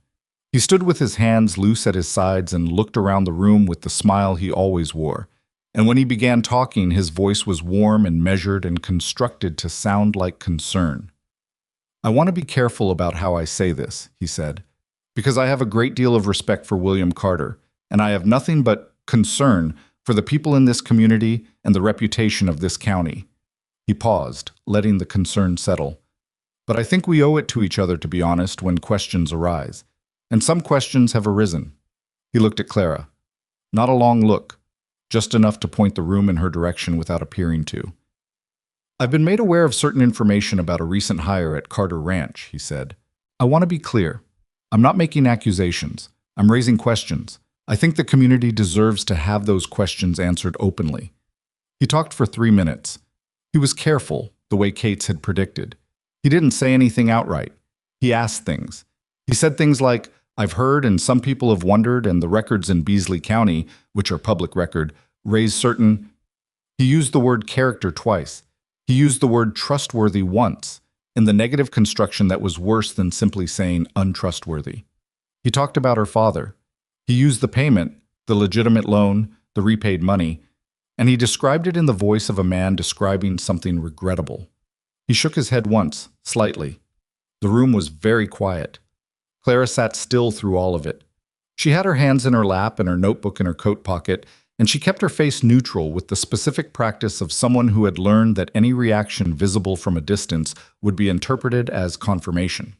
He stood with his hands loose at his sides and looked around the room with the smile he always wore. And when he began talking, his voice was warm and measured and constructed to sound like concern. "I want to be careful about how I say this," he said, "because I have a great deal of respect for William Carter, and I have nothing but concern for the people in this community and the reputation of this county." He paused, letting the concern settle. "But I think we owe it to each other to be honest when questions arise. And some questions have arisen." He looked at Clara. Not a long look, just enough to point the room in her direction without appearing to. "I've been made aware of certain information about a recent hire at Carter Ranch," he said. "I want to be clear. I'm not making accusations. I'm raising questions. I think the community deserves to have those questions answered openly." He talked for 3 minutes. He was careful, the way Cates had predicted. He didn't say anything outright. He asked things. He said things like, "I've heard and some people have wondered, and the records in Beasley County, which are public record, raise certain..." He used the word character twice. He used the word trustworthy once, in the negative construction that was worse than simply saying untrustworthy. He talked about her father. He used the payment, the legitimate loan, the repaid money, and he described it in the voice of a man describing something regrettable. He shook his head once, slightly. The room was very quiet. Clara sat still through all of it. She had her hands in her lap and her notebook in her coat pocket, and she kept her face neutral with the specific practice of someone who had learned that any reaction visible from a distance would be interpreted as confirmation.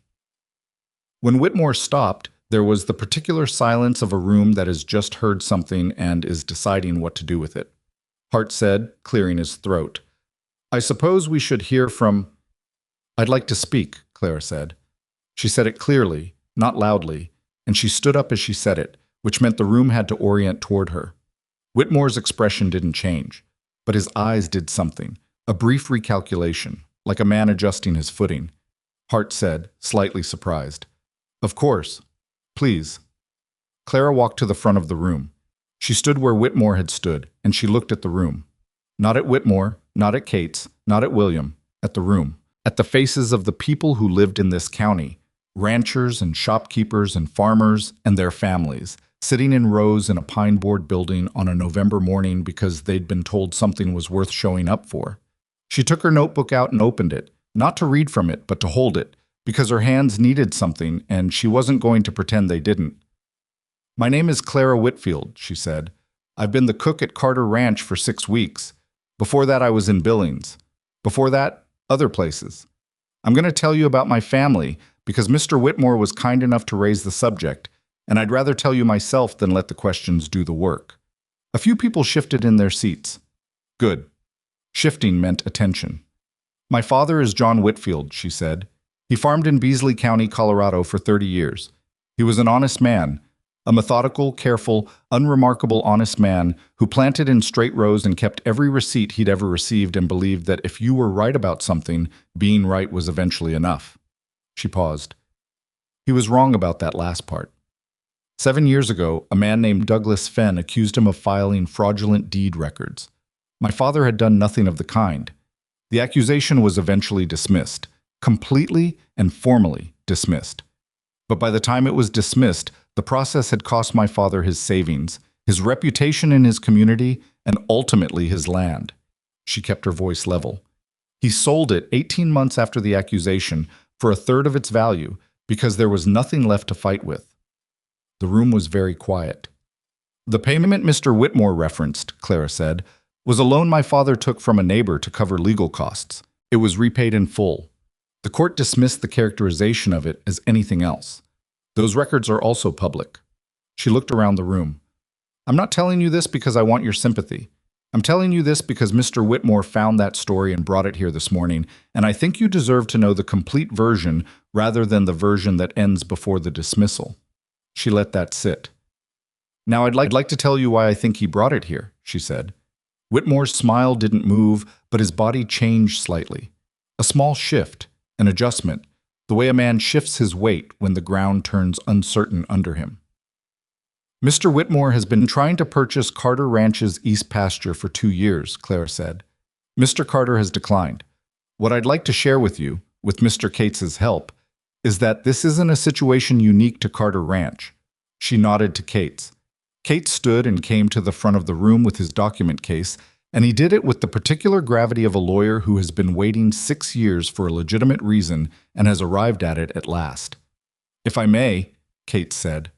When Whitmore stopped, there was the particular silence of a room that has just heard something and is deciding what to do with it. Hart said, clearing his throat, "I suppose we should hear from..." "I'd like to speak," Clara said. She said it clearly, not loudly, and she stood up as she said it, which meant the room had to orient toward her. Whitmore's expression didn't change, but his eyes did something, a brief recalculation, like a man adjusting his footing. Hart said, slightly surprised, "Of course. Please." Clara walked to the front of the room. She stood where Whitmore had stood, and she looked at the room. Not at Whitmore, not at Cates, not at William, at the room, at the faces of the people who lived in this county, ranchers and shopkeepers and farmers and their families, sitting in rows in a pine board building on a November morning because they'd been told something was worth showing up for. She took her notebook out and opened it, not to read from it, but to hold it, because her hands needed something and she wasn't going to pretend they didn't. "My name is Clara Whitfield," she said. "I've been the cook at Carter Ranch for 6 weeks. Before that, I was in Billings. Before that, other places. I'm going to tell you about my family because Mr. Whitmore was kind enough to raise the subject, and I'd rather tell you myself than let the questions do the work." A few people shifted in their seats. Good. Shifting meant attention. "My father is John Whitfield," she said. "He farmed in Beasley County, Colorado for 30 years. He was an honest man, a methodical, careful, unremarkable honest man who planted in straight rows and kept every receipt he'd ever received and believed that if you were right about something, being right was eventually enough." She paused. "He was wrong about that last part. 7 years ago, a man named Douglas Fenn accused him of filing fraudulent deed records. My father had done nothing of the kind. The accusation was eventually dismissed, completely and formally dismissed. But by the time it was dismissed, the process had cost my father his savings, his reputation in his community, and ultimately his land." She kept her voice level. "He sold it 18 months after the accusation for 1/3 of its value because there was nothing left to fight with." The room was very quiet. The payment Mr. Whitmore referenced, Clara said, was a loan my father took from a neighbor to cover legal costs. It was repaid in full. The court dismissed the characterization of it as anything else. Those records are also public. She looked around the room. I'm not telling you this because I want your sympathy. I'm telling you this because Mr. Whitmore found that story and brought it here this morning, and I think you deserve to know the complete version rather than the version that ends before the dismissal. She let that sit. Now I'd like to tell you why I think he brought it here, she said. Whitmore's smile didn't move, but his body changed slightly. A small shift, an adjustment, the way a man shifts his weight when the ground turns uncertain under him. Mr. Whitmore has been trying to purchase Carter Ranch's east pasture for 2 years, Clara said. Mr. Carter has declined. What I'd like to share with you, with Mr. Cates's help, is that this isn't a situation unique to Carter Ranch. She nodded to Cates. Cates stood and came to the front of the room with his document case, and he did it with the particular gravity of a lawyer who has been waiting 6 years for a legitimate reason and has arrived at it at last. If I may, Cates said.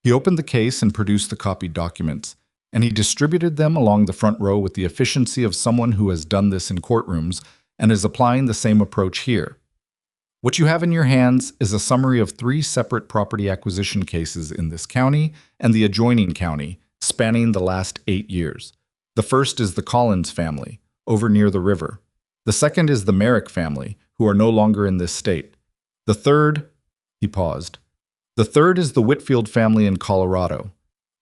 He opened the case and produced the copied documents, and he distributed them along the front row with the efficiency of someone who has done this in courtrooms and is applying the same approach here. What you have in your hands is a summary of 3 separate property acquisition cases in this county and the adjoining county, spanning the last 8 years. The first is the Collins family, over near the river. The second is the Merrick family, who are no longer in this state. The third, he paused. The third is the Whitfield family in Colorado.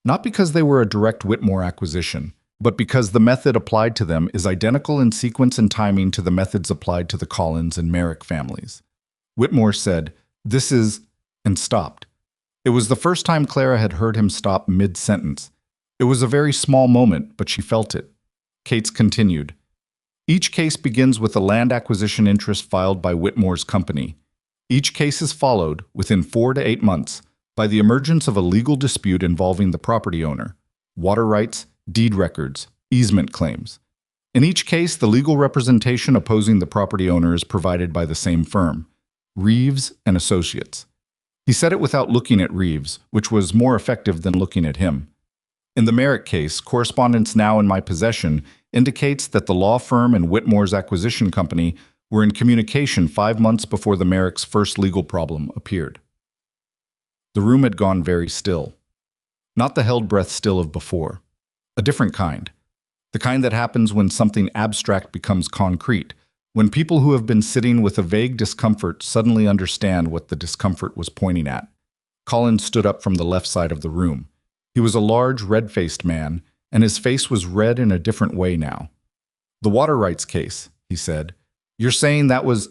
Not because they were a direct Whitmore acquisition, but because the method applied to them is identical in sequence and timing to the methods applied to the Collins and Merrick families. Whitmore said, "This is," and stopped. It was the first time Clara had heard him stop mid-sentence. It was a very small moment, but she felt it. Cates continued. Each case begins with a land acquisition interest filed by Whitmore's company. Each case is followed, within 4 to 8 months, by the emergence of a legal dispute involving the property owner, water rights, deed records, easement claims. In each case, the legal representation opposing the property owner is provided by the same firm, Reeves and Associates. He said it without looking at Reeves, which was more effective than looking at him. In the Merrick case, correspondence now in my possession indicates that the law firm and Whitmore's acquisition company were in communication 5 months before the Merrick's first legal problem appeared. The room had gone very still. Not the held breath still of before. A different kind. The kind that happens when something abstract becomes concrete, when people who have been sitting with a vague discomfort suddenly understand what the discomfort was pointing at. Collins stood up from the left side of the room. He was a large, red-faced man, and his face was red in a different way now. The water rights case, he said. You're saying that was...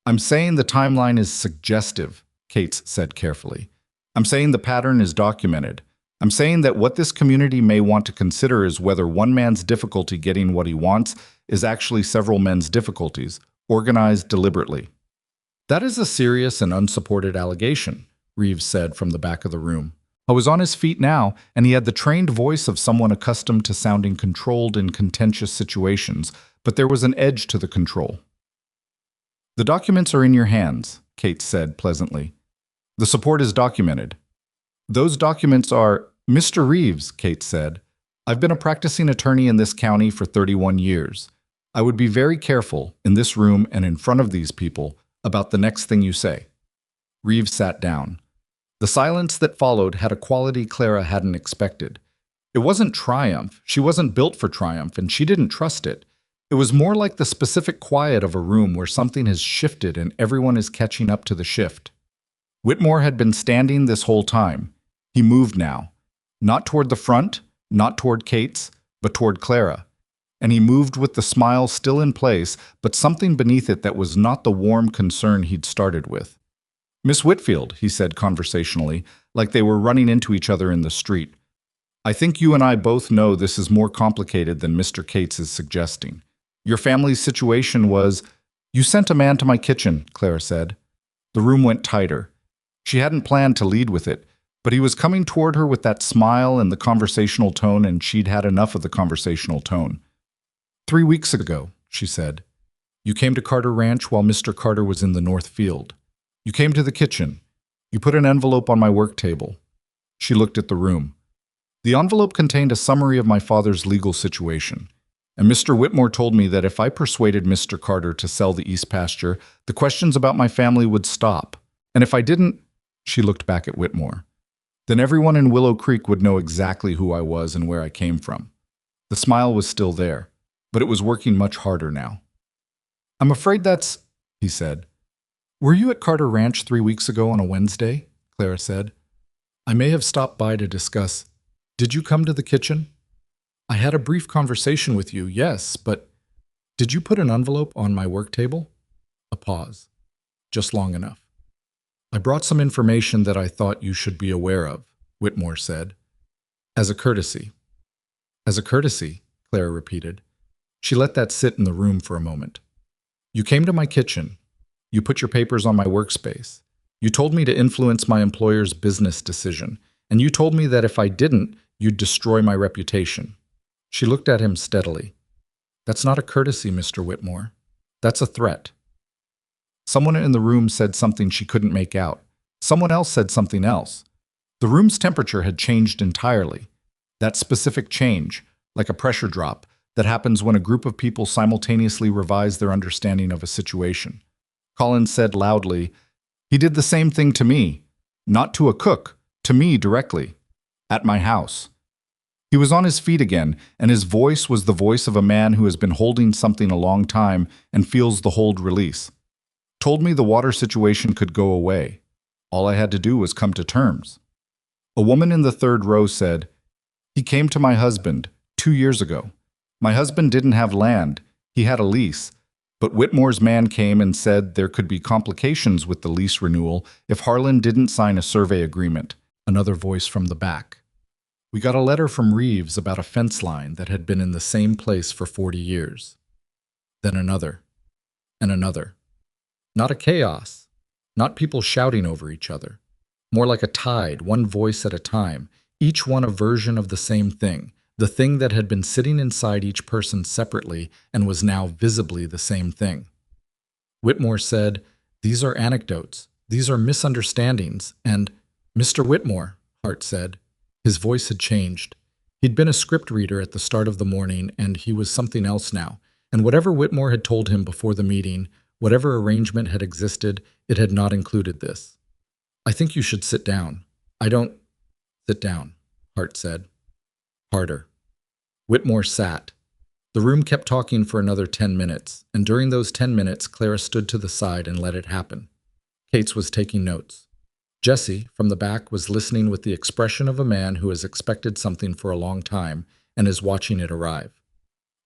I'm saying the timeline is suggestive, Cates said carefully. I'm saying the pattern is documented. I'm saying that what this community may want to consider is whether one man's difficulty getting what he wants is actually several men's difficulties, organized deliberately. That is a serious and unsupported allegation, Reeves said from the back of the room. I was on his feet now, and he had the trained voice of someone accustomed to sounding controlled in contentious situations, but there was an edge to the control. The documents are in your hands, Cates said pleasantly. The support is documented. Those documents are... Mr. Reeves, Cates said, I've been a practicing attorney in this county for 31 years. I would be very careful, in this room and in front of these people, about the next thing you say. Reeves sat down. The silence that followed had a quality Clara hadn't expected. It wasn't triumph. She wasn't built for triumph, and she didn't trust it. It was more like the specific quiet of a room where something has shifted and everyone is catching up to the shift. Whitmore had been standing this whole time. He moved now. Not toward the front, not toward Cates, but toward Clara. And he moved with the smile still in place, but something beneath it that was not the warm concern he'd started with. Miss Whitfield, he said conversationally, like they were running into each other in the street. I think you and I both know this is more complicated than Mr. Cates is suggesting. Your family's situation was... You sent a man to my kitchen, Clara said. The room went tighter. She hadn't planned to lead with it, but he was coming toward her with that smile and the conversational tone, and she'd had enough of the conversational tone. 3 weeks ago, she said, you came to Carter Ranch while Mr. Carter was in the North Field. You came to the kitchen. You put an envelope on my work table. She looked at the room. The envelope contained a summary of my father's legal situation, and Mr. Whitmore told me that if I persuaded Mr. Carter to sell the East Pasture, the questions about my family would stop. And if I didn't, she looked back at Whitmore, then everyone in Willow Creek would know exactly who I was and where I came from. The smile was still there, but it was working much harder now. I'm afraid that's, he said. Were you at Carter Ranch 3 weeks ago on a Wednesday? Clara said. I may have stopped by to discuss. Did you come to the kitchen? I had a brief conversation with you, yes, but did you put an envelope on my work table? A pause. Just long enough. I brought some information that I thought you should be aware of, Whitmore said. As a courtesy. As a courtesy, Clara repeated. She let that sit in the room for a moment. You came to my kitchen. You put your papers on my workspace. You told me to influence my employer's business decision, and you told me that if I didn't, you'd destroy my reputation. She looked at him steadily. That's not a courtesy, Mr. Whitmore. That's a threat. Someone in the room said something she couldn't make out. Someone else said something else. The room's temperature had changed entirely. That specific change, like a pressure drop, that happens when a group of people simultaneously revise their understanding of a situation. Collins said loudly, He did the same thing to me. Not to a cook, to me directly. At my house. He was on his feet again, and his voice was the voice of a man who has been holding something a long time and feels the hold release. Told me the water situation could go away. All I had to do was come to terms. A woman in the third row said, He came to my husband 2 years ago. My husband didn't have land. He had a lease. But Whitmore's man came and said there could be complications with the lease renewal if Harlan didn't sign a survey agreement. Another voice from the back. We got a letter from Reeves about a fence line that had been in the same place for 40 years. Then another. And another. Not a chaos. Not people shouting over each other. More like a tide, one voice at a time, each one a version of the same thing, the thing that had been sitting inside each person separately and was now visibly the same thing. Whitmore said, These are anecdotes. These are misunderstandings. And, Mr. Whitmore, Hart said. His voice had changed. He'd been a script reader at the start of the morning, and he was something else now. And whatever Whitmore had told him before the meeting, whatever arrangement had existed, it had not included this. I think you should sit down. I don't... Sit down, Hart said. Harder. Whitmore sat. The room kept talking for another 10 minutes, and during those 10 minutes, Clara stood to the side and let it happen. Cates was taking notes. Jesse, from the back, was listening with the expression of a man who has expected something for a long time and is watching it arrive.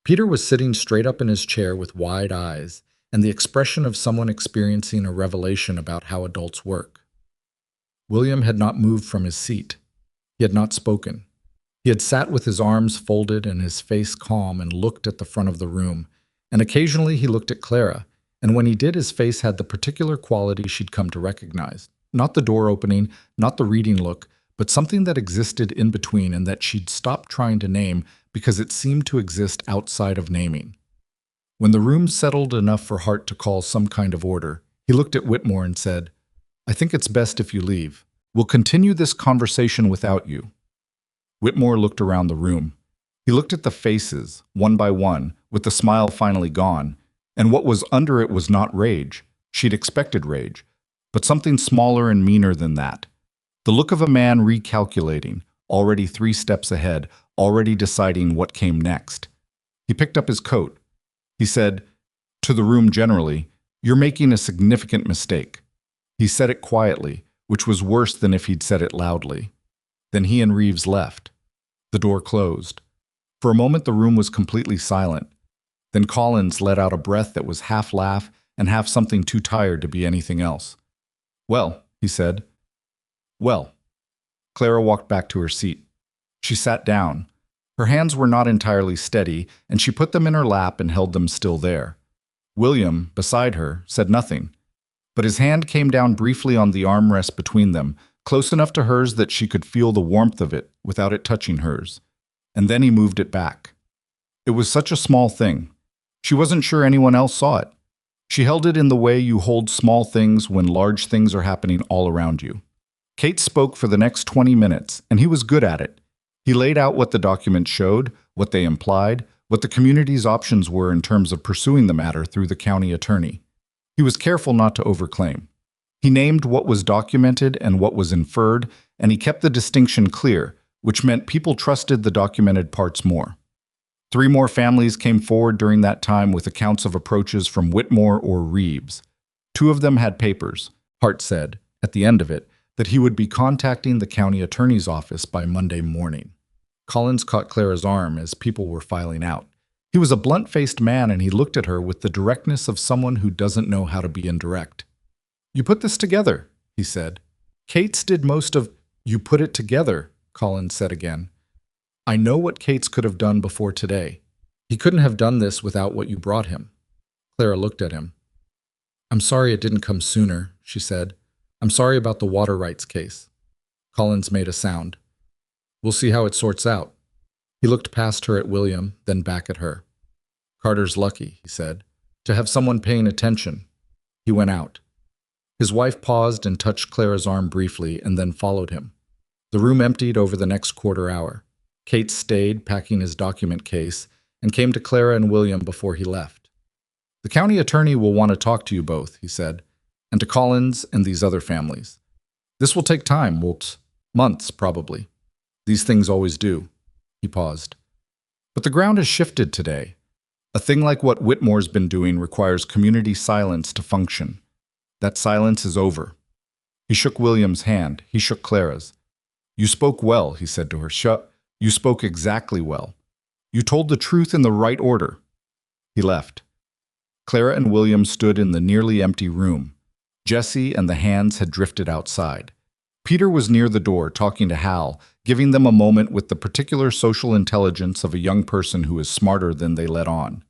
Peter was sitting straight up in his chair with wide eyes and the expression of someone experiencing a revelation about how adults work. William had not moved from his seat. He had not spoken. He had sat with his arms folded and his face calm and looked at the front of the room, and occasionally he looked at Clara, and when he did, his face had the particular quality she'd come to recognize. Not the door opening, not the reading look, but something that existed in between and that she'd stopped trying to name because it seemed to exist outside of naming. When the room settled enough for Hart to call some kind of order, he looked at Whitmore and said, I think it's best if you leave. We'll continue this conversation without you. Whitmore looked around the room. He looked at the faces, one by one, with the smile finally gone, and what was under it was not rage. She'd expected rage, but something smaller and meaner than that. The look of a man recalculating, already 3 steps ahead, already deciding what came next. He picked up his coat. He said, to the room generally, You're making a significant mistake. He said it quietly, which was worse than if he'd said it loudly. Then he and Reeves left. The door closed. For a moment the room was completely silent. Then Collins let out a breath that was half laugh and half something too tired to be anything else. Well, he said. Well. Clara walked back to her seat. She sat down. Her hands were not entirely steady, and she put them in her lap and held them still there. William, beside her, said nothing, but his hand came down briefly on the armrest between them, close enough to hers that she could feel the warmth of it without it touching hers. And then he moved it back. It was such a small thing. She wasn't sure anyone else saw it. She held it in the way you hold small things when large things are happening all around you. Kate spoke for the next 20 minutes, and he was good at it. He laid out what the documents showed, what they implied, what the community's options were in terms of pursuing the matter through the county attorney. He was careful not to overclaim. He named what was documented and what was inferred, and he kept the distinction clear, which meant people trusted the documented parts more. 3 more families came forward during that time with accounts of approaches from Whitmore or Reeves. 2 of them had papers. Hart said, at the end of it, that he would be contacting the county attorney's office by Monday morning. Collins caught Clara's arm as people were filing out. He was a blunt-faced man, and he looked at her with the directness of someone who doesn't know how to be indirect. "You put this together," he said. "Kate's did most of—" "You put it together," Collins said again. "I know what Kate's could have done before today. He couldn't have done this without what you brought him." Clara looked at him. "I'm sorry it didn't come sooner," she said. "I'm sorry about the water rights case." Collins made a sound. "We'll see how it sorts out." He looked past her at William, then back at her. "Carter's lucky," he said, "to have someone paying attention." He went out. His wife paused and touched Clara's arm briefly and then followed him. The room emptied over the next quarter hour. Kate stayed, packing his document case, and came to Clara and William before he left. "The county attorney will want to talk to you both," he said, "and to Collins and these other families. This will take time, months probably. These things always do." He paused. "But the ground has shifted today. A thing like what Whitmore's been doing requires community silence to function. That silence is over." He shook William's hand. He shook Clara's. "You spoke well," he said to her. "You spoke exactly well. You told the truth in the right order." He left. Clara and William stood in the nearly empty room. Jesse and the hands had drifted outside. Peter was near the door talking to Hal, giving them a moment with the particular social intelligence of a young person who is smarter than they let on.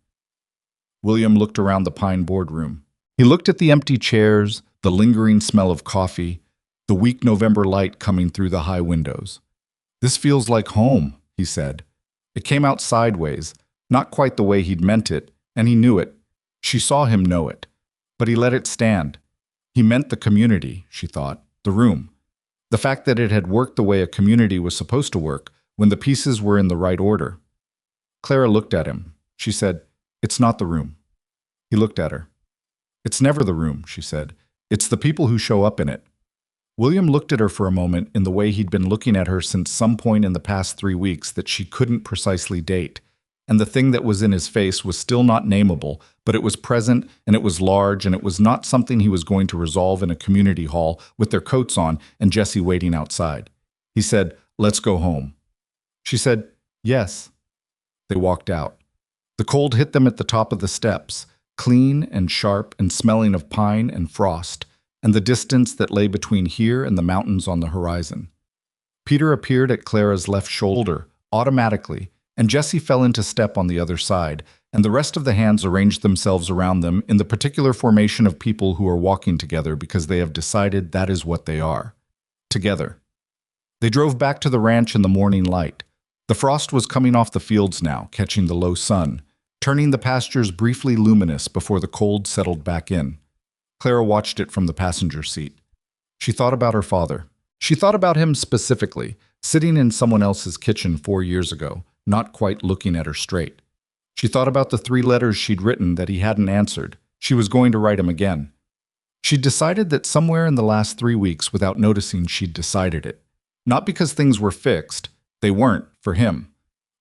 William looked around the pine boardroom. He looked at the empty chairs, the lingering smell of coffee, the weak November light coming through the high windows. "This feels like home," he said. It came out sideways, not quite the way he'd meant it, and he knew it. She saw him know it. But he let it stand. He meant the community, she thought, the room. The fact that it had worked the way a community was supposed to work, when the pieces were in the right order. Clara looked at him. She said, "It's not the room." He looked at her. "It's never the room," she said. "It's the people who show up in it." William looked at her for a moment in the way he'd been looking at her since some point in the past 3 weeks that she couldn't precisely date. And the thing that was in his face was still not nameable, but it was present, and it was large, and it was not something he was going to resolve in a community hall with their coats on and Jesse waiting outside. He said, "Let's go home." She said, "Yes." They walked out. The cold hit them at the top of the steps, clean and sharp and smelling of pine and frost, and the distance that lay between here and the mountains on the horizon. Peter appeared at Clara's left shoulder, automatically, and Jesse fell into step on the other side, and the rest of the hands arranged themselves around them in the particular formation of people who are walking together because they have decided that is what they are. Together. They drove back to the ranch in the morning light. The frost was coming off the fields now, catching the low sun, turning the pastures briefly luminous before the cold settled back in. Clara watched it from the passenger seat. She thought about her father. She thought about him specifically, sitting in someone else's kitchen 4 years ago, not quite looking at her straight. She thought about the 3 letters she'd written that he hadn't answered. She was going to write him again. She'd decided that somewhere in the last 3 weeks, without noticing, she'd decided it. Not because things were fixed. They weren't, for him.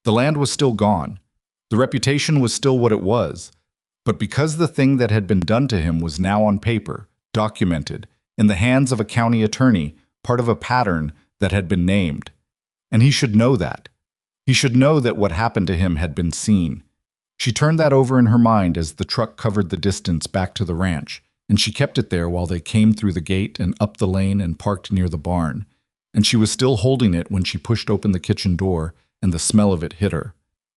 The land was still gone. The reputation was still what it was. But because the thing that had been done to him was now on paper, documented, in the hands of a county attorney, part of a pattern that had been named. And he should know that. He should know that what happened to him had been seen. She turned that over in her mind as the truck covered the distance back to the ranch, and she kept it there while they came through the gate and up the lane and parked near the barn. And she was still holding it when she pushed open the kitchen door and the smell of it hit her.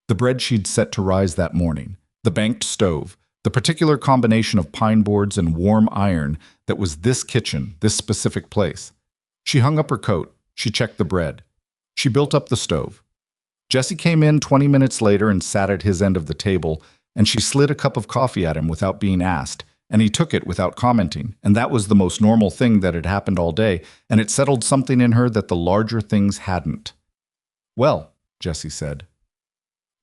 The bread she'd set to rise that morning, the banked stove, the particular combination of pine boards and warm iron that was this kitchen, this specific place. She hung up her coat. She checked the bread. She built up the stove. Jesse came in 20 minutes later and sat at his end of the table, and she slid a cup of coffee at him without being asked, and he took it without commenting, and that was the most normal thing that had happened all day, and it settled something in her that the larger things hadn't. Well, Jesse said.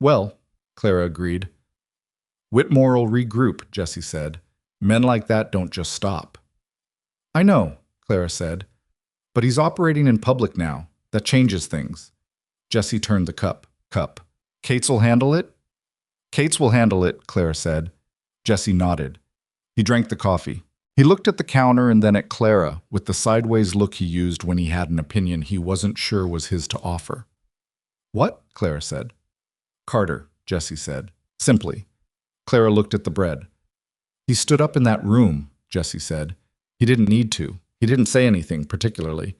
Well, Clara agreed. Whitmore'll regroup, Jesse said. Men like that don't just stop. I know, Clara said. But he's operating in public now. That changes things. Jesse turned the cup. Kate's will handle it? Kate's will handle it, Clara said. Jesse nodded. He drank the coffee. He looked at the counter and then at Clara with the sideways look he used when he had an opinion he wasn't sure was his to offer. What? Clara said. Carter, Jesse said, simply. Clara looked at the bread. He stood up in that room, Jesse said. He didn't need to. He didn't say anything particularly.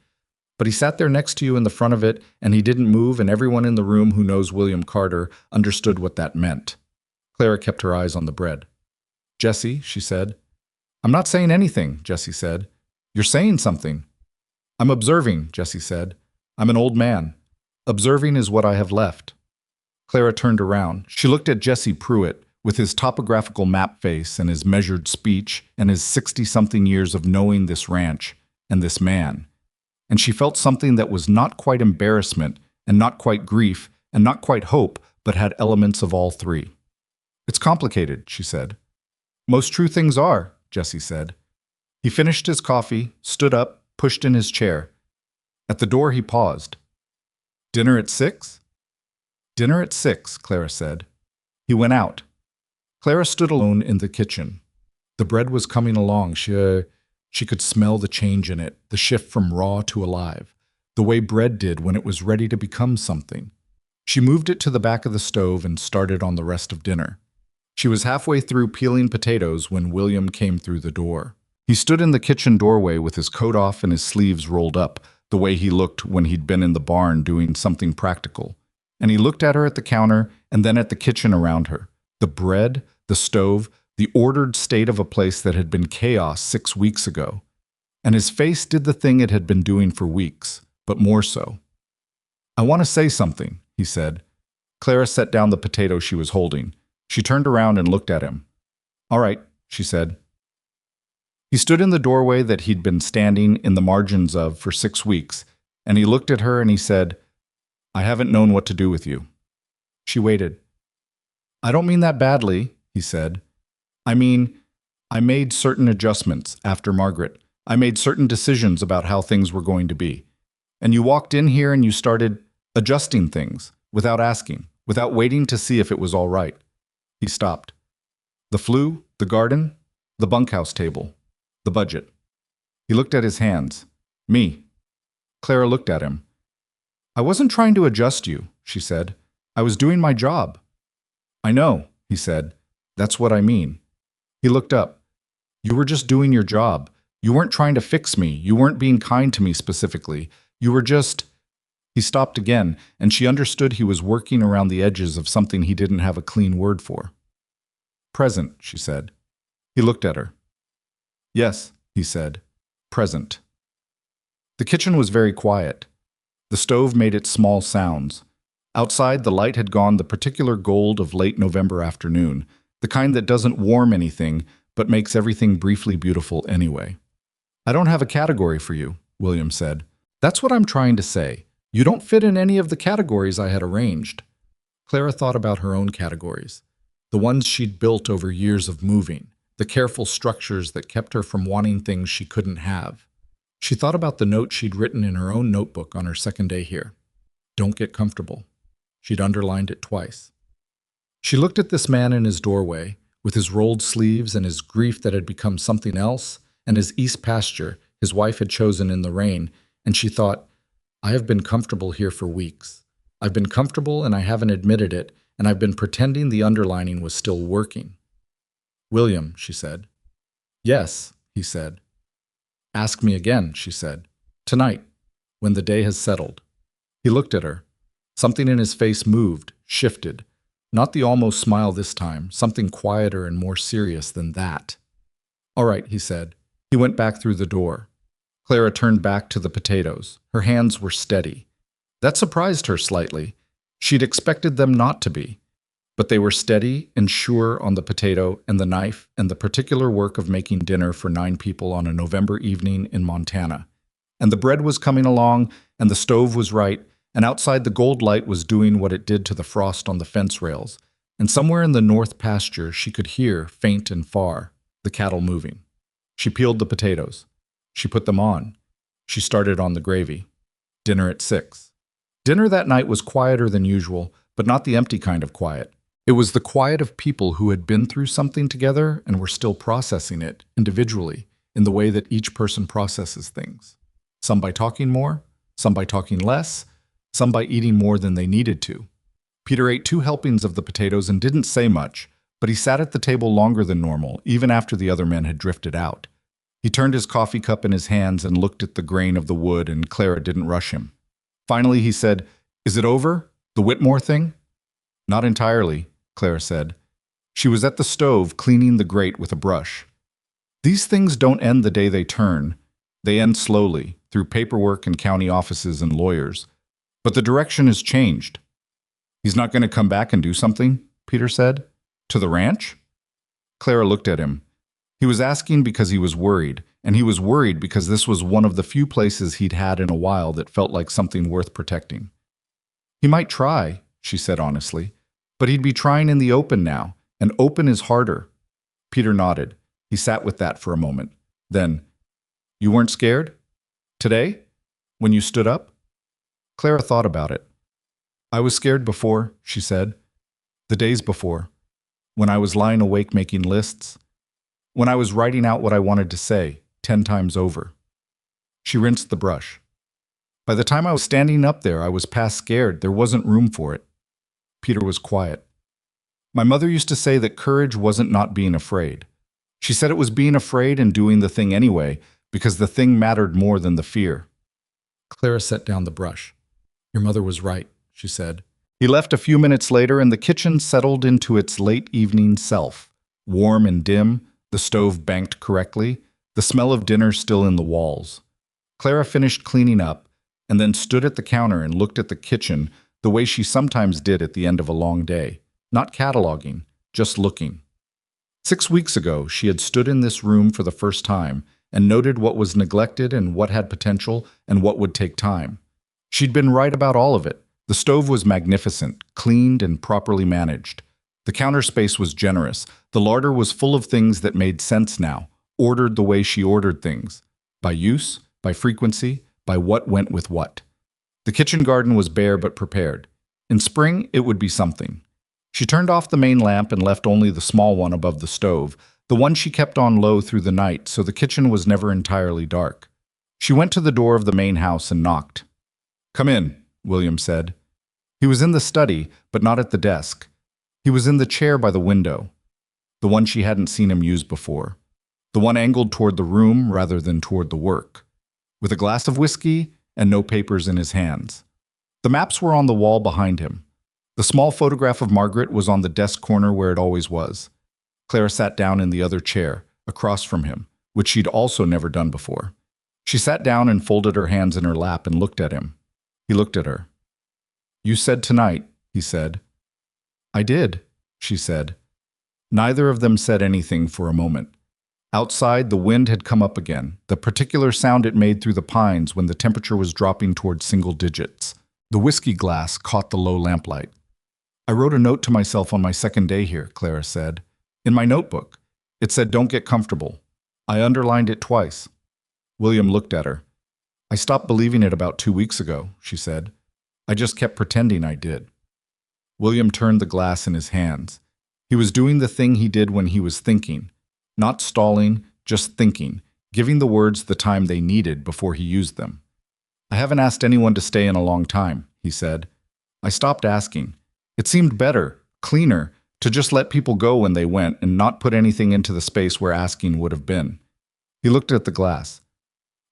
But he sat there next to you in the front of it, and he didn't move, and everyone in the room who knows William Carter understood what that meant. Clara kept her eyes on the bread. Jesse, she said. I'm not saying anything, Jesse said. You're saying something. I'm observing, Jesse said. I'm an old man. Observing is what I have left. Clara turned around. She looked at Jesse Pruitt, with his topographical map face and his measured speech and his 60-something years of knowing this ranch and this man. And she felt something that was not quite embarrassment and not quite grief and not quite hope, but had elements of all three. It's complicated, she said. Most true things are, Jesse said. He finished his coffee, stood up, pushed in his chair. At the door he paused. Dinner at 6? Dinner at 6, Clara said. He went out. Clara stood alone in the kitchen. The bread was coming along. She could smell the change in it, the shift from raw to alive, the way bread did when it was ready to become something. She moved it to the back of the stove and started on the rest of dinner. She was halfway through peeling potatoes when William came through the door. He stood in the kitchen doorway with his coat off and his sleeves rolled up, the way he looked when he'd been in the barn doing something practical. And he looked at her at the counter and then at the kitchen around her. The bread, the stove, the ordered state of a place that had been chaos 6 weeks ago. And his face did the thing it had been doing for weeks, but more so. I want to say something, he said. Clara set down the potato she was holding. She turned around and looked at him. All right, she said. He stood in the doorway that he'd been standing in the margins of for 6 weeks, and he looked at her and he said, I haven't known what to do with you. She waited. I don't mean that badly, he said. I mean, I made certain adjustments after Margaret. I made certain decisions about how things were going to be. And you walked in here and you started adjusting things without asking, without waiting to see if it was all right. He stopped. The flu, the garden, the bunkhouse table, the budget. He looked at his hands. Me. Clara looked at him. I wasn't trying to adjust you, she said. I was doing my job. I know, he said. That's what I mean. He looked up. You were just doing your job. You weren't trying to fix me. You weren't being kind to me specifically. You were just... He stopped again, and she understood he was working around the edges of something he didn't have a clean word for. Present, she said. He looked at her. Yes, he said. Present. The kitchen was very quiet. The stove made its small sounds. Outside, the light had gone the particular gold of late November afternoon, the kind that doesn't warm anything, but makes everything briefly beautiful anyway. I don't have a category for you, William said. That's what I'm trying to say. You don't fit in any of the categories I had arranged. Clara thought about her own categories, the ones she'd built over years of moving, the careful structures that kept her from wanting things she couldn't have. She thought about the note she'd written in her own notebook on her second day here. Don't get comfortable. She'd underlined it twice. She looked at this man in his doorway, with his rolled sleeves and his grief that had become something else, and his east pasture his wife had chosen in the rain, and she thought, I have been comfortable here for weeks. I've been comfortable and I haven't admitted it, and I've been pretending the underlining was still working. William, she said. Yes, he said. Ask me again, she said. Tonight, when the day has settled. He looked at her. Something in his face moved, shifted. Not the almost smile this time, something quieter and more serious than that. All right, he said. He went back through the door. Clara turned back to the potatoes. Her hands were steady. That surprised her slightly. She'd expected them not to be. But they were steady and sure on the potato and the knife and the particular work of making dinner for 9 people on a November evening in Montana. And the bread was coming along, and the stove was right, and outside the gold light was doing what it did to the frost on the fence rails, and somewhere in the north pasture she could hear, faint and far, the cattle moving. She peeled the potatoes. She put them on. She started on the gravy. Dinner at 6. Dinner that night was quieter than usual, but not the empty kind of quiet. It was the quiet of people who had been through something together and were still processing it individually in the way that each person processes things. Some by talking more, some by talking less, some by eating more than they needed to. Peter ate 2 helpings of the potatoes and didn't say much, but he sat at the table longer than normal, even after the other men had drifted out. He turned his coffee cup in his hands and looked at the grain of the wood, and Clara didn't rush him. Finally, he said, "Is it over? The Whitmore thing?" "Not entirely," Clara said. She was at the stove cleaning the grate with a brush. "These things don't end the day they turn. They end slowly, through paperwork and county offices and lawyers. But the direction has changed." "He's not going to come back and do something?" Peter said. "To the ranch?" Clara looked at him. He was asking because he was worried, and he was worried because this was one of the few places he'd had in a while that felt like something worth protecting. "He might try," she said honestly, "but he'd be trying in the open now, and open is harder." Peter nodded. He sat with that for a moment. Then, "You weren't scared? Today? When you stood up?" Clara thought about it. "I was scared before," she said. "The days before. When I was lying awake making lists. When I was writing out what I wanted to say, 10 times over." She rinsed the brush. "By the time I was standing up there, I was past scared. There wasn't room for it." Peter was quiet. "My mother used to say that courage wasn't not being afraid. She said it was being afraid and doing the thing anyway, because the thing mattered more than the fear." Clara set down the brush. "Your mother was right," she said. He left a few minutes later, and the kitchen settled into its late evening self, warm and dim, the stove banked correctly, the smell of dinner still in the walls. Clara finished cleaning up, and then stood at the counter and looked at the kitchen the way she sometimes did at the end of a long day, not cataloging, just looking. 6 weeks ago, she had stood in this room for the first time and noted what was neglected and what had potential and what would take time. She'd been right about all of it. The stove was magnificent, cleaned and properly managed. The counter space was generous. The larder was full of things that made sense now, ordered the way she ordered things, by use, by frequency, by what went with what. The kitchen garden was bare but prepared. In spring, it would be something. She turned off the main lamp and left only the small one above the stove, the one she kept on low through the night, so the kitchen was never entirely dark. She went to the door of the main house and knocked. "Come in," William said. He was in the study, but not at the desk. He was in the chair by the window, the one she hadn't seen him use before, the one angled toward the room rather than toward the work, with a glass of whiskey and no papers in his hands. The maps were on the wall behind him. The small photograph of Margaret was on the desk corner where it always was. Clara sat down in the other chair, across from him, which she'd also never done before. She sat down and folded her hands in her lap and looked at him. He looked at her. "You said tonight," he said. "I did," she said. Neither of them said anything for a moment. Outside, the wind had come up again, the particular sound it made through the pines when the temperature was dropping toward single digits. The whiskey glass caught the low lamplight. "I wrote a note to myself on my second day here," Clara said. "In my notebook. It said, 'Don't get comfortable.' I underlined it twice." William looked at her. "I stopped believing it about 2 weeks ago," she said. "I just kept pretending I did." William turned the glass in his hands. He was doing the thing he did when he was thinking. Not stalling, just thinking, giving the words the time they needed before he used them. "I haven't asked anyone to stay in a long time," he said. "I stopped asking. It seemed better, cleaner, to just let people go when they went and not put anything into the space where asking would have been." He looked at the glass.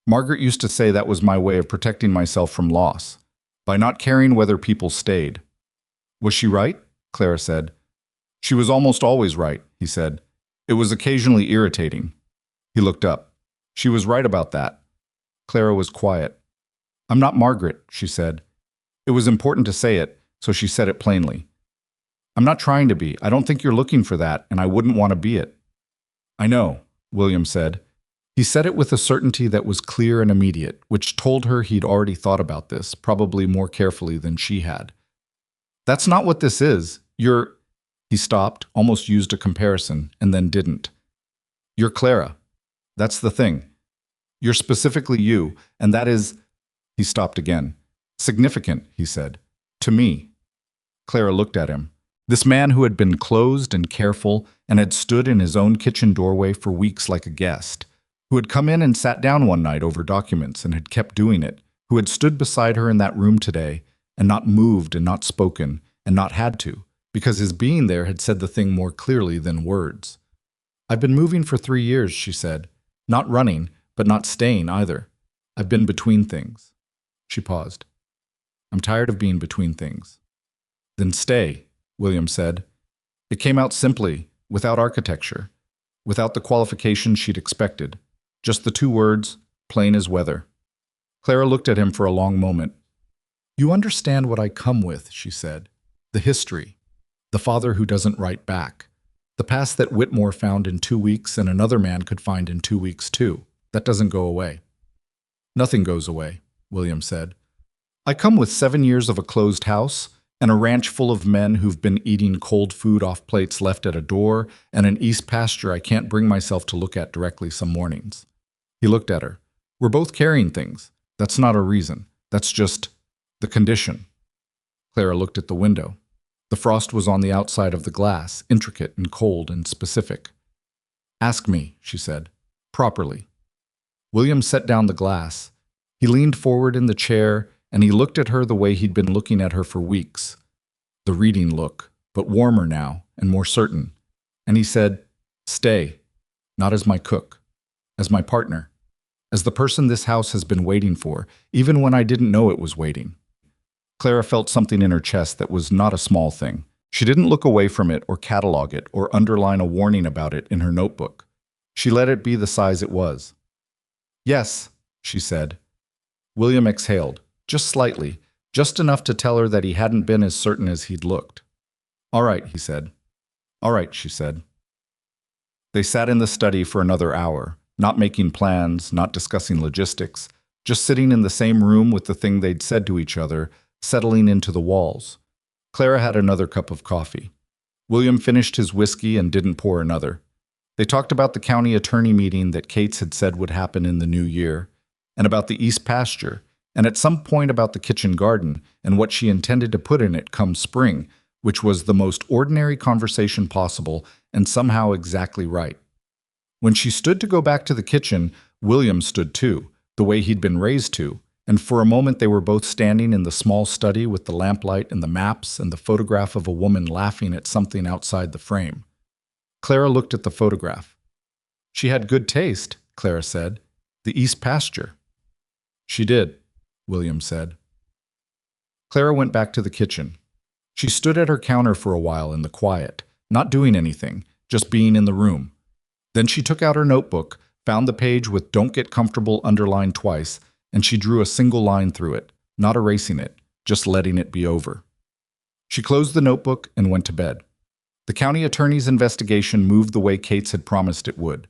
"Margaret used to say that was my way of protecting myself from loss, by not caring whether people stayed." "Was she right?" Clara said. "She was almost always right," he said. "It was occasionally irritating." He looked up. "She was right about that." Clara was quiet. "I'm not Margaret," she said. It was important to say it, so she said it plainly. "I'm not trying to be. I don't think you're looking for that, and I wouldn't want to be it." "I know," William said. He said it with a certainty that was clear and immediate, which told her he'd already thought about this, probably more carefully than she had. That's not what this is. You're... He stopped, almost used a comparison, and then didn't. You're Clara. That's the thing. You're specifically you, and that is... He stopped again. Significant, he said. To me. Clara looked at him. This man who had been closed and careful and had stood in his own kitchen doorway for weeks like a guest, who had come in and sat down one night over documents and had kept doing it, who had stood beside her in that room today and not moved and not spoken and not had to, because his being there had said the thing more clearly than words. I've been moving for 3 years, she said. Not running, but not staying either. I've been between things. She paused. I'm tired of being between things. Then stay, William said. It came out simply, without architecture, without the qualifications she'd expected. Just the 2 words, plain as weather. Clara looked at him for a long moment. You understand what I come with, she said. The history. The father who doesn't write back. The past that Whitmore found in 2 weeks and another man could find in 2 weeks too. That doesn't go away. Nothing goes away, William said. I come with 7 years of a closed house, and a ranch full of men who've been eating cold food off plates left at a door, and an east pasture I can't bring myself to look at directly some mornings. He looked at her. We're both carrying things. That's not a reason. That's just the condition. Clara looked at the window. The frost was on the outside of the glass, intricate and cold and specific. Ask me, she said, properly. William set down the glass. He leaned forward in the chair, and he looked at her the way he'd been looking at her for weeks. The reading look, but warmer now and more certain. And he said, stay, not as my cook, as my partner, as the person this house has been waiting for, even when I didn't know it was waiting. Clara felt something in her chest that was not a small thing. She didn't look away from it or catalog it or underline a warning about it in her notebook. She let it be the size it was. Yes, she said. William exhaled, just slightly, just enough to tell her that he hadn't been as certain as he'd looked. All right, he said. All right, she said. They sat in the study for another hour, not making plans, not discussing logistics, just sitting in the same room with the thing they'd said to each other, settling into the walls. Clara had another cup of coffee. William finished his whiskey and didn't pour another. They talked about the county attorney meeting that Cates had said would happen in the new year, and about the east pasture, and at some point about the kitchen garden and what she intended to put in it come spring, which was the most ordinary conversation possible and somehow exactly right. When she stood to go back to the kitchen, William stood too, the way he'd been raised to, and for a moment they were both standing in the small study with the lamplight and the maps and the photograph of a woman laughing at something outside the frame. Clara looked at the photograph. She had good taste, Clara said. The east pasture. She did, William said. Clara went back to the kitchen. She stood at her counter for a while in the quiet, not doing anything, just being in the room. Then she took out her notebook, found the page with "Don't get comfortable" underlined twice, and she drew a single line through it, not erasing it, just letting it be over. She closed the notebook and went to bed. The county attorney's investigation moved the way Cates had promised it would.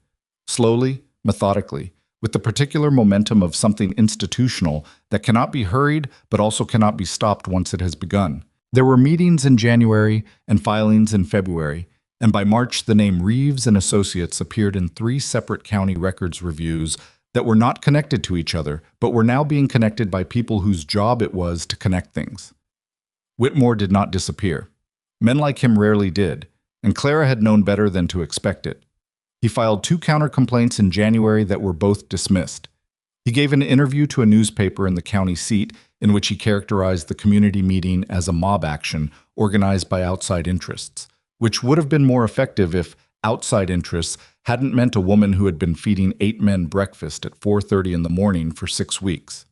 Slowly, methodically, with the particular momentum of something institutional that cannot be hurried but also cannot be stopped once it has begun. There were meetings in January and filings in February, and by March the name Reeves and Associates appeared in 3 separate county records reviews that were not connected to each other, but were now being connected by people whose job it was to connect things. Whitmore did not disappear. Men like him rarely did, and Clara had known better than to expect it. He filed 2 counter-complaints in January that were both dismissed. He gave an interview to a newspaper in the county seat in which he characterized the community meeting as a mob action organized by outside interests, which would have been more effective if outside interests hadn't meant a woman who had been feeding 8 men breakfast at 4:30 in the morning for 6 weeks.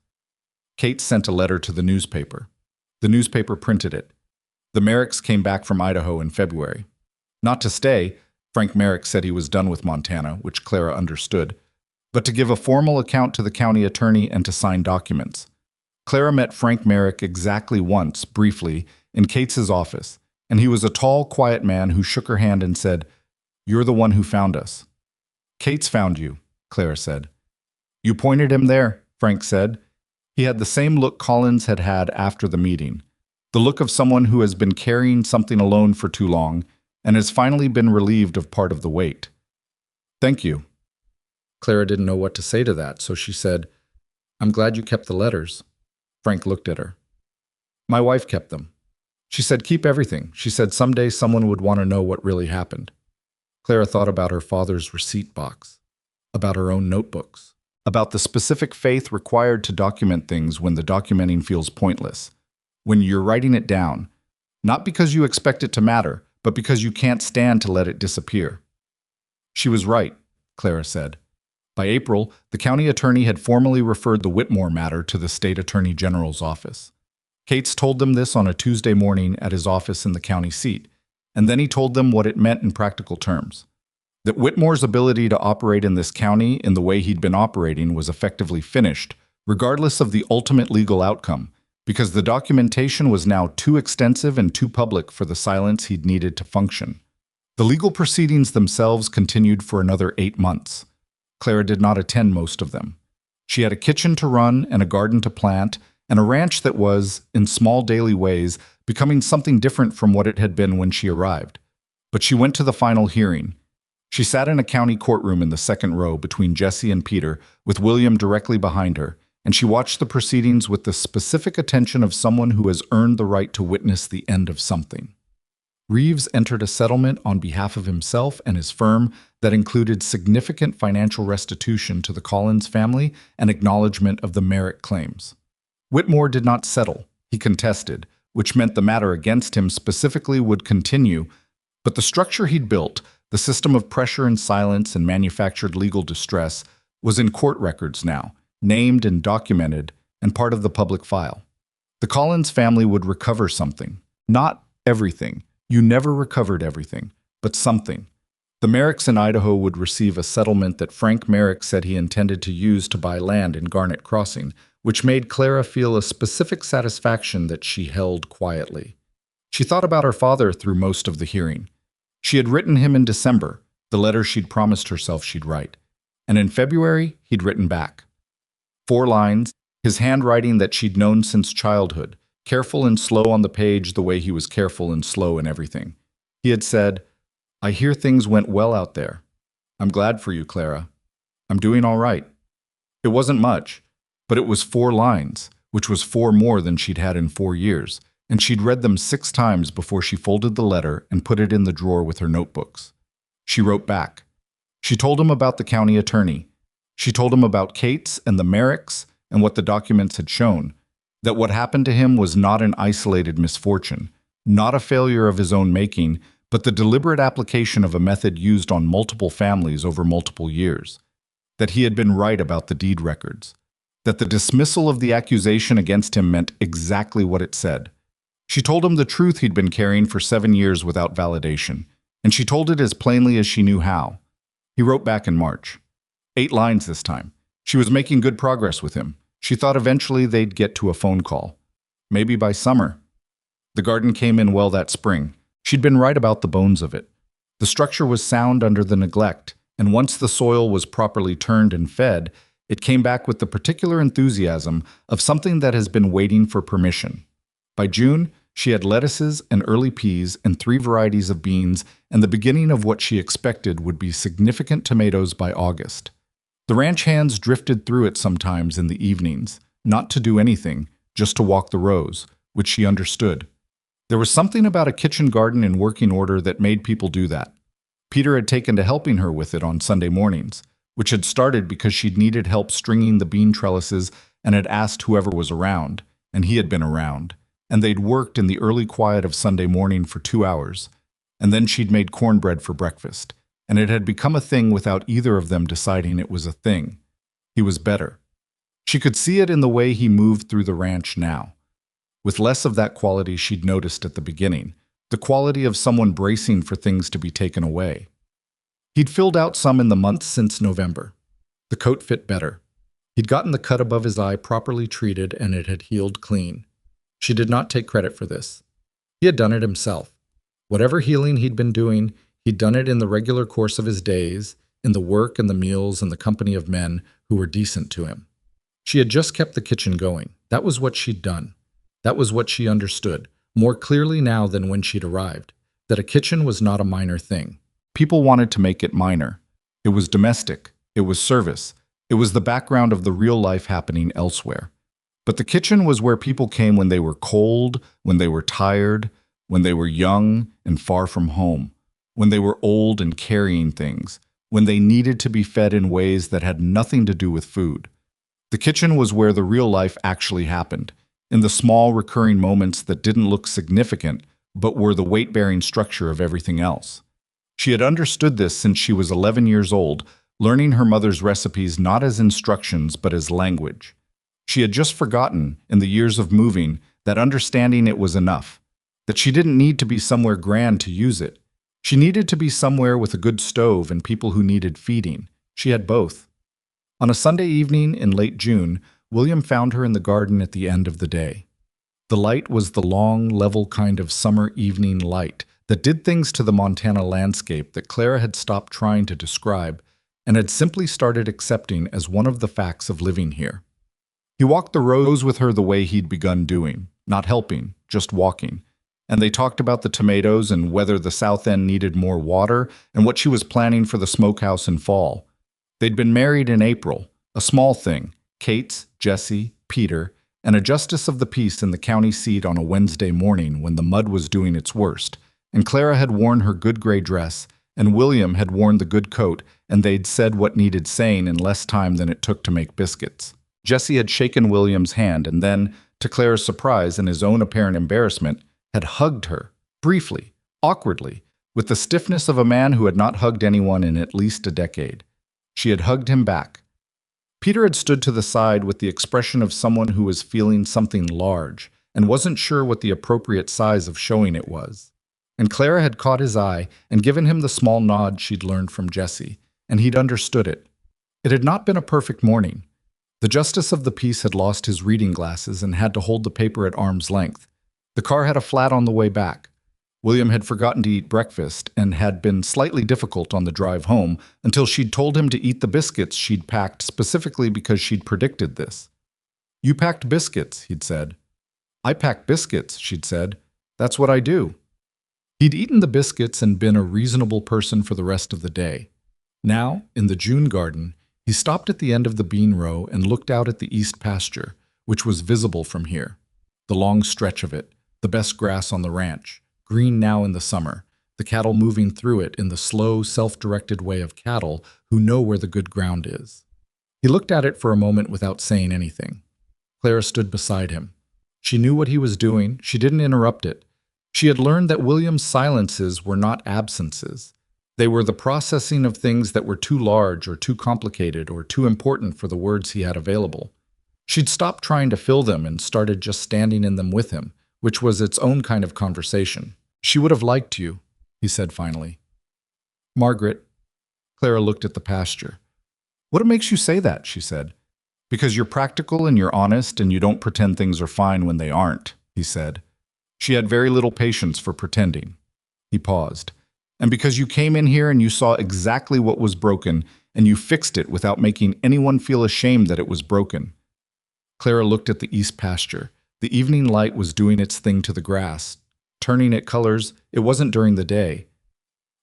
Kate sent a letter to the newspaper. The newspaper printed it. The Merricks came back from Idaho in February. Not to stay, Frank Merrick said he was done with Montana, which Clara understood, but to give a formal account to the county attorney and to sign documents. Clara met Frank Merrick exactly once, briefly, in Cates's office, and he was a tall, quiet man who shook her hand and said, "You're the one who found us." "Cates found you," Clara said. You pointed him there, Frank said. He had the same look Collins had had after the meeting, the look of someone who has been carrying something alone for too long and has finally been relieved of part of the weight. Thank you. Clara didn't know what to say to that, so she said, I'm glad you kept the letters. Frank looked at her. My wife kept them. She said, keep everything. She said someday someone would want to know what really happened. Clara thought about her father's receipt box, about her own notebooks, about the specific faith required to document things when the documenting feels pointless, when you're writing it down, not because you expect it to matter, but because you can't stand to let it disappear. She was right, Clara said. By April, the county attorney had formally referred the Whitmore matter to the state attorney general's office. Cates told them this on a Tuesday morning at his office in the county seat, and then he told them what it meant in practical terms. That Whitmore's ability to operate in this county in the way he'd been operating was effectively finished, regardless of the ultimate legal outcome, because the documentation was now too extensive and too public for the silence he'd needed to function. The legal proceedings themselves continued for another 8 months. Clara did not attend most of them. She had a kitchen to run and a garden to plant, and a ranch that was, in small daily ways, becoming something different from what it had been when she arrived. But she went to the final hearing. She sat in a county courtroom in the second row between Jesse and Peter, with William directly behind her, and she watched the proceedings with the specific attention of someone who has earned the right to witness the end of something. Reeves entered a settlement on behalf of himself and his firm that included significant financial restitution to the Collins family and acknowledgement of the Merrick claims. Whitmore did not settle. He contested, which meant the matter against him specifically would continue, but the structure he'd built, the system of pressure and silence and manufactured legal distress, was in court records now, named and documented, and part of the public file. The Collins family would recover something. Not everything. You never recovered everything, but something. The Merricks in Idaho would receive a settlement that Frank Merrick said he intended to use to buy land in Garnet Crossing, which made Clara feel a specific satisfaction that she held quietly. She thought about her father through most of the hearing. She had written him in December, the letter she'd promised herself she'd write, and in February he'd written back. 4 lines, his handwriting that she'd known since childhood, careful and slow on the page the way he was careful and slow in everything. He had said, I hear things went well out there. I'm glad for you, Clara. I'm doing all right. It wasn't much, but it was 4 lines, which was 4 more than she'd had in 4 years, and she'd read them 6 times before she folded the letter and put it in the drawer with her notebooks. She wrote back. She told him about the county attorney. She told him about Cates and the Merricks and what the documents had shown, that what happened to him was not an isolated misfortune, not a failure of his own making, but the deliberate application of a method used on multiple families over multiple years, that he had been right about the deed records, that the dismissal of the accusation against him meant exactly what it said. She told him the truth he'd been carrying for 7 years without validation, and she told it as plainly as she knew how. He wrote back in March. 8 lines this time. She was making good progress with him. She thought eventually they'd get to a phone call. Maybe by summer. The garden came in well that spring. She'd been right about the bones of it. The structure was sound under the neglect, and once the soil was properly turned and fed, it came back with the particular enthusiasm of something that has been waiting for permission. By June, she had lettuces and early peas and 3 varieties of beans and the beginning of what she expected would be significant tomatoes by August. The ranch hands drifted through it sometimes in the evenings, not to do anything, just to walk the rows, which she understood. There was something about a kitchen garden in working order that made people do that. Peter had taken to helping her with it on Sunday mornings, which had started because she'd needed help stringing the bean trellises and had asked whoever was around, and he had been around, and they'd worked in the early quiet of Sunday morning for 2 hours, and then she'd made cornbread for breakfast, and it had become a thing without either of them deciding it was a thing. He was better. She could see it in the way he moved through the ranch now, with less of that quality she'd noticed at the beginning, the quality of someone bracing for things to be taken away. He'd filled out some in the months since November. The coat fit better. He'd gotten the cut above his eye properly treated and it had healed clean. She did not take credit for this. He had done it himself. Whatever healing he'd been doing, he'd done it in the regular course of his days, in the work and the meals and the company of men who were decent to him. She had just kept the kitchen going. That was what she'd done. That was what she understood, more clearly now than when she'd arrived, that a kitchen was not a minor thing. People wanted to make it minor. It was domestic. It was service. It was the background of the real life happening elsewhere. But the kitchen was where people came when they were cold, when they were tired, when they were young and far from home, when they were old and carrying things, when they needed to be fed in ways that had nothing to do with food. The kitchen was where the real life actually happened, in the small recurring moments that didn't look significant, but were the weight-bearing structure of everything else. She had understood this since she was 11 years old, learning her mother's recipes not as instructions but as language. She had just forgotten, in the years of moving, that understanding it was enough, that she didn't need to be somewhere grand to use it. She needed to be somewhere with a good stove and people who needed feeding. She had both. On a Sunday evening in late June, William found her in the garden at the end of the day. The light was the long, level kind of summer evening light that did things to the Montana landscape that Clara had stopped trying to describe and had simply started accepting as one of the facts of living here. He walked the rows with her the way he'd begun doing, not helping, just walking. And they talked about the tomatoes and whether the south end needed more water and what she was planning for the smokehouse in fall. They'd been married in April, a small thing, Kate's, Jesse, Peter, and a justice of the peace in the county seat on a Wednesday morning when the mud was doing its worst, and Clara had worn her good gray dress, and William had worn the good coat, and they'd said what needed saying in less time than it took to make biscuits. Jesse had shaken William's hand and then, to Clara's surprise and his own apparent embarrassment, had hugged her, briefly, awkwardly, with the stiffness of a man who had not hugged anyone in at least a decade. She had hugged him back. Peter had stood to the side with the expression of someone who was feeling something large and wasn't sure what the appropriate size of showing it was. And Clara had caught his eye and given him the small nod she'd learned from Jesse, and he'd understood it. It had not been a perfect morning. The justice of the peace had lost his reading glasses and had to hold the paper at arm's length. The car had a flat on the way back. William had forgotten to eat breakfast and had been slightly difficult on the drive home until she'd told him to eat the biscuits she'd packed specifically because she'd predicted this. "You packed biscuits," he'd said. "I pack biscuits," she'd said. "That's what I do." He'd eaten the biscuits and been a reasonable person for the rest of the day. Now, in the June garden, he stopped at the end of the bean row and looked out at the east pasture, which was visible from here. The long stretch of it, the best grass on the ranch, green now in the summer, the cattle moving through it in the slow, self-directed way of cattle who know where the good ground is. He looked at it for a moment without saying anything. Clara stood beside him. She knew what he was doing. She didn't interrupt it. She had learned that William's silences were not absences. They were the processing of things that were too large or too complicated or too important for the words he had available. She'd stopped trying to fill them and started just standing in them with him, which was its own kind of conversation. "She would have liked you," he said finally. "Margaret." Clara looked at the pasture. "What makes you say that?" she said. "Because you're practical and you're honest and you don't pretend things are fine when they aren't," he said. She had very little patience for pretending. He paused. "And because you came in here and you saw exactly what was broken and you fixed it without making anyone feel ashamed that it was broken." Clara looked at the east pasture. The evening light was doing its thing to the grass, turning it colors. It wasn't during the day.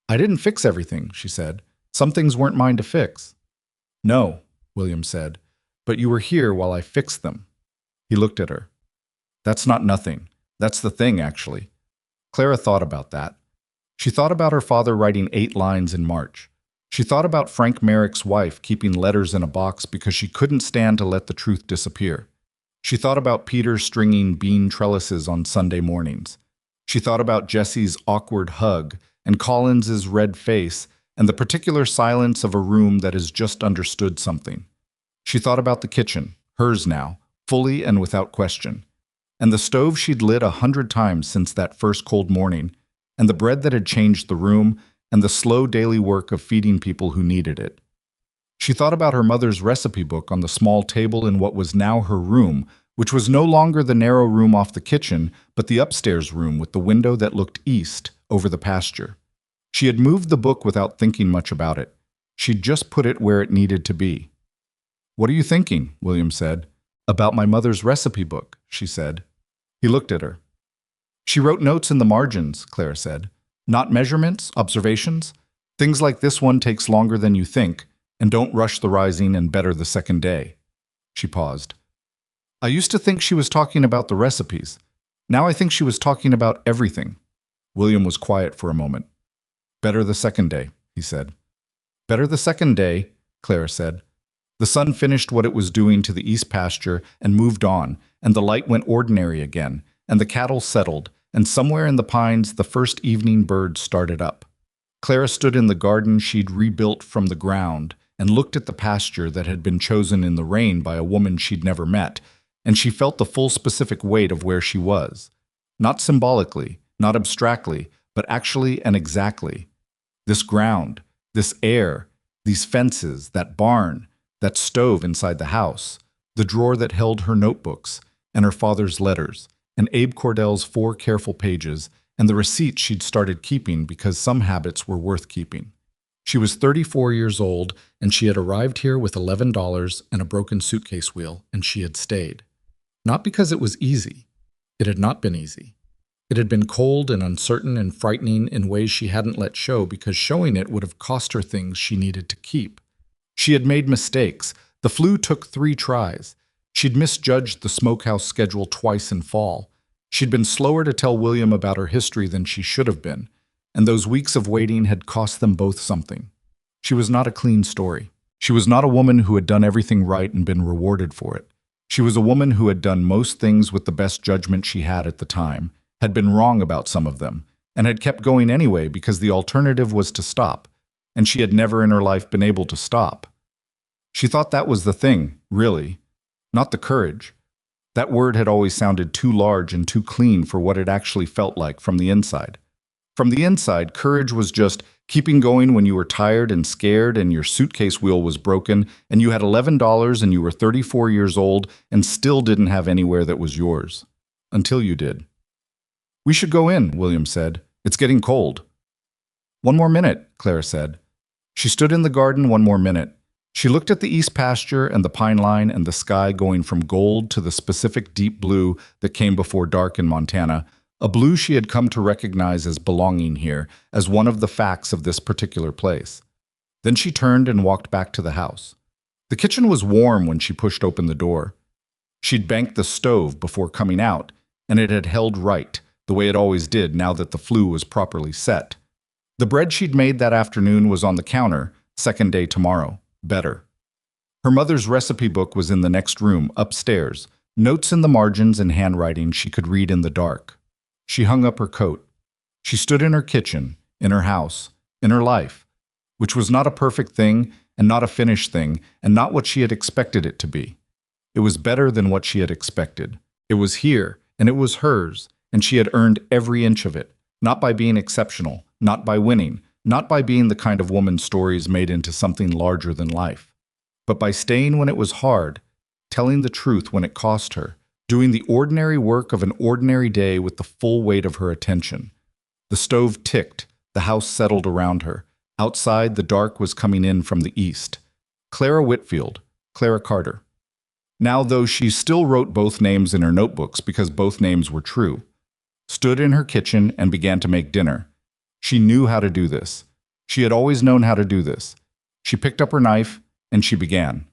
"I didn't fix everything," she said. "Some things weren't mine to fix." "No," William said, "but you were here while I fixed them." He looked at her. "That's not nothing. That's the thing, actually." Clara thought about that. She thought about her father writing 8 lines in March. She thought about Frank Merrick's wife keeping letters in a box because she couldn't stand to let the truth disappear. She thought about Peter stringing bean trellises on Sunday mornings. She thought about Jesse's awkward hug and Collins's red face and the particular silence of a room that has just understood something. She thought about the kitchen, hers now, fully and without question, and the stove she'd lit 100 times since that first cold morning, and the bread that had changed the room, and the slow daily work of feeding people who needed it. She thought about her mother's recipe book on the small table in what was now her room, which was no longer the narrow room off the kitchen, but the upstairs room with the window that looked east over the pasture. She had moved the book without thinking much about it. She'd just put it where it needed to be. "What are you thinking?" William said. "About my mother's recipe book," she said. He looked at her. "She wrote notes in the margins," Clara said. "Not measurements, observations. Things like this one takes longer than you think, and don't rush the rising and better the second day." She paused. "I used to think she was talking about the recipes. Now I think she was talking about everything." William was quiet for a moment. "Better the second day," he said. "Better the second day," Clara said. The sun finished what it was doing to the east pasture and moved on, and the light went ordinary again, and the cattle settled, and somewhere in the pines the first evening bird started up. Clara stood in the garden she'd rebuilt from the ground and looked at the pasture that had been chosen in the rain by a woman she'd never met, and she felt the full specific weight of where she was. Not symbolically, not abstractly, but actually and exactly. This ground, this air, these fences, that barn, that stove inside the house, the drawer that held her notebooks and her father's letters, and Abe Cordell's 4 careful pages, and the receipts she'd started keeping because some habits were worth keeping. She was 34 years old, and she had arrived here with $11 and a broken suitcase wheel, and she had stayed. Not because it was easy. It had not been easy. It had been cold and uncertain and frightening in ways she hadn't let show because showing it would have cost her things she needed to keep. She had made mistakes. The flu took 3 tries. She'd misjudged the smokehouse schedule twice in fall. She'd been slower to tell William about her history than she should have been, and those weeks of waiting had cost them both something. She was not a clean story. She was not a woman who had done everything right and been rewarded for it. She was a woman who had done most things with the best judgment she had at the time, had been wrong about some of them, and had kept going anyway because the alternative was to stop, and she had never in her life been able to stop. She thought that was the thing, really, not the courage. That word had always sounded too large and too clean for what it actually felt like from the inside. From the inside, courage was just keeping going when you were tired and scared and your suitcase wheel was broken and you had $11 and you were 34 years old and still didn't have anywhere that was yours. Until you did. "We should go in," William said. "It's getting cold." "One more minute," Clara said. She stood in the garden 1 more minute. She looked at the east pasture and the pine line and the sky going from gold to the specific deep blue that came before dark in Montana, a blue she had come to recognize as belonging here, as one of the facts of this particular place. Then she turned and walked back to the house. The kitchen was warm when she pushed open the door. She'd banked the stove before coming out, and it had held right, the way it always did now that the flue was properly set. The bread she'd made that afternoon was on the counter, second day tomorrow. Better. Her mother's recipe book was in the next room, upstairs, notes in the margins and handwriting she could read in the dark. She hung up her coat. She stood in her kitchen, in her house, in her life, which was not a perfect thing and not a finished thing and not what she had expected it to be. It was better than what she had expected. It was here, and it was hers, and she had earned every inch of it, not by being exceptional, not by winning, not by being the kind of woman stories made into something larger than life, but by staying when it was hard, telling the truth when it cost her, doing the ordinary work of an ordinary day with the full weight of her attention. The stove ticked, the house settled around her. Outside, the dark was coming in from the east. Clara Whitfield, Clara Carter. Now, though she still wrote both names in her notebooks because both names were true, stood in her kitchen and began to make dinner. She knew how to do this. She had always known how to do this. She picked up her knife and she began.